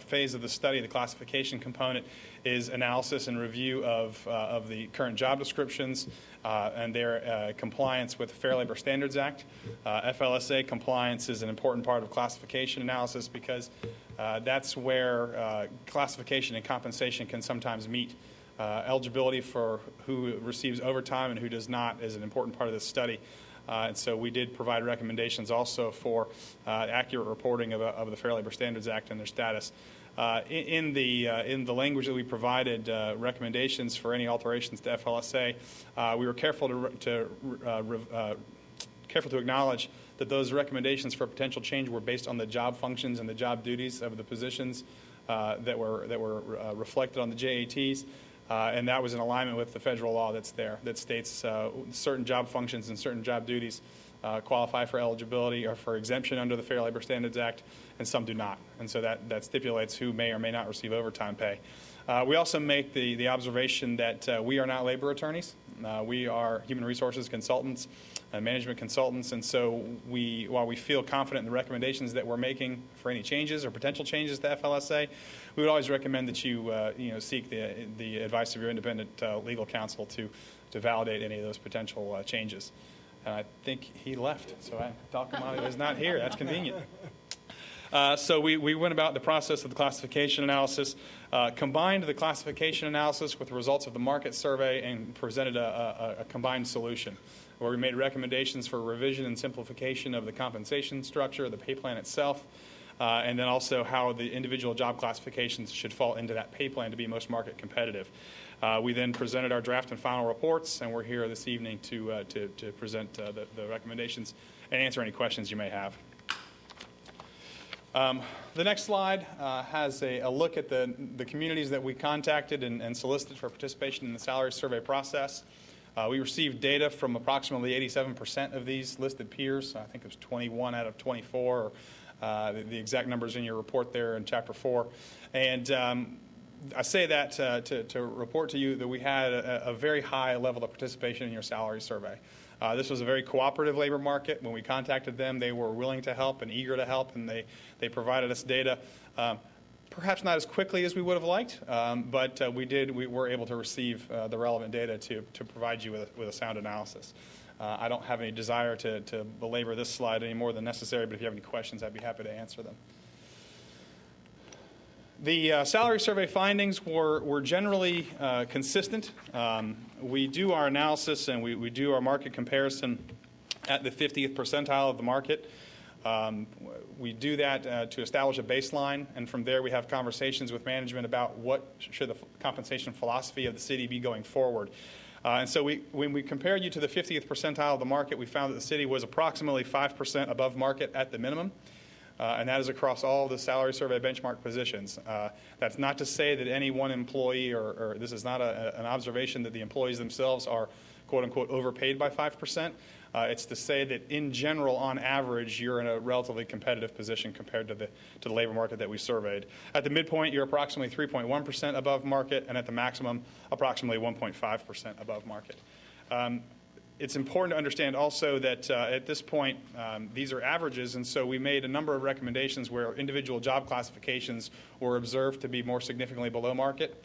phase of the study, the classification component, is analysis and review of the current job descriptions and their compliance with the Fair Labor Standards Act. FLSA compliance is an important part of classification analysis because that's where classification and compensation can sometimes meet. Eligibility for who receives overtime and who does not is an important part of this study. And so we did provide recommendations also for accurate reporting of the Fair Labor Standards Act and their status. In the language that we provided, recommendations for any alterations to FLSA, we were careful to acknowledge that those recommendations for potential change were based on the job functions and the job duties of the positions that were reflected on the JATs. And that was in alignment with the federal law that's there that states certain job functions and certain job duties qualify for eligibility or for exemption under the Fair Labor Standards Act, and some do not. And so that stipulates who may or may not receive overtime pay. We also make the observation that we are not labor attorneys. We are human resources consultants and management consultants, and so while we feel confident in the recommendations that we're making for any changes or potential changes to FLSA, we would always recommend that you seek the advice of your independent legal counsel to validate any of those potential changes. And I think he left, so I talked him out. He was not here. That's convenient. So we went about the process of the classification analysis, combined the classification analysis with the results of the market survey, and presented a combined solution where we made recommendations for revision and simplification of the compensation structure, the pay plan itself, and then also how the individual job classifications should fall into that pay plan to be most market competitive. We then presented our draft and final reports, and we're here this evening to present the recommendations and answer any questions you may have. The next slide has a look at the communities that we contacted and solicited for participation in the salary survey process. We received data from approximately 87% of these listed peers. I think it was 21 out of 24. The exact numbers in your report there in Chapter 4. And I say that to report to you that we had a very high level of participation in your salary survey. This was a very cooperative labor market. When we contacted them, they were willing to help and eager to help, and they provided us data. Perhaps not as quickly as we would have liked, but we were able to receive the relevant data to provide you with a sound analysis. I don't have any desire to belabor this slide any more than necessary, but if you have any questions, I'd be happy to answer them. The salary survey findings were generally consistent. We do our analysis and we do our market comparison at the 50th percentile of the market. We do that to establish a baseline, and from there we have conversations with management about what should the compensation philosophy of the city be going forward. And so when we compared you to the 50th percentile of the market, we found that the city was approximately 5% above market at the minimum. And that is across all the salary survey benchmark positions. That's not to say that any one employee, or this is not an observation that the employees themselves are, quote unquote, overpaid by 5%. It's to say that in general, on average, you're in a relatively competitive position compared to the labor market that we surveyed. At the midpoint, you're approximately 3.1% above market, and at the maximum, approximately 1.5% above market. It's important to understand also that at this point, these are averages, and so we made a number of recommendations where individual job classifications were observed to be more significantly below market.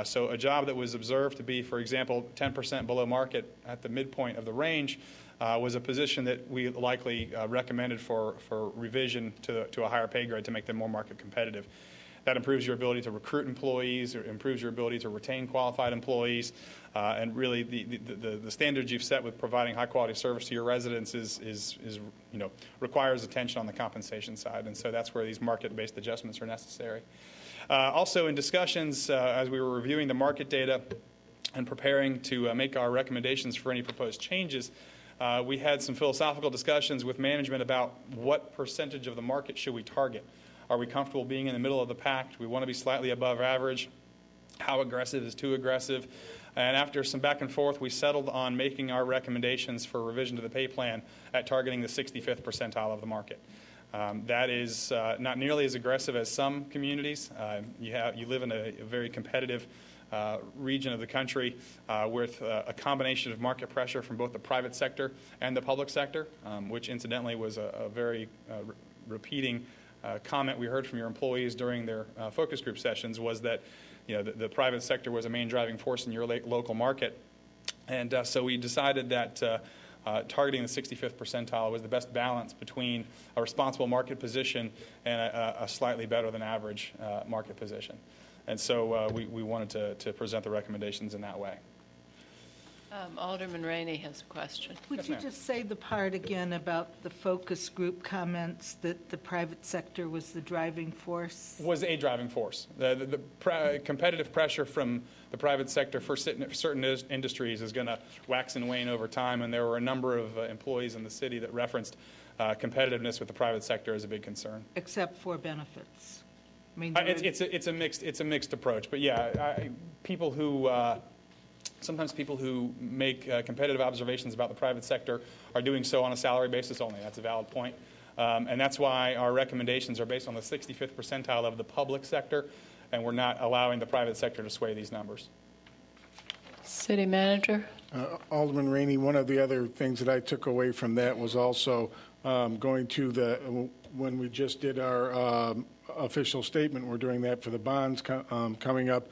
So a job that was observed to be, for example, 10% below market at the midpoint of the range was a position that we likely recommended for revision to a higher pay grade to make them more market competitive. That improves your ability to recruit employees, or improves your ability to retain qualified employees, and really the standards you've set with providing high quality service to your residents requires attention on the compensation side, and so that's where these market-based adjustments are necessary. Also, in discussions as we were reviewing the market data and preparing to make our recommendations for any proposed changes, we had some philosophical discussions with management about what percentage of the market should we target. Are we comfortable being in the middle of the pack? Do we want to be slightly above average? How aggressive is too aggressive? And after some back and forth, we settled on making our recommendations for revision to the pay plan at targeting the 65th percentile of the market. That is not nearly as aggressive as some communities. You live in a very competitive region of the country with a combination of market pressure from both the private sector and the public sector, which incidentally was a very repeating comment we heard from your employees during their focus group sessions, was that the private sector was a main driving force in your local market. And so we decided that targeting the 65th percentile was the best balance between a responsible market position and a slightly better than average market position. And so we wanted to present the recommendations in that way. Alderman Rainey has a question. Would you just say the part again about the focus group comments that the private sector was the driving force? Was a driving force. The competitive pressure from the private sector for certain industries is going to wax and wane over time, and there were a number of employees in the city that referenced competitiveness with the private sector as a big concern. Except for benefits. I mean, it's a mixed approach, but yeah, sometimes people who make competitive observations about the private sector are doing so on a salary basis only. That's a valid point. And that's why our recommendations are based on the 65th percentile of the public sector, and we're not allowing the private sector to sway these numbers. City Manager? Alderman Rainey, one of the other things that I took away from that was also going to when we just did our official statement, we're doing that for the bonds coming up.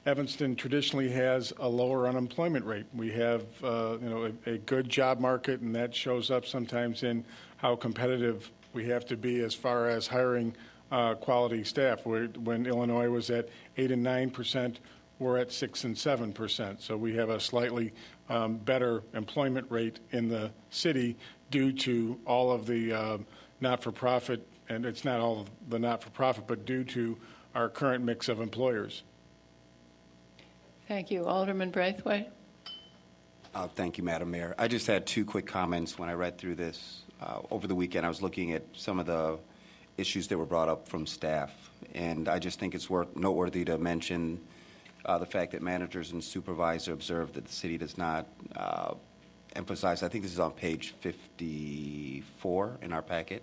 Evanston traditionally has a lower unemployment rate. We have, a good job market, and that shows up sometimes in how competitive we have to be as far as hiring quality staff. When Illinois was at 8% and 9%, we're at 6% and 7%. So we have a slightly better employment rate in the city due to all of the not-for-profit, and it's not all of the not-for-profit, but due to our current mix of employers. Thank you. Alderman Braithwaite? Thank you, Madam Mayor. I just had two quick comments when I read through this. Over the weekend, I was looking at some of the issues that were brought up from staff, and I just think it's noteworthy to mention the fact that managers and supervisors observed that the city does not emphasize, I think this is on page 54 in our packet,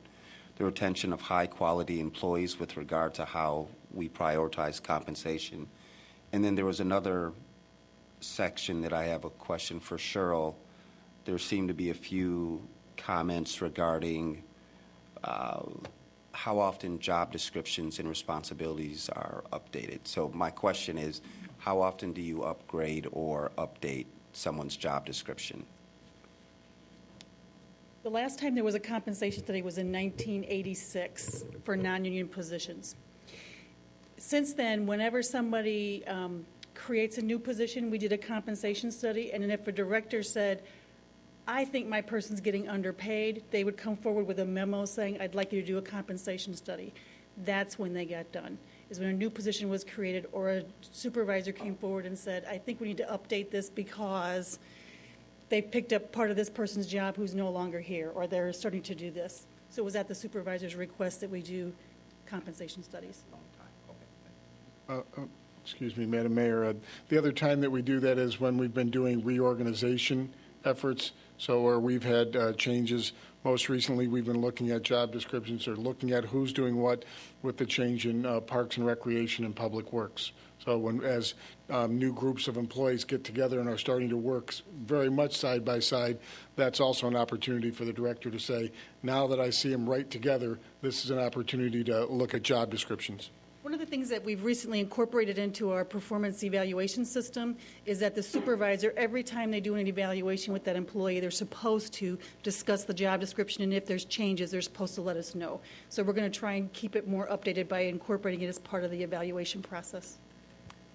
the retention of high-quality employees with regard to how we prioritize compensation And then there was another section that I have a question for Cheryl. There seemed to be a few comments regarding how often job descriptions and responsibilities are updated. So my question is, how often do you upgrade or update someone's job description? The last time there was a compensation study was in 1986 for non-union positions. Since then, whenever somebody creates a new position, we did a compensation study, and then if a director said, I think my person's getting underpaid, they would come forward with a memo saying, I'd like you to do a compensation study. That's when they got done, is when a new position was created or a supervisor came forward and said, I think we need to update this because they picked up part of this person's job who's no longer here, or they're starting to do this. So it was at the supervisor's request that we do compensation studies. Excuse me, Madam Mayor. The other time that we do that is when we've been doing reorganization efforts. So where we've had changes, most recently we've been looking at job descriptions or looking at who's doing what with the change in Parks and Recreation and Public Works. So as new groups of employees get together and are starting to work very much side by side, that's also an opportunity for the director to say, now that I see them right together, this is an opportunity to look at job descriptions. One of the things that we've recently incorporated into our performance evaluation system is that the supervisor, every time they do an evaluation with that employee, they're supposed to discuss the job description, and if there's changes, they're supposed to let us know. So we're going to try and keep it more updated by incorporating it as part of the evaluation process.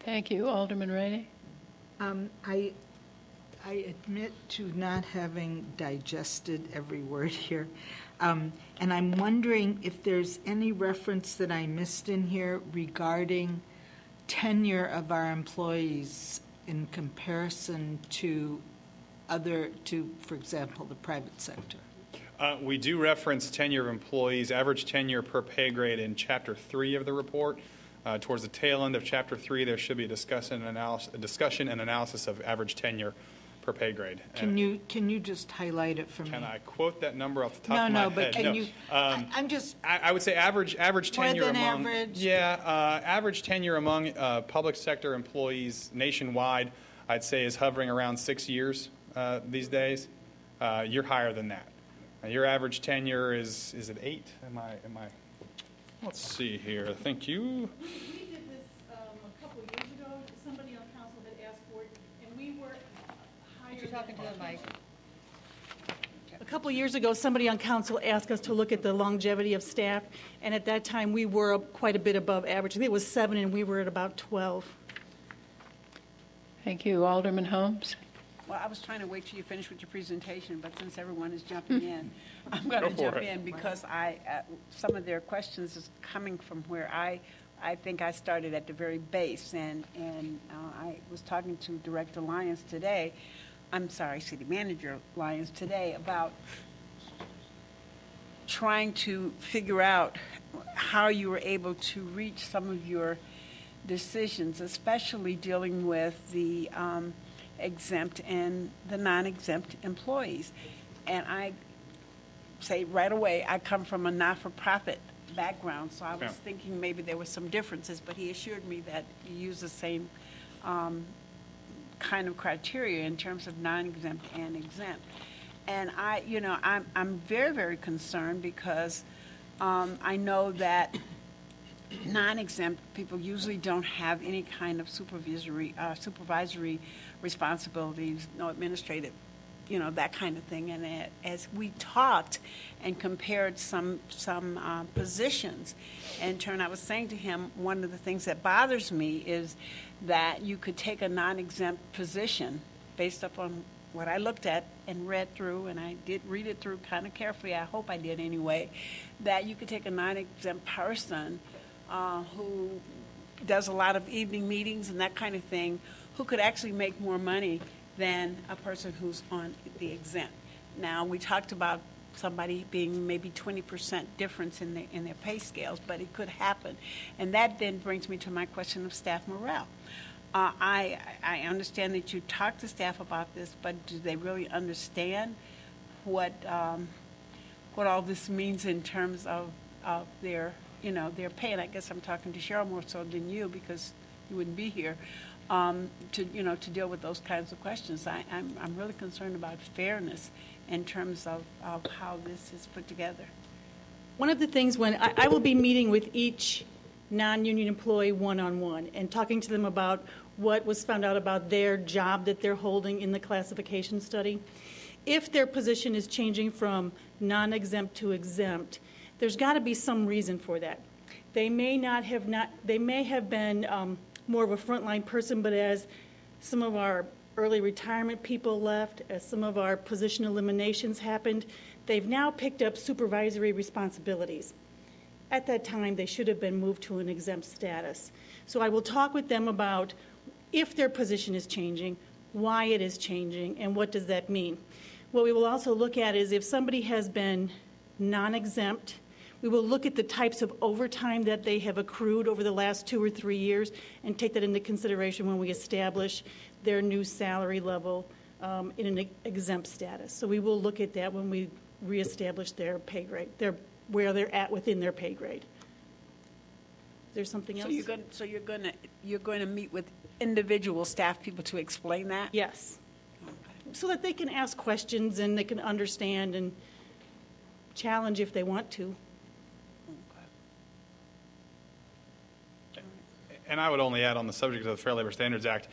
Thank you. Alderman Rainey? I admit to not having digested every word here. And I'm wondering if there's any reference that I missed in here regarding tenure of our employees in comparison to for example, the private sector. We do reference tenure of employees, average tenure per pay grade in Chapter 3 of the report. Towards the tail end of Chapter 3, there should be a discussion and analysis of average tenure per pay grade. Can you just highlight it for me? Can I quote that number off the top of my head? But can you? I'm just. I would say average tenure more than among average. Average tenure among public sector employees nationwide, I'd say, is hovering around 6 years these days. You're higher than that. Your average tenure is it 8? Am I? Let's see here. Thank you. We did this a couple of years ago. Somebody on council had asked for it, and we were higher. You're talking to the mic. A couple of years ago, somebody on council asked us to look at the longevity of staff, and at that time, we were quite a bit above average. I think it was 7, and we were at about 12. Thank you. Alderman Holmes? Well, I was trying to wait till you finish with your presentation, but since everyone is jumping in, I'm going to jump in because some of their questions is coming from where I think I started at the very base, and I was talking to Director Lyons today. I'm sorry, City Manager Lyons today about trying to figure out how you were able to reach some of your decisions, especially dealing with the exempt and the non-exempt employees. And I say right away, I come from a not-for-profit background, so I was thinking maybe there were some differences, but he assured me that you use the same kind of criteria in terms of non-exempt and exempt. And I'm very, very concerned because I know that non-exempt people usually don't have any kind of supervisory responsibilities, no administrative, that kind of thing. And as we talked and compared some positions, in turn, I was saying to him, one of the things that bothers me is that you could take a non-exempt position based upon what I looked at and read through, and I did read it through kind of carefully, I hope I did anyway, that you could take a non-exempt person who does a lot of evening meetings and that kind of thing, who could actually make more money than a person who's on the exempt. Now, we talked about somebody being maybe 20% difference in their pay scales, but it could happen. And that then brings me to my question of staff morale. I understand that you talk to staff about this, but do they really understand what all this means in terms of their their pay? And I guess I'm talking to Cheryl more so than you, because you wouldn't be here, to deal with those kinds of questions. I'm really concerned about fairness in terms of how this is put together. One of the things when I will be meeting with each non-union employee one-on-one and talking to them about what was found out about their job that they're holding in the classification study. If their position is changing from non-exempt to exempt, there's got to be some reason for that. They may have been more of a frontline person, but as some of our early retirement people left, as some of our position eliminations happened, they've now picked up supervisory responsibilities. At that time, they should have been moved to an exempt status. So I will talk with them about if their position is changing, why it is changing, and what does that mean. What we will also look at is if somebody has been non-exempt, we will look at the types of overtime that they have accrued over the last 2 or 3 years and take that into consideration when we establish their new salary level in an exempt status. So we will look at that when we reestablish their pay grade, where they're at within their pay grade. There's something else? So you're going to meet with individual staff people to explain that? Yes. So that they can ask questions and they can understand and challenge if they want to. And I would only add on the subject of the Fair Labor Standards Act,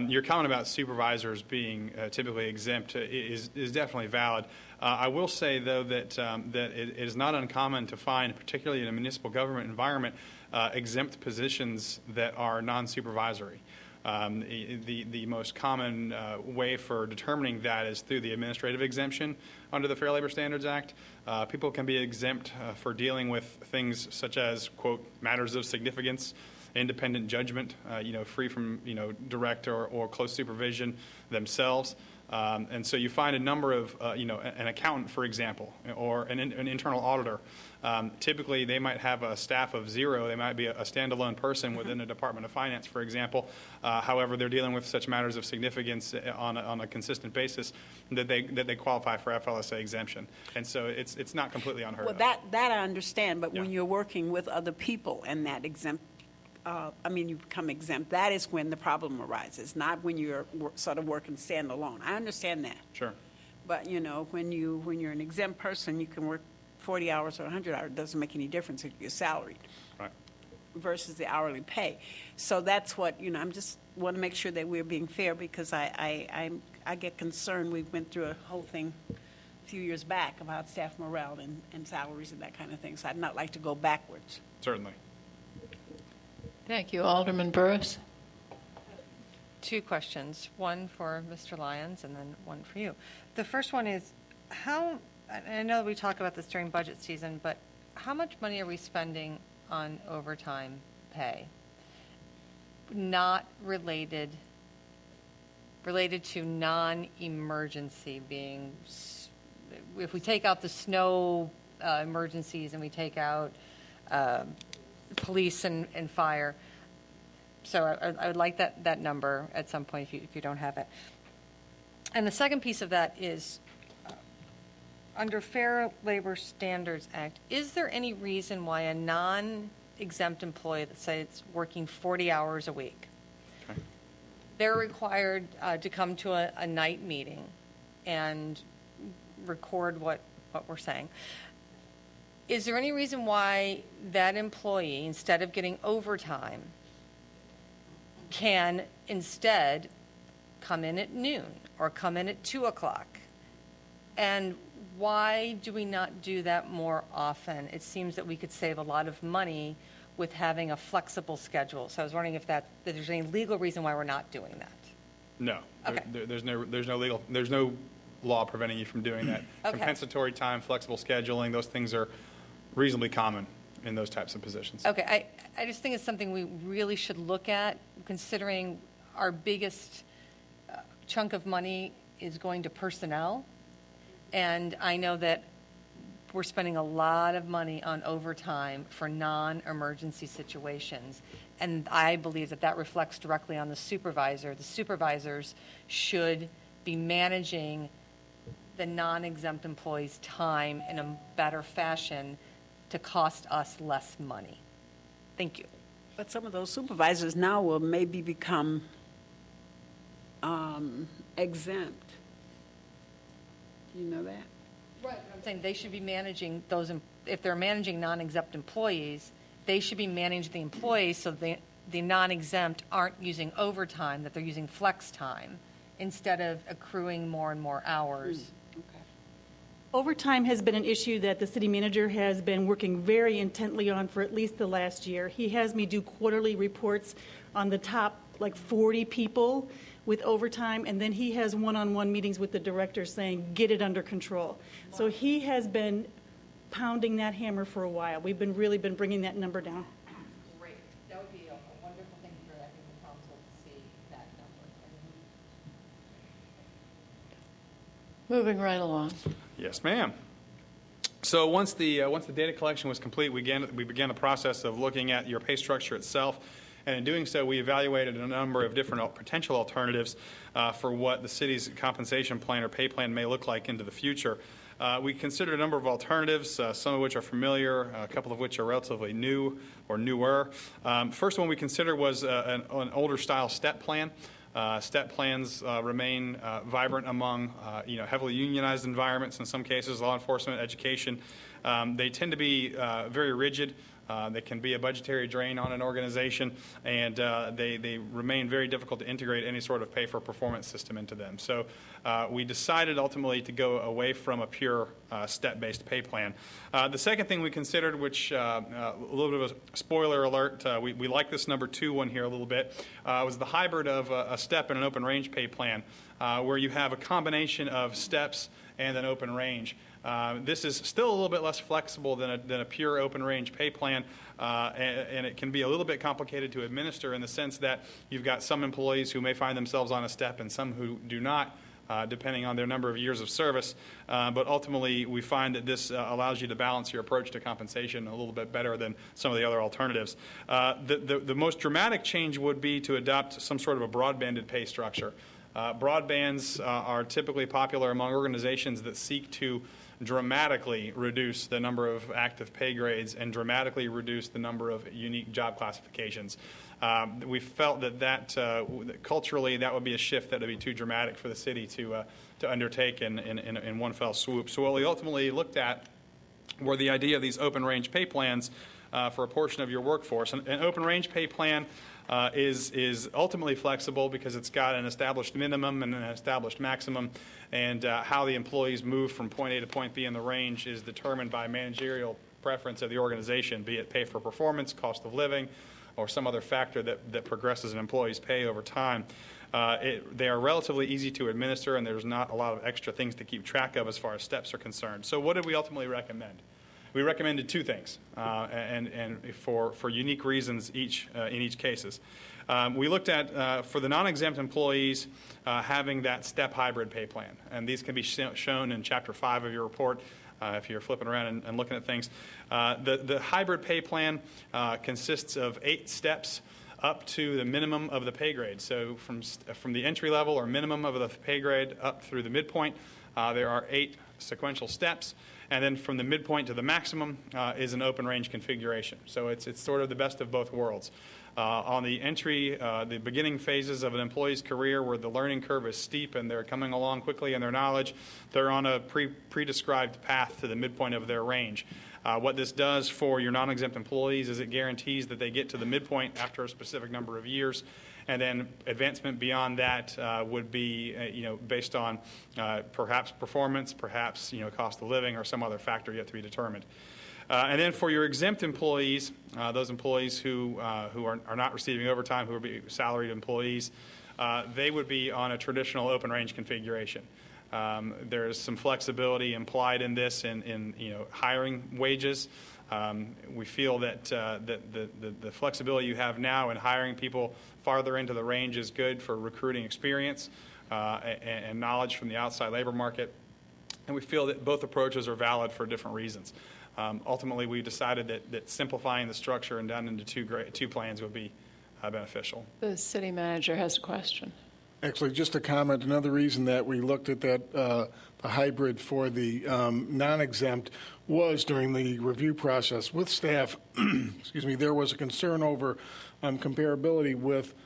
your comment about supervisors being typically exempt is definitely valid. I will say, though, that it is not uncommon to find, particularly in a municipal government environment, exempt positions that are non-supervisory. The most common way for determining that is through the administrative exemption under the Fair Labor Standards Act. People can be exempt for dealing with things such as, quote, matters of significance, independent judgment, free from, direct or close supervision themselves. And so you find a number of, an accountant, for example, or an internal auditor. Typically, they might have a staff of 0. They might be a standalone person within a Department of Finance, for example. However, they're dealing with such matters of significance on a consistent basis that they qualify for FLSA exemption. And so it's not completely unheard of. Well, that I understand, but when you're working with other people and that exempt, you become exempt, that is when the problem arises, not when you're sort of working standalone. I understand that. Sure. But, when you're an exempt person, you can work 40 hours or 100 hours. It doesn't make any difference if you're salaried. Right. Versus the hourly pay. So that's what, I'm just want to make sure that we're being fair because I get concerned. We went through a whole thing a few years back about staff morale and salaries and that kind of thing. So I'd not like to go backwards. Certainly. Thank you. Alderman Burris. 2 questions, one for Mr. Lyons and then one for you. The first one is and I know we talk about this during budget season, but how much money are we spending on overtime pay? Not related to non-emergency being, if we take out the snow emergencies and we take out police and fire. So I would like that number at some point if you don't have it. And the second piece of that is, under Fair Labor Standards Act, is there any reason why a non-exempt employee, let's say it's working 40 hours a week, they're required to come to a night meeting and record what we're saying? Is there any reason why that employee, instead of getting overtime, can instead come in at noon or come in at 2 o'clock? And why do we not do that more often? It seems that we could save a lot of money with having a flexible schedule. So I was wondering if there's any legal reason why we're not doing that. No. Okay. There's no law preventing you from doing that. Okay. Compensatory time, flexible scheduling, those things are reasonably common in those types of positions. Okay, I just think it's something we really should look at, considering our biggest chunk of money is going to personnel. And I know that we're spending a lot of money on overtime for non-emergency situations. And I believe that reflects directly on the supervisor. The supervisors should be managing the non-exempt employees' time in a better fashion to cost us less money. Thank you. But some of those supervisors now will maybe become exempt. Do you know that? Right. I'm saying they should be managing those, if they're managing non-exempt employees, they should be managing the employees so the non-exempt aren't using overtime, that they're using flex time instead of accruing more and more hours. Overtime has been an issue that the city manager has been working very intently on for at least the last year. He has me do quarterly reports on the top, like 40 people with overtime, and then he has one-on-one meetings with the director saying, get it under control. So he has been pounding that hammer for a while. We've really been bringing that number down. Great. That would be a wonderful thing for, I think, the council to see that number. Moving right along. Yes, ma'am. So once the data collection was complete, we began the process of looking at your pay structure itself. And in doing so, we evaluated a number of different potential alternatives for what the city's compensation plan or pay plan may look like into the future. We considered a number of alternatives, some of which are familiar, a couple of which are relatively new or newer. First one we considered was an older style step plan. Step plans remain vibrant among heavily unionized environments in some cases, law enforcement, education. They tend to be very rigid. They can be a budgetary drain on an organization, and they remain very difficult to integrate any sort of pay-for-performance system into them. So we decided ultimately to go away from a pure step-based pay plan. The second thing we considered, which a little bit of a spoiler alert, we like this number 2 one here a little bit, was the hybrid of a step and an open range pay plan, where you have a combination of steps and an open range. This is still a little bit less flexible than a pure open range pay plan, and it can be a little bit complicated to administer in the sense that you've got some employees who may find themselves on a step and some who do not, depending on their number of years of service. But ultimately, we find that this allows you to balance your approach to compensation a little bit better than some of the other alternatives. The most dramatic change would be to adopt some sort of a broad-banded pay structure. Broadbands are typically popular among organizations that seek to dramatically reduce the number of active pay grades and dramatically reduce the number of unique job classifications. We felt that culturally that would be a shift that would be too dramatic for the city to undertake in one fell swoop. So what we ultimately looked at were the idea of these open range pay plans for a portion of your workforce. An open range pay plan is ultimately flexible because it's got an established minimum and an established maximum, and how the employees move from point A to point B in the range is determined by managerial preference of the organization, be it pay for performance, cost of living, or some other factor that progresses an employee's pay over time. They are relatively easy to administer, and there's not a lot of extra things to keep track of as far as steps are concerned. So what did we ultimately recommend? We recommended 2 things, and for unique reasons in each cases. We looked at, for the non-exempt employees, having that step hybrid pay plan. And these can be shown in Chapter 5 of your report if you're flipping around and looking at things. The hybrid pay plan consists of 8 steps up to the minimum of the pay grade. So from the entry level or minimum of the pay grade up through the midpoint, there are 8 sequential steps. And then from the midpoint to the maximum is an open range configuration. So it's sort of the best of both worlds. On the entry, the beginning phases of an employee's career where the learning curve is steep and they're coming along quickly in their knowledge, they're on a pre-described path to the midpoint of their range. What this does for your non-exempt employees is it guarantees that they get to the midpoint after a specific number of years. And then advancement beyond that would be, based on perhaps performance, perhaps, cost of living, or some other factor yet to be determined. And then for your exempt employees, those employees who are not receiving overtime, who would be salaried employees, they would be on a traditional open range configuration. There's some flexibility implied in this in hiring wages. We feel that the flexibility you have now in hiring people farther into the range is good for recruiting experience and knowledge from the outside labor market. And we feel that both approaches are valid for different reasons. Ultimately, we decided that simplifying the structure and down into two plans would be beneficial. The city manager has a question. Actually, just a comment, another reason that we looked at that, the hybrid for the non-exempt was during the review process with staff, excuse me, there was a concern over comparability with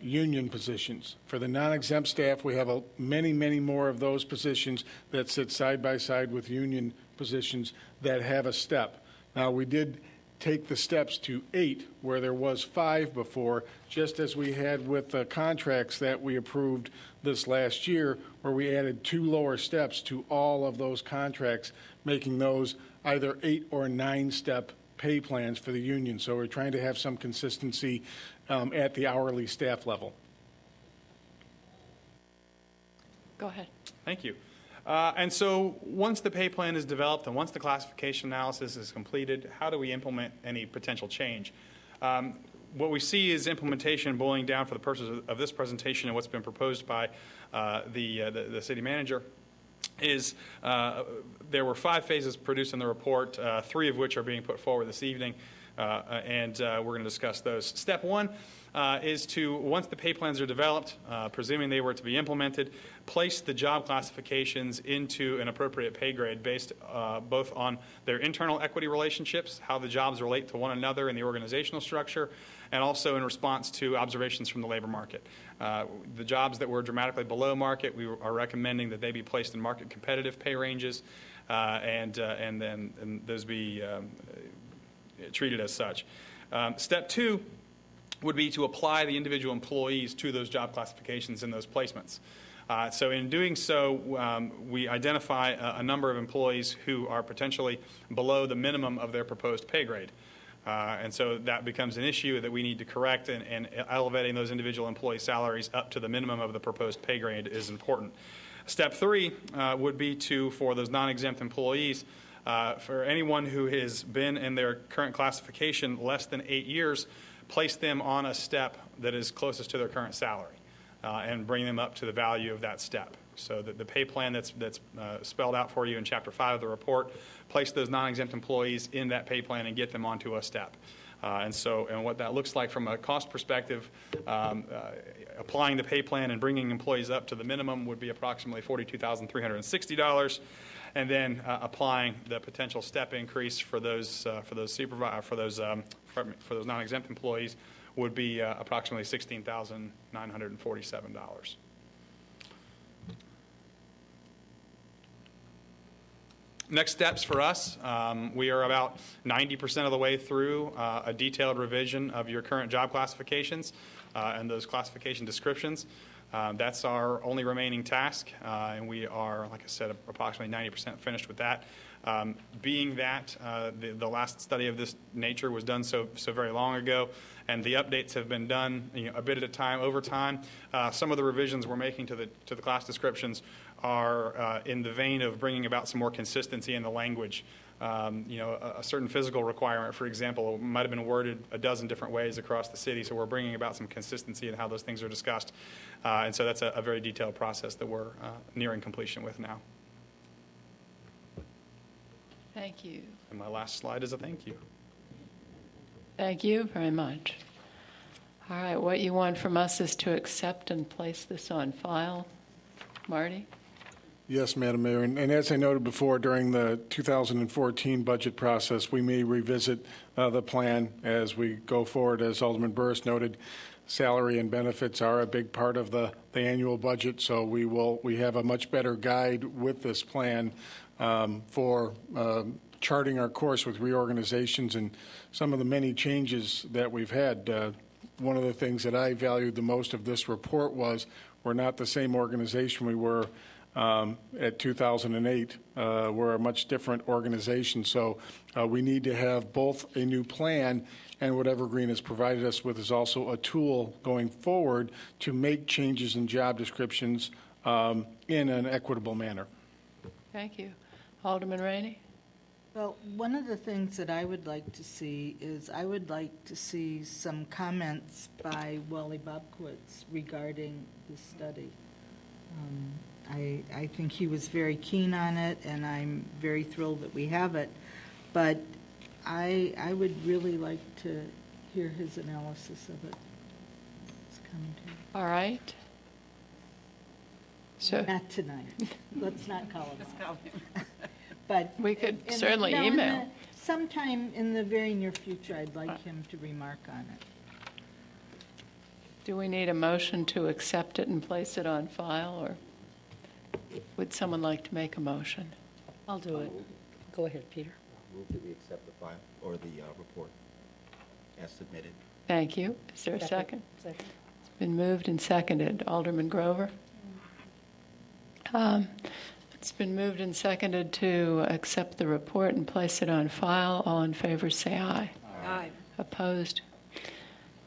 union positions. For the non-exempt staff, we have many, many more of those positions that sit side by side with union positions that have a step. Now, we did take the steps to 8, where there was 5 before, just as we had with the contracts that we approved this last year, where we added 2 lower steps to all of those contracts, making those either 8 or 9-step pay plans for the union. So we're trying to have some consistency at the hourly staff level. Go ahead. Thank you. And so once the pay plan is developed and once the classification analysis is completed, how do we implement any potential change? What we see is implementation boiling down for the purposes of this presentation and what's been proposed by the city manager is there were 5 phases produced in the report, 3 of which are being put forward this evening, and we're going to discuss those. Step 1 is to, once the pay plans are developed, presuming they were to be implemented, place the job classifications into an appropriate pay grade based both on their internal equity relationships, how the jobs relate to one another in the organizational structure, and also in response to observations from the labor market. The jobs that were dramatically below market, we are recommending that they be placed in market competitive pay ranges, and then those be treated as such. Step 2 would be to apply the individual employees to those job classifications and those placements. So in doing so, we identify a number of employees who are potentially below the minimum of their proposed pay grade. And so that becomes an issue that we need to correct, and elevating those individual employee salaries up to the minimum of the proposed pay grade is important. Step 3 would be to, for those non-exempt employees, for anyone who has been in their current classification less than 8 years, place them on a step that is closest to their current salary and bring them up to the value of that step. So that the pay plan that's spelled out for you in Chapter 5 of the report, place those non-exempt employees in that pay plan and get them onto a step. And what that looks like from a cost perspective, applying the pay plan and bringing employees up to the minimum would be approximately $42,360. And then applying the potential step increase for those non-exempt employees would be approximately $16,947. Next steps for us, we are about 90% of the way through a detailed revision of your current job classifications and those classification descriptions. That's our only remaining task, and we are, like I said, approximately 90% finished with that. Being that the last study of this nature was done so very long ago, and the updates have been done a bit at a time over time, some of the revisions we're making to the class descriptions are in the vein of bringing about some more consistency in the language. A certain physical requirement, for example, might have been worded a dozen different ways across the city, so we're bringing about some consistency in how those things are discussed. And so that's a very detailed process that we're nearing completion with now. Thank you. And my last slide is a thank you. Thank you very much. All right, what you want from us is to accept and place this on file. Marty? Yes, Madam Mayor. And as I noted before, during the 2014 budget process, we may revisit the plan as we go forward. As Alderman Burris noted, salary and benefits are a big part of the annual budget, so we have a much better guide with this plan for charting our course with reorganizations and some of the many changes that we've had. One of the things that I valued the most of this report was we're not the same organization we were at 2008. We're a much different organization, so we need to have both a new plan, and what Evergreen has provided us with is also a tool going forward to make changes in job descriptions in an equitable manner. Thank you. Alderman Rainey? Well, one of the things that I would like to see is I would like to see some comments by Wally Bobkowitz regarding this study. I think he was very keen on it, and I'm very thrilled that we have it. But I would really like to hear his analysis of it. It's coming to you. All right. So Not tonight. Let's not call him out. But we could in- certainly no, in email. the- Sometime in the very near future, I'd like him to remark on it. Do we need a motion to accept it and place it on file, or would someone like to make a motion? I'll do it. Go ahead, Peter. Move that we accept the file or the report as submitted. Thank you. Is there a second? Second. It's been moved and seconded. Alderman Grover? It's been moved and seconded to accept the report and place it on file. All in favor, say aye. Aye. Opposed?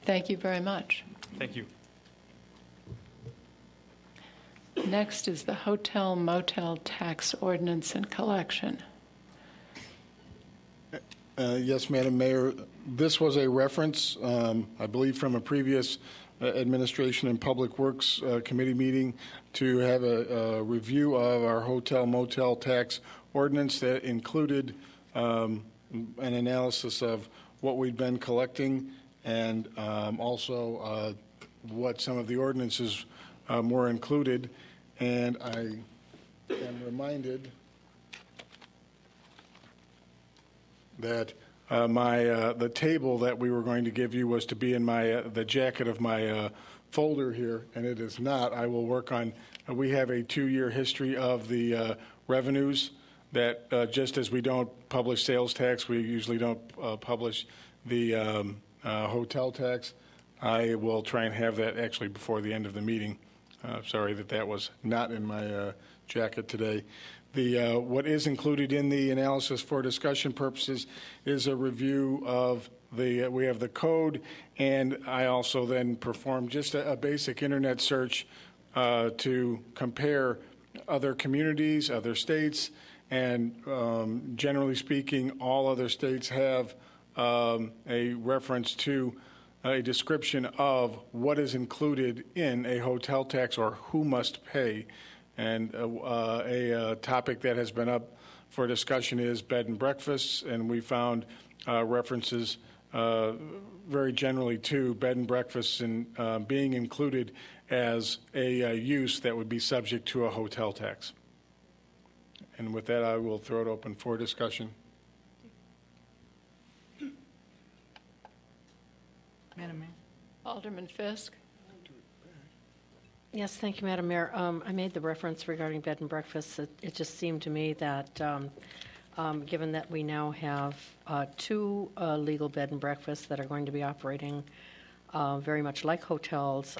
Thank you very much. Thank you. Next is the hotel motel tax ordinance and collection. Yes, Madam Mayor. This was a reference, I believe, from a previous Administration and Public Works Committee meeting to have a review of our hotel motel tax ordinance that included an analysis of what we'd been collecting and also what some of the ordinances were included. And I am reminded that the table that we were going to give you was to be in my the jacket of my folder here, and it is not. I will work on. We have a 2-year history of the revenues that just as we don't publish sales tax, we usually don't publish the hotel tax. I will try and have that actually before the end of the meeting. Sorry that was not in my jacket today. What is included in the analysis for discussion purposes is a review of we have the code, and I also then performed just a basic internet search to compare other communities, other states, and generally speaking, all other states have a reference to a description of what is included in a hotel tax or who must pay. And a topic that has been up for discussion is bed and breakfasts, and we found references very generally to bed and breakfasts and being included as a use that would be subject to a hotel tax. And with that, I will throw it open for discussion. Madam Mayor. Alderman Fisk? Yes, thank you, Madam Mayor. I made the reference regarding bed and breakfasts. It just seemed to me that given that we now have 2 legal bed and breakfasts that are going to be operating very much like hotels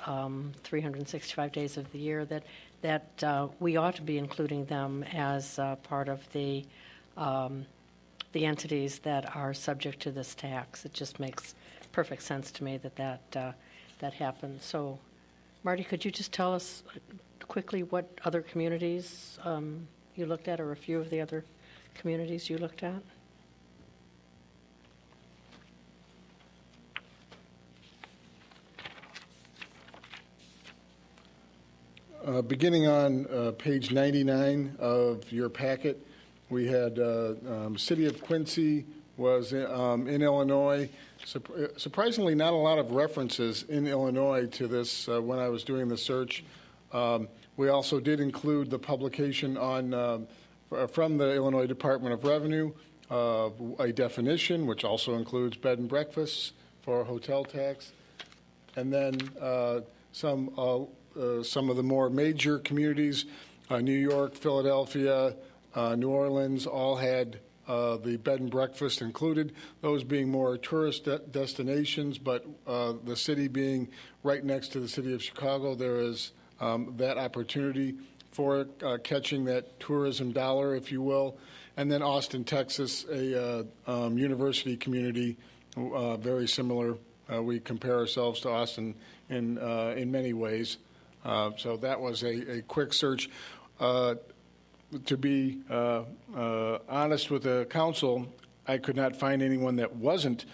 365 days of the year, that we ought to be including them as part of the entities that are subject to this tax. It just makes perfect sense to me that happens. So, Marty, could you just tell us quickly what other communities you looked at, or a few of the other communities you looked at? Beginning on page 99 of your packet, we had City of Quincy was in Illinois. Surprisingly, not a lot of references in Illinois to this when I was doing the search. We also did include the publication from the Illinois Department of Revenue of a definition, which also includes bed and breakfasts for a hotel tax. And then some of the more major communities, New York, Philadelphia, New Orleans, all had the bed and breakfast included, those being more tourist destinations, but the city being right next to the city of Chicago, there is that opportunity for catching that tourism dollar, if you will. And then Austin, Texas, a university community, very similar. We compare ourselves to Austin in many ways. So that was a quick search. To be honest with the council, I could not find anyone that wasn't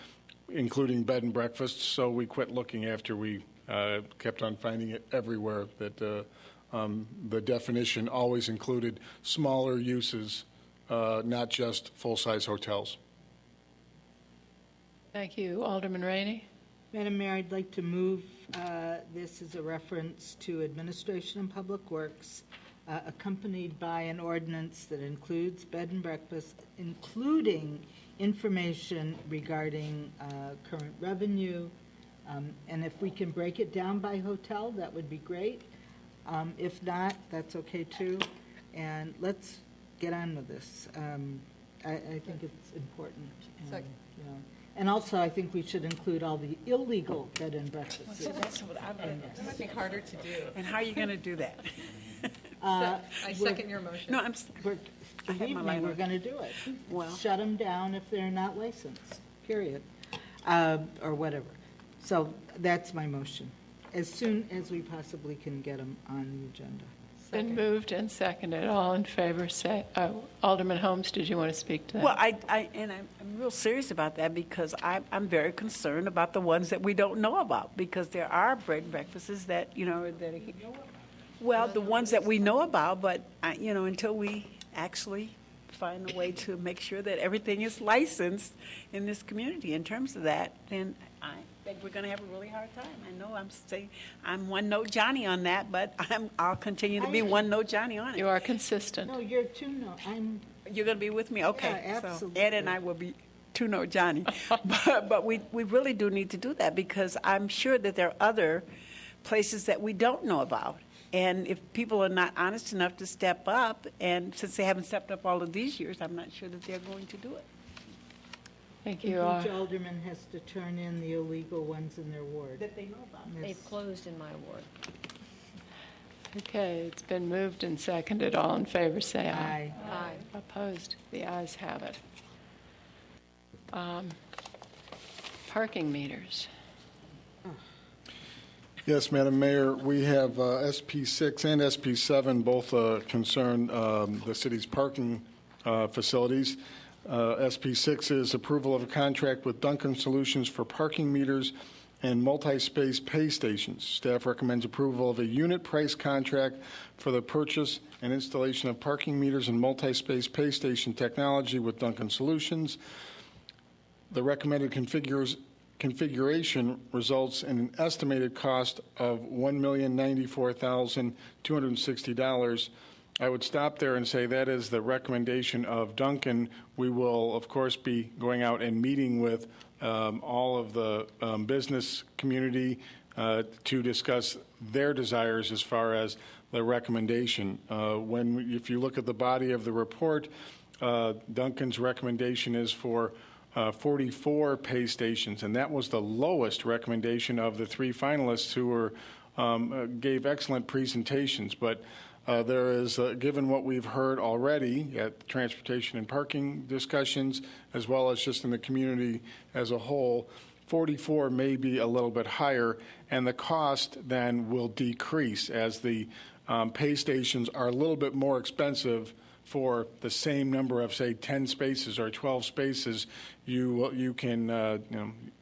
including bed and breakfasts, so we quit looking after we kept on finding it everywhere, that the definition always included smaller uses, not just full-size hotels. Thank you. Alderman Rainey? Madam Mayor, I'd like to move this as a reference to Administration and Public Works accompanied by an ordinance that includes bed and breakfast, including information regarding current revenue. And if we can break it down by hotel, that would be great. If not, that's okay too. And let's get on with this. I think it's important. And, you know, and also, I think we should include all the illegal bed and breakfasts. So that's what That might be harder to do. And how are you going to do that? I second your motion. No, Believe me, we're going to do it. Well. Shut them down if they're not licensed, period, or whatever. So that's my motion, as soon as we possibly can get them on the agenda. Been moved and seconded. All in favor say, Alderman Holmes, did you want to speak to that? Well, I'm real serious about that because I'm very concerned about the ones that we don't know about, because there are bread and breakfasts that, you know, that well, the ones that we know about, but, you know, until we actually find a way to make sure that everything is licensed in this community in terms of that, then I think we're going to have a really hard time. I know I'm one note Johnny on that, but I'll continue to be one note Johnny on it. You are consistent. No, you're two note. You're going to be with me? Okay. Yeah, absolutely. So Ed and I will be two note Johnny. but we really do need to do that, because I'm sure that there are other places that we don't know about. And if people are not honest enough to step up, and since they haven't stepped up all of these years, I'm not sure that they're going to do it. Thank you. Each alderman has to turn in the illegal ones in their ward. That they know about. They've closed in my ward. Okay, it's been moved and seconded. All in favor say aye. Aye. Opposed? The ayes have it. Parking meters. Yes, Madam Mayor, we have SP6 and SP7 both concern the city's parking facilities. SP6 is approval of a contract with Duncan Solutions for parking meters and multi-space pay stations. Staff recommends approval of a unit price contract for the purchase and installation of parking meters and multi-space pay station technology with Duncan Solutions. The recommended configuration results in an estimated cost of $1,094,260. I would stop there and say that is the recommendation of Duncan. We will, of course, be going out and meeting with all of the business community to discuss their desires as far as the recommendation. If you look at the body of the report, Duncan's recommendation is for 44 pay stations, and that was the lowest recommendation of the three finalists who gave excellent presentations. But there is, given what we've heard already at transportation and parking discussions, as well as just in the community as a whole, 44 may be a little bit higher, and the cost then will decrease as the pay stations are a little bit more expensive for the same number of, say, 10 spaces or 12 spaces. You can,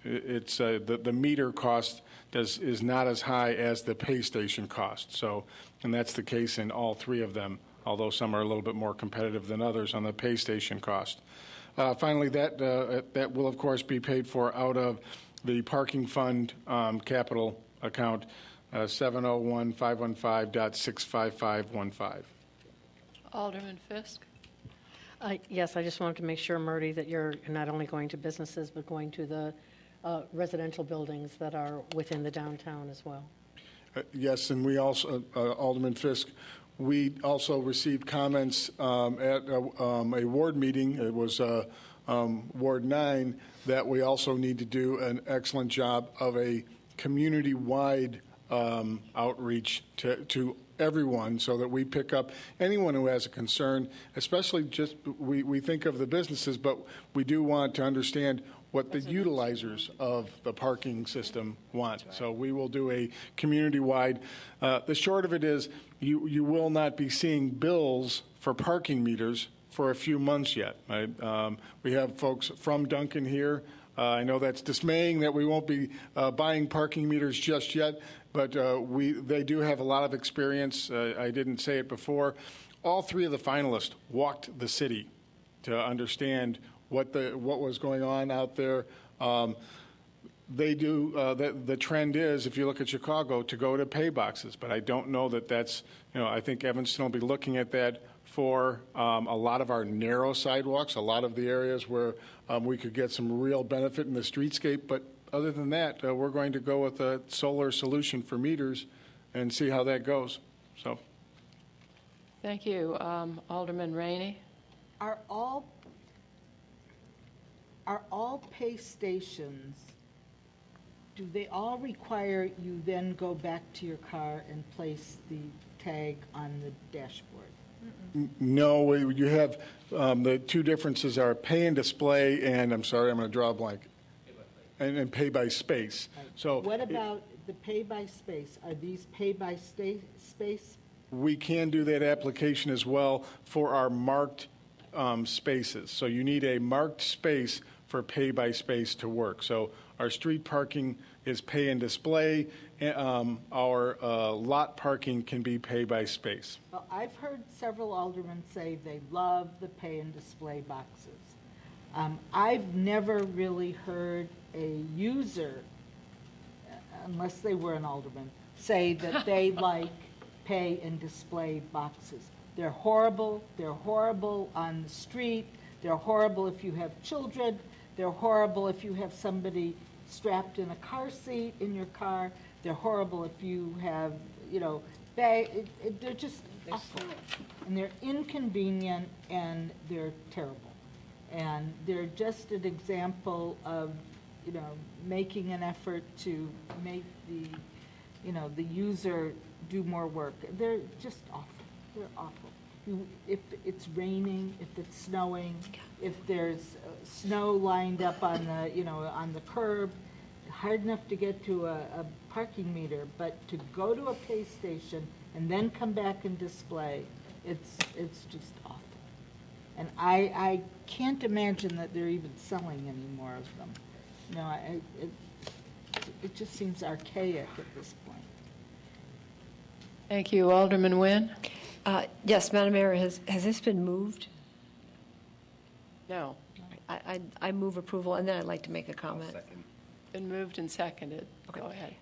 it's the meter cost is not as high as the pay station cost. So, and that's the case in all three of them, although some are a little bit more competitive than others on the pay station cost. Finally, that will, of course, be paid for out of the parking fund capital account 701-515.65515. Alderman Fisk. Yes, I just wanted to make sure, Murray, that you're not only going to businesses, but going to the residential buildings that are within the downtown as well. Yes, and we also, Alderman Fisk, we also received comments at a ward meeting. It was Ward 9, that we also need to do an excellent job of a community-wide outreach to everyone, so that we pick up anyone who has a concern, especially just, we think of the businesses, but we do want to understand what the utilizers of the parking system want. Right. So we will do a community-wide. The short of it is you will not be seeing bills for parking meters for a few months yet. Right? We have folks from Duncan here. I know that's dismaying that we won't be buying parking meters just yet, but they do have a lot of experience. I didn't say it before. All three of the finalists walked the city to understand what was going on out there. they do, the trend is, if you look at Chicago, to go to pay boxes. But I don't know that that's, I think Evanston will be looking at that for a lot of our narrow sidewalks, a lot of the areas where we could get some real benefit in the streetscape. But other than that, we're going to go with a solar solution for meters and see how that goes. So, Thank you. Alderman Rainey? Are all pay stations, do they all require you then go back to your car and place the tag on the dashboard? no, you have the two differences are pay and display, and I'm sorry, I'm going to draw a blank, and pay by space. So what about the pay by space? Are these pay by space? We can do that application as well for our marked spaces. So you need a marked space for pay by space to work. So our street parking is pay and display. Our lot parking can be pay by space. Well, I've heard several aldermen say they love the pay and display boxes. I've never really heard a user, unless they were an alderman, say that they like pay and display boxes. They're horrible. They're horrible on the street. They're horrible if you have children. They're horrible if you have somebody strapped in a car seat in your car. They're horrible if you have, they're just awful. And they're inconvenient and they're terrible. And they're just an example of, making an effort to make the user do more work. They're just awful. They're awful. If it's raining, if it's snowing, if there's snow lined up on the curb, hard enough to get to a parking meter, but to go to a pay station and then come back and display, it's just awful. And I can't imagine that they're even selling any more of them. It just seems archaic at this point. Thank you. Alderman Nguyen? Yes, Madam Mayor, has this been moved? No. I move approval, and then I'd like to make a comment. Been moved and seconded. Okay. Go ahead.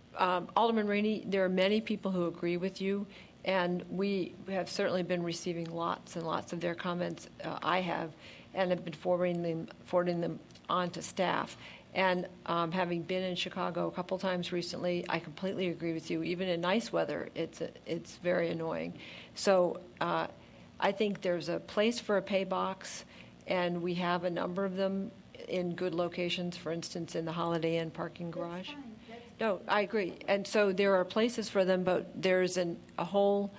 Alderman Rainey, there are many people who agree with you, and we have certainly been receiving lots and lots of their comments. I have, and have been forwarding them on to staff. And having been in Chicago a couple times recently, I completely agree with you. Even in nice weather, it's very annoying. So I think there's a place for a pay box, and we have a number of them in good locations, for instance, in the Holiday Inn parking garage. No, I agree. And so there are places for them, but there's a whole,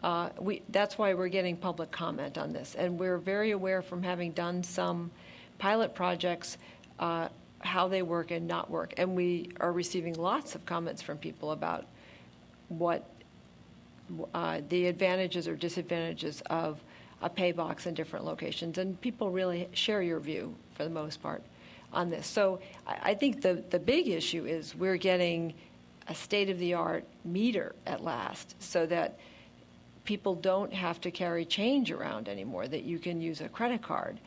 that's why we're getting public comment on this. And we're very aware from having done some pilot projects how they work and not work. And we are receiving lots of comments from people about what the advantages or disadvantages of a pay box in different locations. And people really share your view, for the most part, on this. So I think the big issue is we're getting a state-of-the-art meter at last, so that people don't have to carry change around anymore, that you can use a credit card.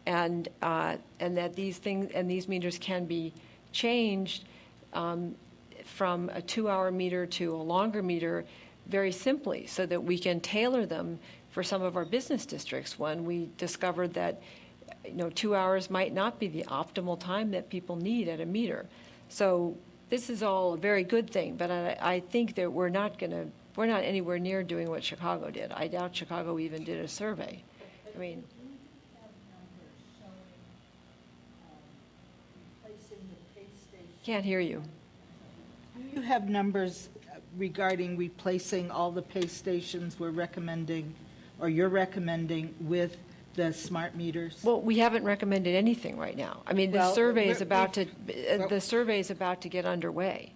And that these things and these meters can be changed from a 2-hour meter to a longer meter very simply, so that we can tailor them for some of our business districts when we discovered that 2 hours might not be the optimal time that people need at a meter. So this is all a very good thing, but I think that we're not anywhere near doing what Chicago did. I doubt Chicago even did a survey. I mean. Can't hear you. Do you have numbers regarding replacing all the pay stations we're recommending, or you're recommending, with the smart meters? Well, we haven't recommended anything right now. I mean, the survey is about to get underway.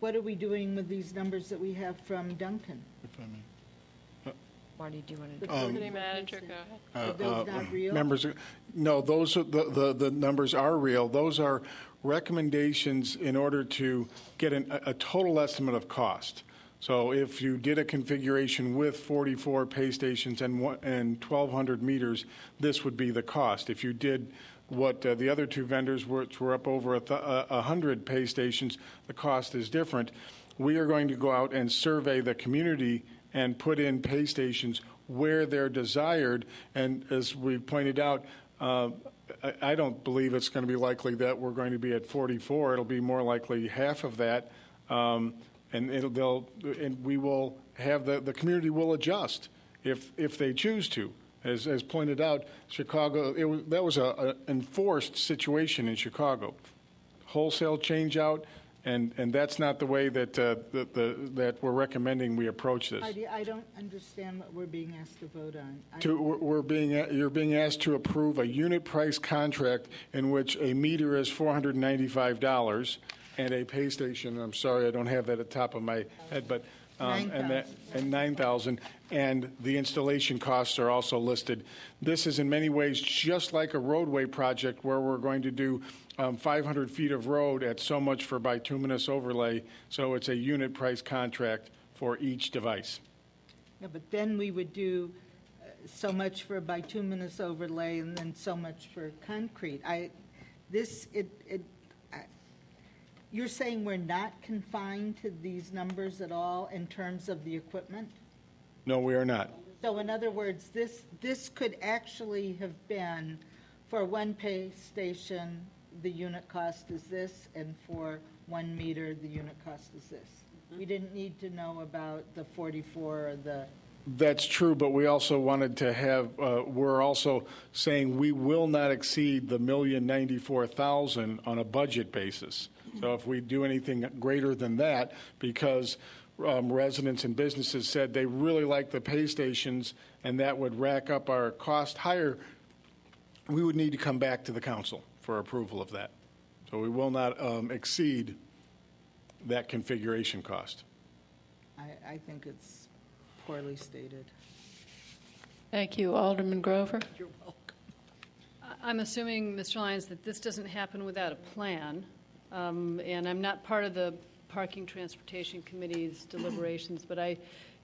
What are we doing with these numbers that we have from Duncan? If I may. Marty, do you want to? The City manager, go ahead. Are those not real? Members, no, those are, the numbers are real. Those are recommendations in order to get a total estimate of cost. So if you did a configuration with 44 pay stations and 1,200 meters, this would be the cost. If you did what the other two vendors, which were up over 100 pay stations, the cost is different. We are going to go out and survey the community and put in pay stations where they're desired. And as we pointed out, I don't believe it's going to be likely that we're going to be at 44. It'll be more likely half of that, and we will have the community will adjust if they choose to. As pointed out, Chicago, that was an enforced situation in Chicago. Wholesale change out, and that's not the way that that we're recommending we approach this. I don't understand what we're being asked to vote on. You're being asked to approve a unit price contract in which a meter is $495 and a pay station, I'm sorry, I don't have that at the top of my head, but and $9,000, and the installation costs are also listed. This is in many ways just like a roadway project where we're going to do 500 feet of road at so much for bituminous overlay, so it's a unit price contract for each device. Yeah, but then we would do so much for bituminous overlay and then so much for concrete. You're saying we're not confined to these numbers at all in terms of the equipment? No, we are not. So in other words, this could actually have been, for one pay station, the unit cost is this, and for 1 meter, the unit cost is this. We didn't need to know about the 44 or the... That's true, but we also wanted to have, we're also saying we will not exceed the $1,094,000 on a budget basis. So if we do anything greater than that, because residents and businesses said they really like the pay stations and that would rack up our cost higher, we would need to come back to the council for approval of that. So we will not exceed that configuration cost. I think it's poorly stated. Thank you. Alderman Grover? You're welcome. I'm assuming, Mr. Lyons, that this doesn't happen without a plan. And I'm not part of the Parking Transportation Committee's deliberations, but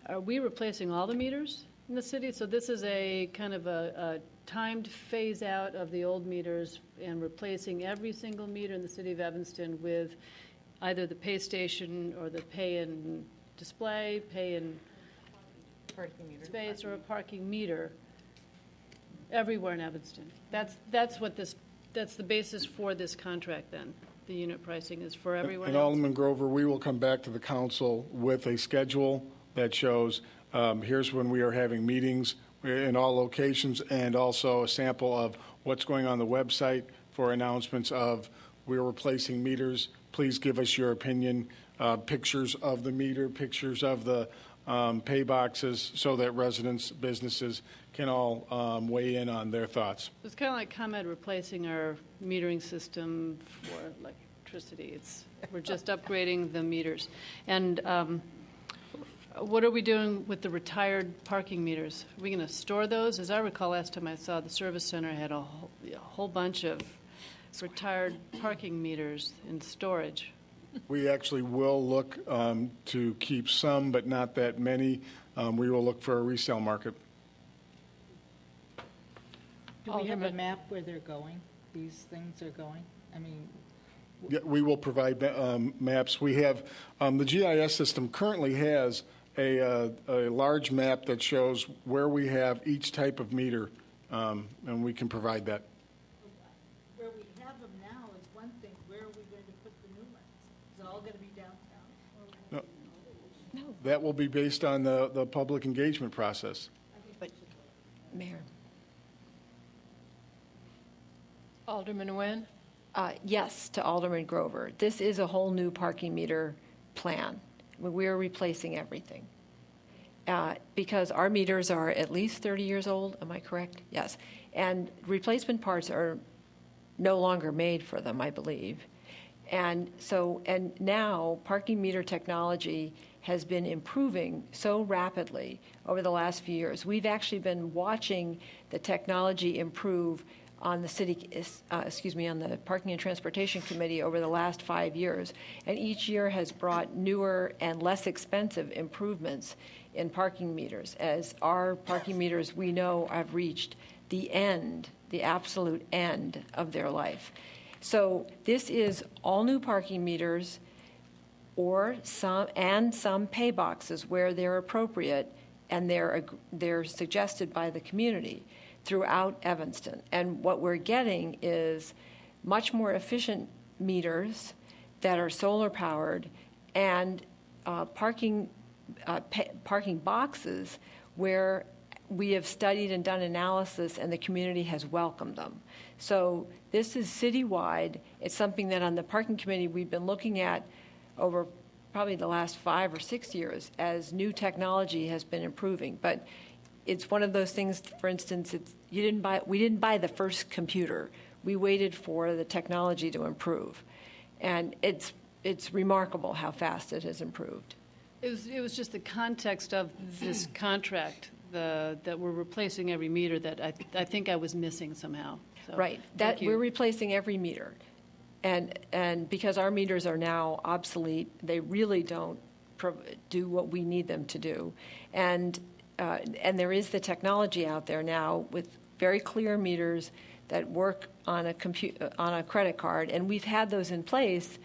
are we replacing all the meters in the city? So this is a kind of a timed phase out of the old meters and replacing every single meter in the city of Evanston with either the pay station or the pay and display, pay and space, or a parking meter everywhere in Evanston. That's the basis for this contract then. The unit pricing is for everyone else. And Alderman Grover, we will come back to the council with a schedule that shows here's when we are having meetings in all locations, and also a sample of what's going on the website for announcements of we're replacing meters. Please give us your opinion, pictures of the meter, pictures of the pay boxes, so that residents, businesses can all weigh in on their thoughts. It's kind of like ComEd replacing our metering system for electricity. We're just upgrading the meters. And what are we doing with the retired parking meters? Are we going to store those? As I recall, last time I saw the service center had a whole bunch of retired parking meters in storage. We actually will look to keep some, but not that many. We will look for a resale market. Do we have a map where they're going? These things are going? I mean... Yeah, we will provide maps. We have, the GIS system currently has a large map that shows where we have each type of meter, and we can provide that. Where we have them now is one thing. Where are we going to put the new ones? Is it all going to be downtown? No. That will be based on the public engagement process. But, Mayor. Alderman Nguyen? Yes, to Alderman Grover. This is a whole new parking meter plan. We're replacing everything. Because our meters are at least 30 years old, am I correct? Yes. And replacement parts are no longer made for them, I believe. And now parking meter technology has been improving so rapidly over the last few years. We've actually been watching the technology improve on the on the Parking and Transportation Committee over the last 5 years. And each year has brought newer and less expensive improvements in parking meters. As our parking meters, we know, have reached the end, the absolute end of their life. So this is all new parking meters or some pay boxes where they're appropriate and they're suggested by the community throughout Evanston. And what we're getting is much more efficient meters that are solar powered and parking boxes where we have studied and done analysis and the community has welcomed them. So this is citywide. It's something that on the parking committee we've been looking at over probably the last 5 or 6 years as new technology has been improving. But it's one of those things, for instance, we didn't buy the first computer. We waited for the technology to improve. And it's remarkable how fast it has improved. It was just the context of this contract that we're replacing every meter that I think I was missing somehow. So, right. That we're replacing every meter. And because our meters are now obsolete, they really don't do what we need them to do. And there is the technology out there now with very clear meters that work on a credit card, and we've had those in place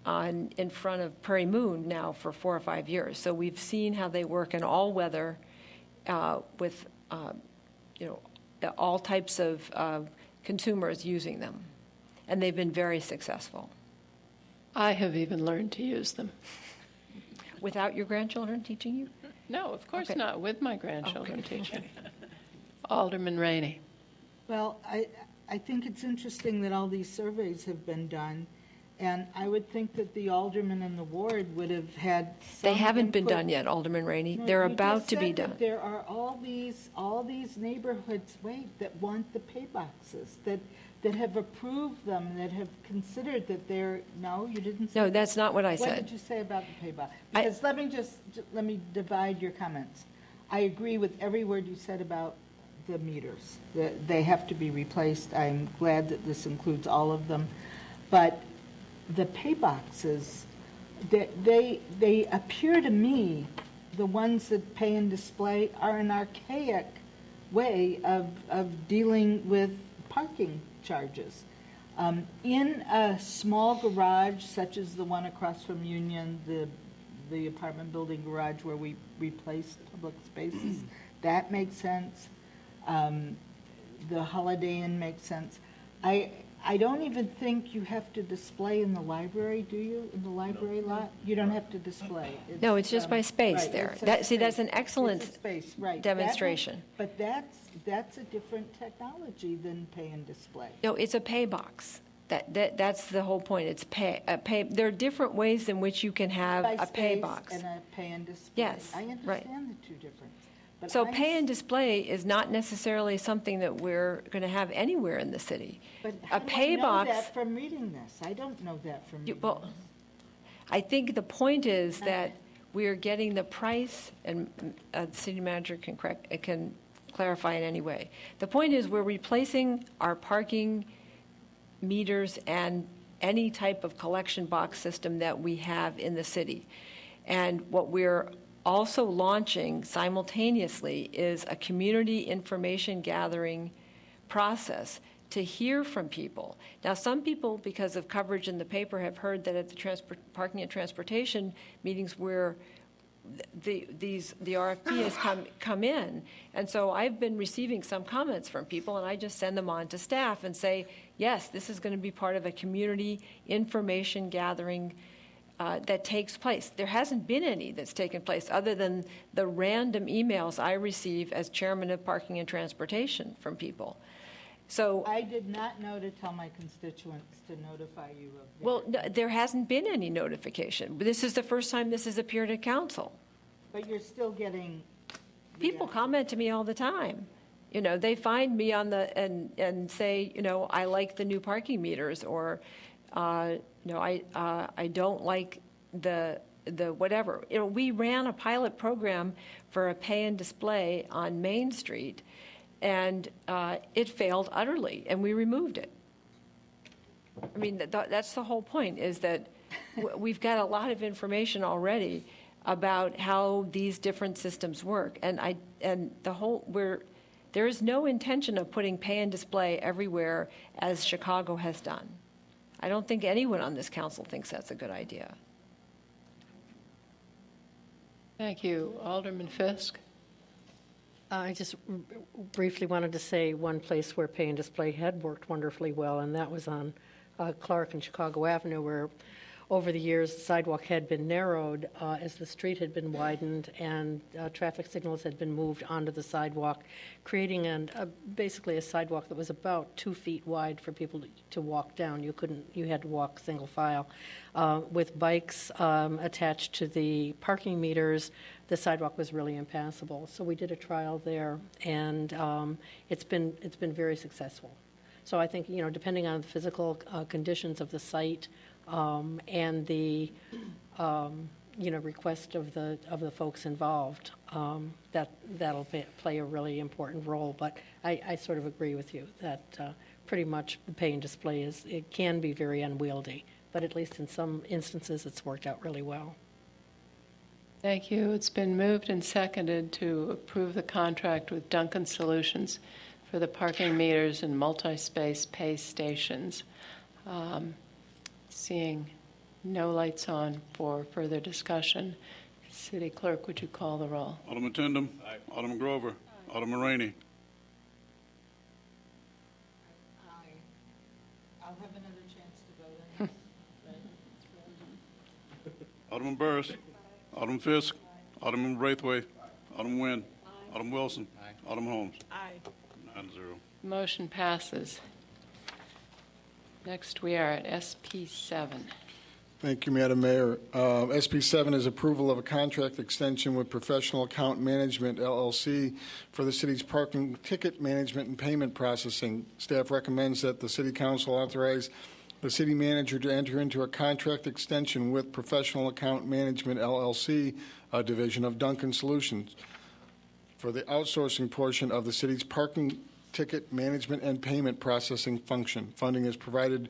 in front of Prairie Moon now for 4 or 5 years. So we've seen how they work in all weather with all types of consumers using them, and they've been very successful. I have even learned to use them. Without your grandchildren teaching you? No, of course not, with my grandchildren Okay. teaching. Alderman Rainey. Well, I think it's interesting that all these surveys have been done, and I would think that the aldermen in the ward would have had some They haven't been input. done yet, Alderman Rainey. No, They're you about just to be said that done. There are all these neighborhoods, that want the pay boxes, that have approved them, that have considered that they're, no, you didn't say. No, that's not what I What said. did you say about the pay box? Because let me divide your comments. I agree with every word you said about the meters. They have to be replaced. I'm glad that this includes all of them. But the pay boxes, they appear to me, the ones that pay and display, are an archaic way of dealing with parking charges. In a small garage, such as the one across from Union, the apartment building garage where we replaced public spaces, that makes sense. The Holiday Inn makes sense. I don't even think you have to display in the library, do you? In the library lot? You don't have to display. No, it's just by space right, there. it's a That's space. an excellent It's a space, right. demonstration. But that's a different technology than pay and display. No, it's a pay box. That's the whole point. It's pay. There are different ways in which you can have By a pay space box. and a pay and display. Yes, I right. understand the two differences. But So pay and display is not necessarily something that we're going to have anywhere in the city. But A how do pay I know box. that from reading this? I don't know that from reading Well, this. I think the point is that we are getting the price, and the city manager can clarify in any way. The point is we're replacing our parking meters and any type of collection box system that we have in the city. And what we're also launching simultaneously is a community information gathering process to hear from people. Now, some people, because of coverage in the paper, have heard that at the parking and transportation meetings where the RFP has come in. And so I've been receiving some comments from people, and I just send them on to staff and say, yes, this is going to be part of a community information gathering that takes place. There hasn't been any that's taken place other than the random emails I receive as chairman of parking and transportation from people. So I did not know to tell my constituents to notify you of that. well, no, there hasn't been any notification. This is the first time this has appeared at council. But you're still getting. People comment to me all the time. You know, they find me on and say, you know, I like the new parking meters, or no, I don't like the whatever. You know, we ran a pilot program for a pay and display on Main Street, and it failed utterly, and we removed it. I mean, that's the whole point, is that we've got a lot of information already about how these different systems work, and There is no intention of putting pay and display everywhere as Chicago has done. I don't think anyone on this council thinks that's a good idea. Thank you. Alderman Fisk? I just briefly wanted to say one place where pay and display had worked wonderfully well, and that was on Clark and Chicago Avenue, where over the years the sidewalk had been narrowed as the street had been widened and traffic signals had been moved onto the sidewalk, creating basically a sidewalk that was about 2 feet wide for people to walk down. You had to walk single file. With bikes attached to the parking meters, the sidewalk was really impassable. So we did a trial there, and it's been very successful. So I think, depending on the physical conditions of the site and the request of the folks involved, that'll play a really important role. But I sort of agree with you that pretty much the pay and display it can be very unwieldy, but at least in some instances it's worked out really well. Thank you. It's been moved and seconded to approve the contract with Duncan Solutions for the parking meters and multi-space pay stations. Seeing no lights on for further discussion, City Clerk, would you call the roll? Alderman Tindem. Aye. Alderman Grover. Aye. Alderman Rainey. I'll have another chance to vote. Alderman Burris. Alderman Fisk. Alderman Braithwaite. Alderman Nguyen. Alderman Wilson. Alderman Holmes. Aye. 9-0. Motion passes. Next, we are at SP 7. Thank you, Madam Mayor. SP 7 is approval of a contract extension with Professional Account Management, LLC, for the city's parking ticket management and payment processing. Staff recommends that the City Council authorize the city manager to enter into a contract extension with Professional Account Management, LLC, a division of Duncan Solutions, for the outsourcing portion of the city's parking ticket management and payment processing function. Funding is provided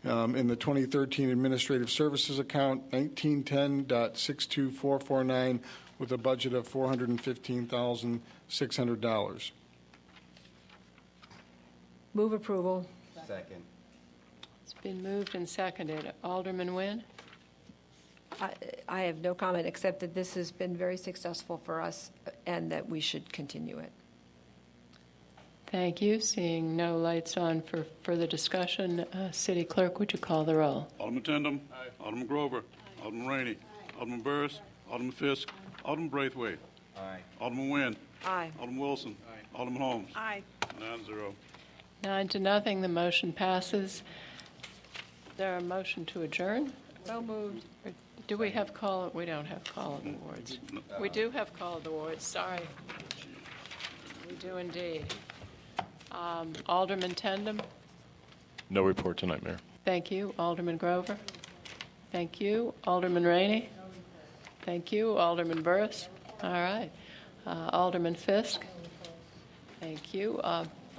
in the 2013 Administrative Services Account 1910.62449 with a budget of $415,600. Move approval. Second. It's been moved and seconded. Alderman Nguyen? I have no comment except that this has been very successful for us and that we should continue it. Thank you. Seeing no lights on for further discussion, City Clerk, would you call the roll? Alderman Tindem. Aye. Alderman Grover. Aye. Alderman Rainey. Aye. Alderman Burris. Alderman Fisk. Alderman Braithwaite. Aye. Alderman Nguyen. Aye. Alderman Wilson. Aye. Alderman Holmes. Aye. 9-0. 9-0, the motion passes. Is there a motion to adjourn? So moved. Or do we have call? We don't have call of the wards. We do have call of the wards. Sorry. We do indeed. Alderman Tindem? No report tonight, Mayor. Thank you. Alderman Grover? Thank you. Alderman Rainey? Thank you. Alderman Burris? All right. Alderman Fisk? Thank you.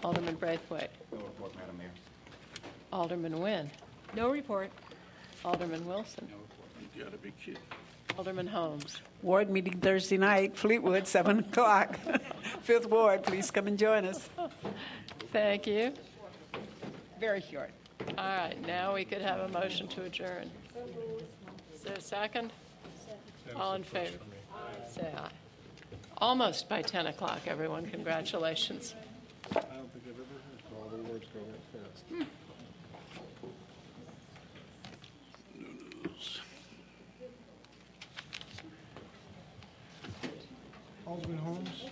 Alderman Braithwaite? No report, Madam Mayor. Alderman Nguyen? No report. Alderman Wilson? You gotta be kidding. Alderman Holmes? Ward meeting Thursday night, Fleetwood, 7 o'clock. 5th Ward, please come and join us. Thank you. Very short. All right, now we could have a motion to adjourn. Is there a second? All in favor? Say aye. Almost by 10 o'clock, everyone. Congratulations. I don't think I've ever heard all the words go that fast. Alderman Holmes?